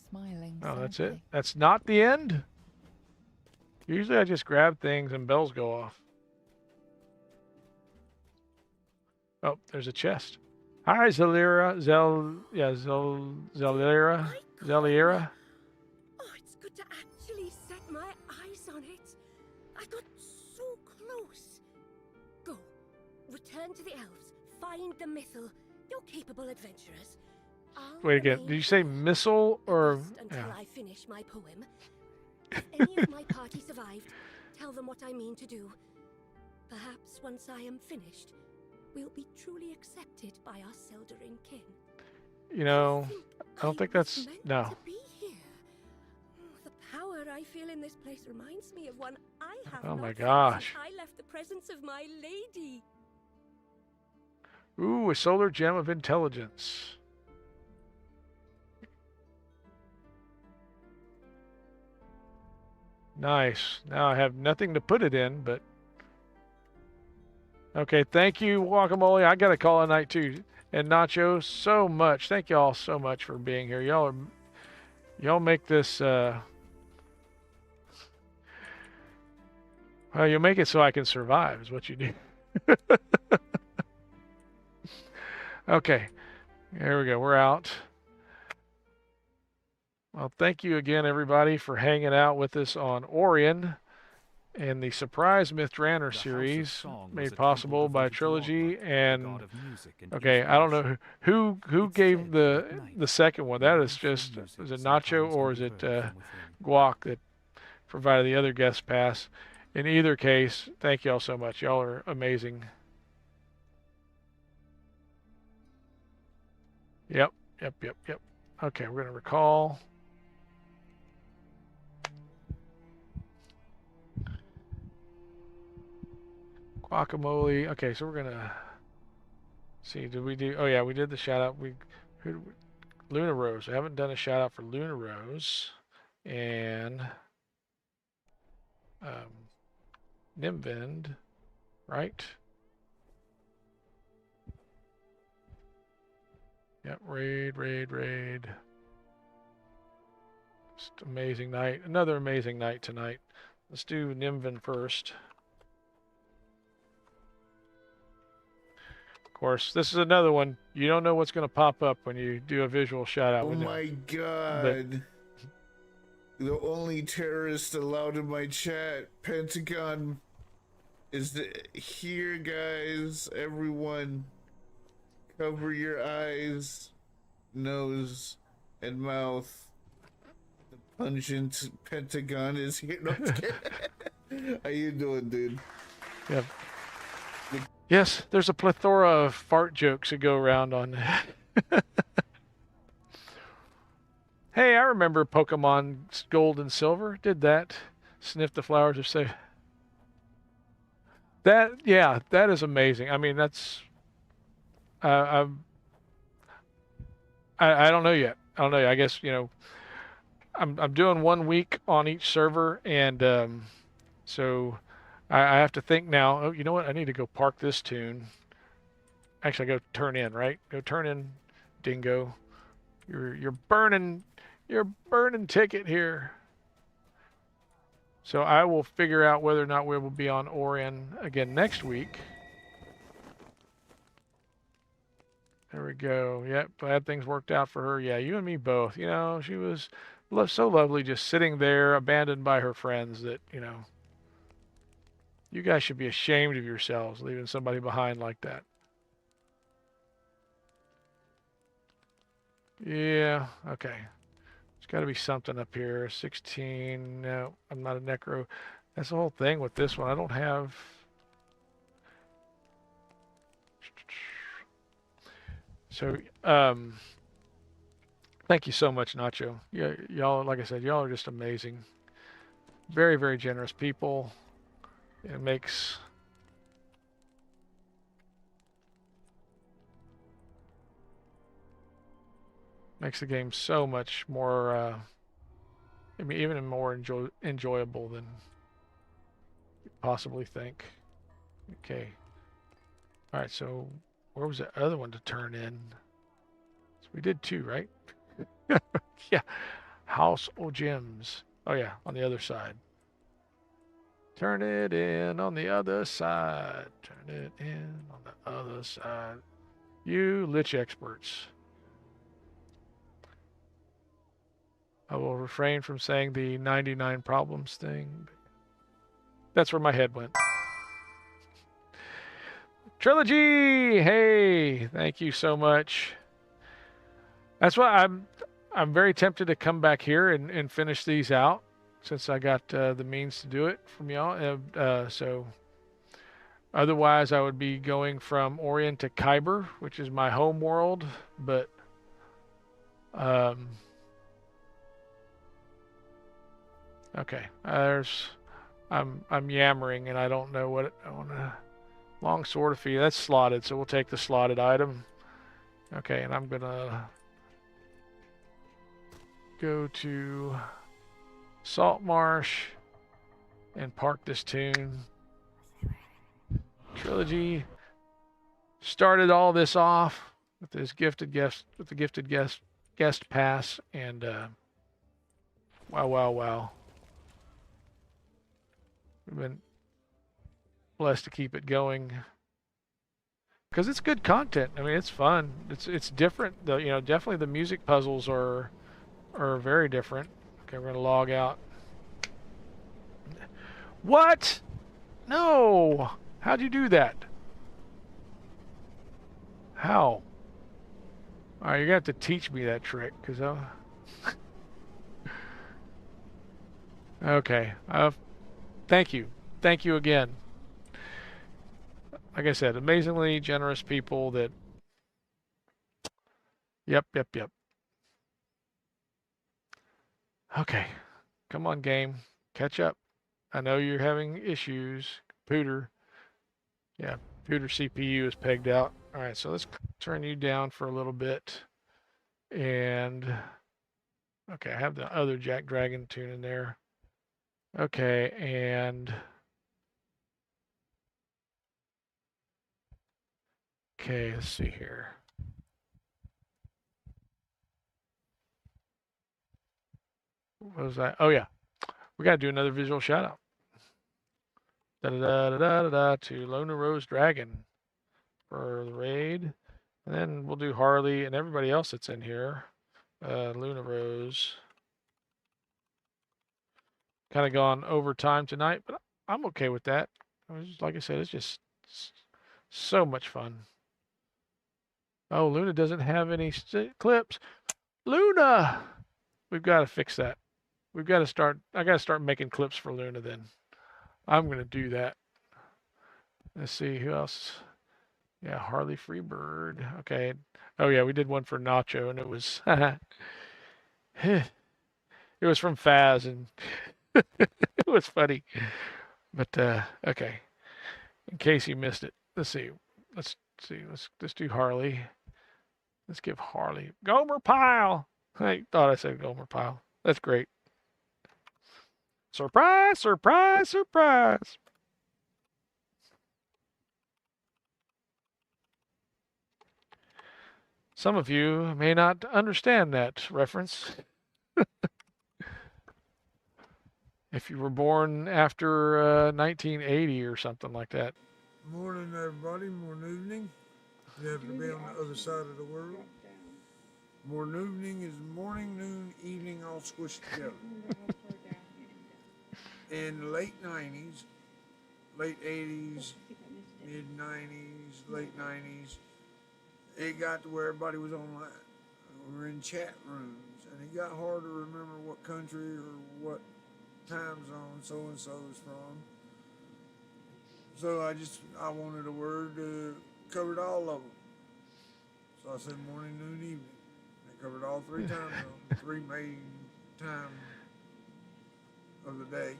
smiling Oh, that's it? sadly. That's not the end? Usually I just grab things and bells go off. Oh, there's a chest. Hi, Zalira. Zalira. Oh, it's good to actually set my eyes on it. I got so close. Go. Return to the elves. Find the mythal. You're capable adventurers. I'll Wait again. remain Did you say missile or... just until Yeah. I finish my poem. If any of my party survived, tell them what I mean to do. Perhaps once I am finished, we'll be truly accepted by our Seldering kin. You know, I don't think was that's... meant No. to be here. The power I feel in this place reminds me of one I have Oh not my felt gosh. since I left the presence of my lady. Ooh, a solar gem of intelligence. Nice. Now I have nothing to put it in, but... Okay, thank you, Guacamole. I got to call it a night, too. And Nacho, so much. Thank y'all so much for being here. Y'all make this... Well, you make it so I can survive, is what you do. Okay, there we go. We're out. Well, thank you again, everybody, for hanging out with us on Orien and the surprise Myth Drannor series made possible by Trilogy. And okay, I don't know who gave the second one. That is just, is it Nacho or is it Guac that provided the other guest pass? In either case, thank y'all so much. Y'all are amazing. Yep. Okay, we're going to recall. Guacamole. Okay, so we're going to see, did we do, oh yeah, we did the shout out. Luna Rose. I haven't done a shout out for Luna Rose and Nimvind, right? Yep, raid. Just amazing night. Another amazing night tonight. Let's do Nimvin first. Of course, this is another one. You don't know what's going to pop up when you do a visual shout out. Oh my god. The only terrorist allowed in my chat, Pentagon, is here, guys. Everyone, cover your eyes, nose, and mouth. The pungent Pentagon is here. No, I'm just kidding. How you doing, dude? Yep. Yes, there's a plethora of fart jokes that go around on. Hey, I remember Pokemon Gold and Silver. Did that. Sniff the flowers or say. Yeah, that is amazing. I mean, that's. I don't know yet. I don't know yet. I guess, you know, I'm doing 1 week on each server, and so I have to think now. Oh, you know what? I need to go park this tune. Actually, go turn in, right? Go turn in, Dingo. You're burning ticket here. So I will figure out whether or not we will be on Orien again next week. There we go. Yep, glad things worked out for her. Yeah, you and me both. You know, she was so lovely just sitting there, abandoned by her friends that, you know, you guys should be ashamed of yourselves leaving somebody behind like that. Yeah, okay. There's got to be something up here. 16. No, I'm not a necro. That's the whole thing with this one. I don't have. So, thank you so much, Nacho. Yeah, y'all, like I said, y'all are just amazing. Very, very generous people. It makes the game so much more, I mean, even more enjoyable than you possibly think. Okay. All right, so where was the other one to turn in? So we did 2, right? Yeah. House or Gyms. Oh, yeah, on the other side. Turn it in on the other side. Turn it in on the other side. You lich experts. I will refrain from saying the 99 problems thing. That's where my head went. Trilogy! Hey, thank you so much. That's why I'm very tempted to come back here and finish these out, since I got the means to do it from y'all. So otherwise I would be going from Orien to Kyber, which is my home world, but okay. I'm yammering and I don't know what I want to. Long sword of feet. That's slotted, so we'll take the slotted item. Okay, and I'm gonna go to Salt Marsh and park this tune. Trilogy started all this off with this gifted guest pass, and wow. We've been blessed to keep it going because it's good content. I mean, it's fun. It's different though. You know, definitely the music puzzles are very different. Okay, we're gonna log out. What? No. How'd you do that? How? All right, you're gonna have to teach me that trick, because okay. Thank you again. Like I said, amazingly generous people that. Yep. Okay, come on, game, catch up. I know you're having issues, Pooter. Yeah, Pooter CPU is pegged out. All right, so let's turn you down for a little bit. And okay, I have the other JackDrag0n tune in there. Okay, and okay, let's see here. What was that? Oh yeah, we got to do another visual shout out. Da da da da da da to Lona Rose Dragon for the raid, and then we'll do Harley and everybody else that's in here. Luna Rose. Kind of gone over time tonight, but I'm okay with that. Like I said, it's just so much fun. Oh, Luna doesn't have any clips. Luna! We've got to fix that. We've got to start. I got to start making clips for Luna then. I'm going to do that. Let's see who else. Yeah, Harley Freebird. Okay. Oh yeah, we did one for Nacho, and it was it was from Faz, and it was funny. But okay. In case you missed it, let's see. Let's do Harley. Let's give Harley Gomer Pyle. I thought I said Gomer Pyle. That's great. Surprise! Surprise! Surprise! Some of you may not understand that reference. If you were born after 1980 or something like that. Morning, everybody. Morning, evening. You happen to be on the other side of the world. Morning, evening is morning, noon, evening, all squished together. In the late 90s, late 80s, mid 90s, late 90s, it got to where everybody was online. We were in chat rooms, and it got hard to remember what country or what time zone so-and-so is from. So I wanted a word that covered all of them. So I said morning, noon, evening. It covered all three time zones, three main time of the day.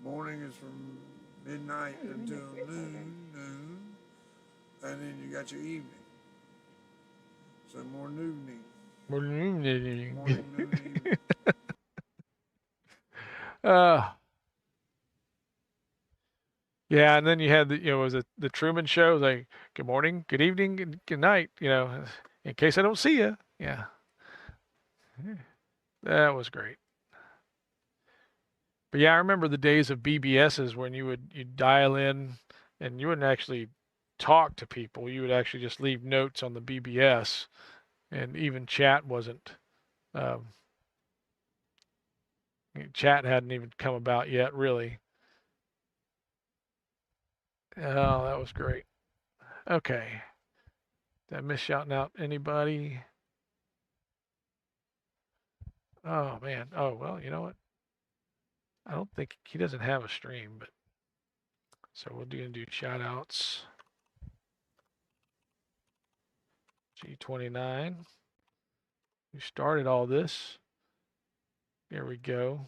Morning is from midnight until noon, and then you got your evening. So more evening. Morning, evening. Morning, noon, evening. Yeah, and then you had was it the Truman Show? Like, good morning, good evening, good night. In case I don't see you. Yeah, that was great. But yeah, I remember the days of BBSs when you'd dial in, and you wouldn't actually talk to people. You would actually just leave notes on the BBS, and even chat wasn't. Chat hadn't even come about yet, really. Oh, that was great. Okay. Did I miss shouting out anybody? Oh, man. Oh, well, you know what? I don't think he doesn't have a stream, but so we're going to do shout outs. G29. We started all this. There we go.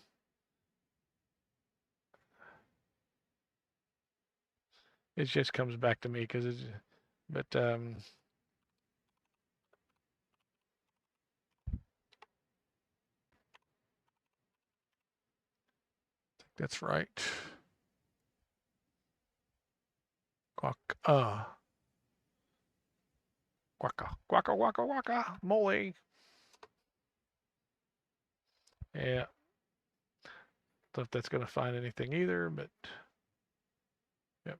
It just comes back to me because it's, but I think that's right. Guaca, guaca, guaca, guaca, mole. Yeah. Don't know if that's going to find anything either, but yep.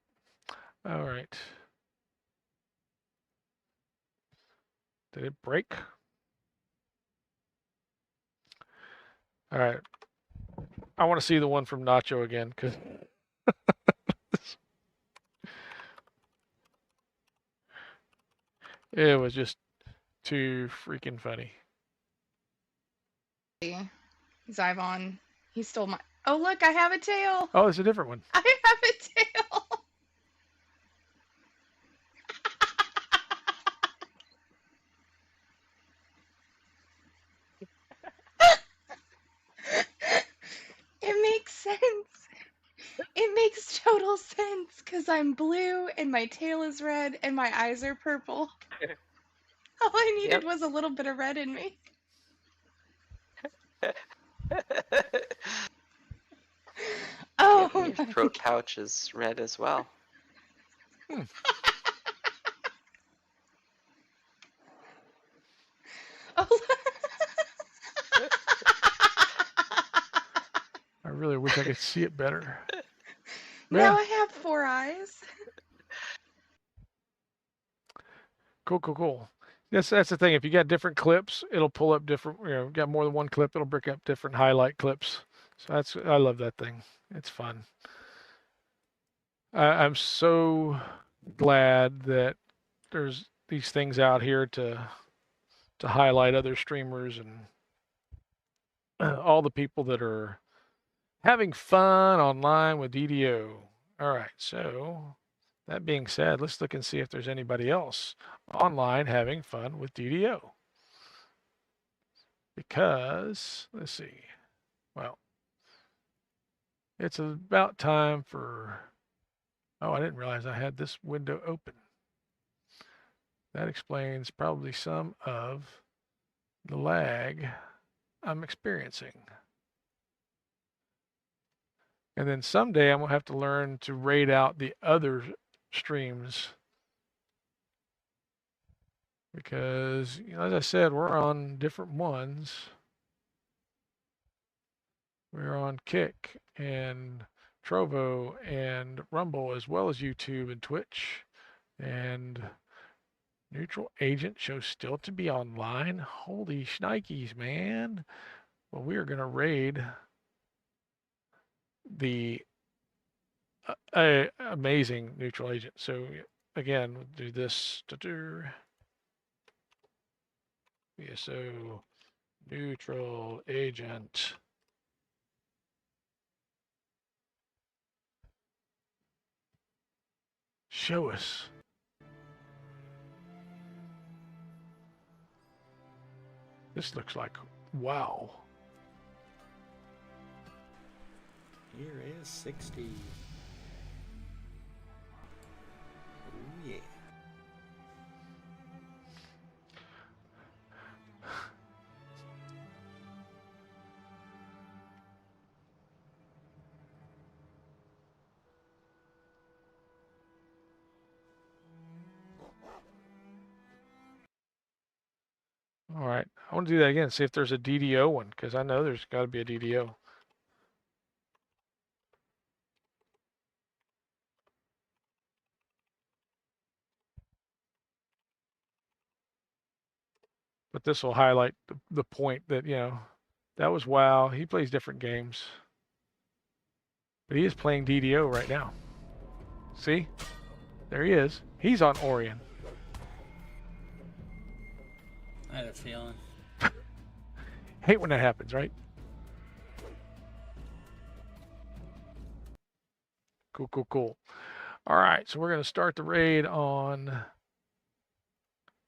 All right. Did it break? All right. I want to see the one from Nacho again because it was just too freaking funny. Zyvon, he stole my. Oh, look, I have a tail. Oh, it's a different one. I have a tail. It makes sense. It makes total sense because I'm blue and my tail is red and my eyes are purple. All I needed was a little bit of red in me. Oh, your throat pouch is red as well. Oh. really wish I could see it better. Now I have 4 eyes. Cool. That's the thing. If you got different clips, it'll pull up different. Got more than one clip, it'll break up different highlight clips. So I love that thing. It's fun. I'm so glad that there's these things out here to highlight other streamers and all the people that are having fun online with DDO. All right, so that being said, let's look and see if there's anybody else online having fun with DDO. Because, let's see, well, it's about time for, oh, I didn't realize I had this window open. That explains probably some of the lag I'm experiencing. And then someday I'm going to have to learn to raid out the other streams. Because, as I said, we're on different ones. We're on Kick and Trovo and Rumble, as well as YouTube and Twitch. And Neutral Agent shows still to be online. Holy shnikes, man. Well, we are going to raid the amazing Neutral Agent. So again, we'll do this. Yeah, so Neutral Agent. Show us. This looks like, wow. Here is 60. Oh yeah. All right, I want to do that again, see if there's a DDO one, because I know there's got to be a DDO. But this will highlight the point that, that was WoW. He plays different games. But he is playing DDO right now. See? There he is. He's on Orien. I had a feeling. Hate when that happens, right? Cool. All right, so we're going to start the raid on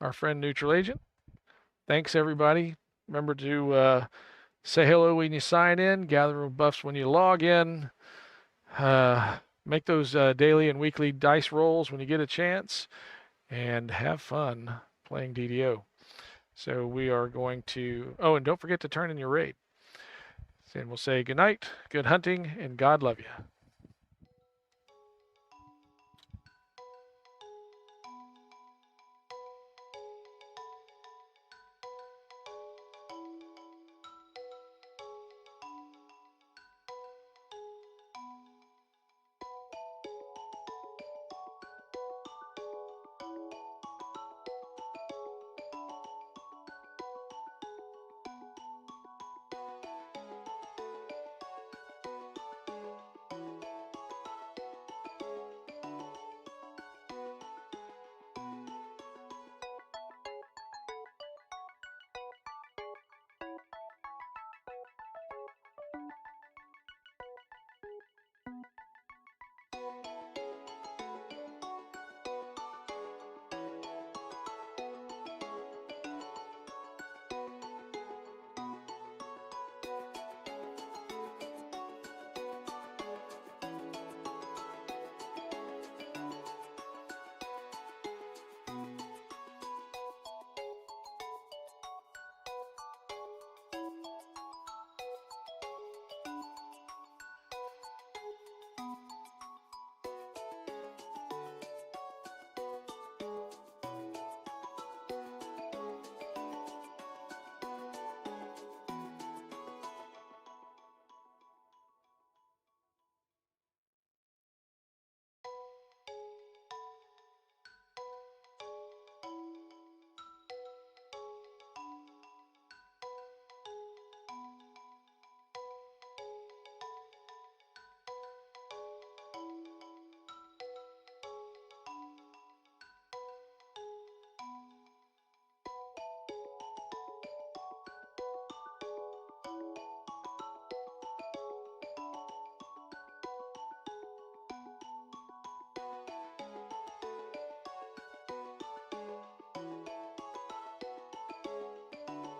our friend Neutral Agent. Thanks, everybody. Remember to say hello when you sign in, gather buffs when you log in, make those daily and weekly dice rolls when you get a chance, and have fun playing DDO. So we are going to, oh, and don't forget to turn in your raid. And we'll say good night, good hunting, and God love you.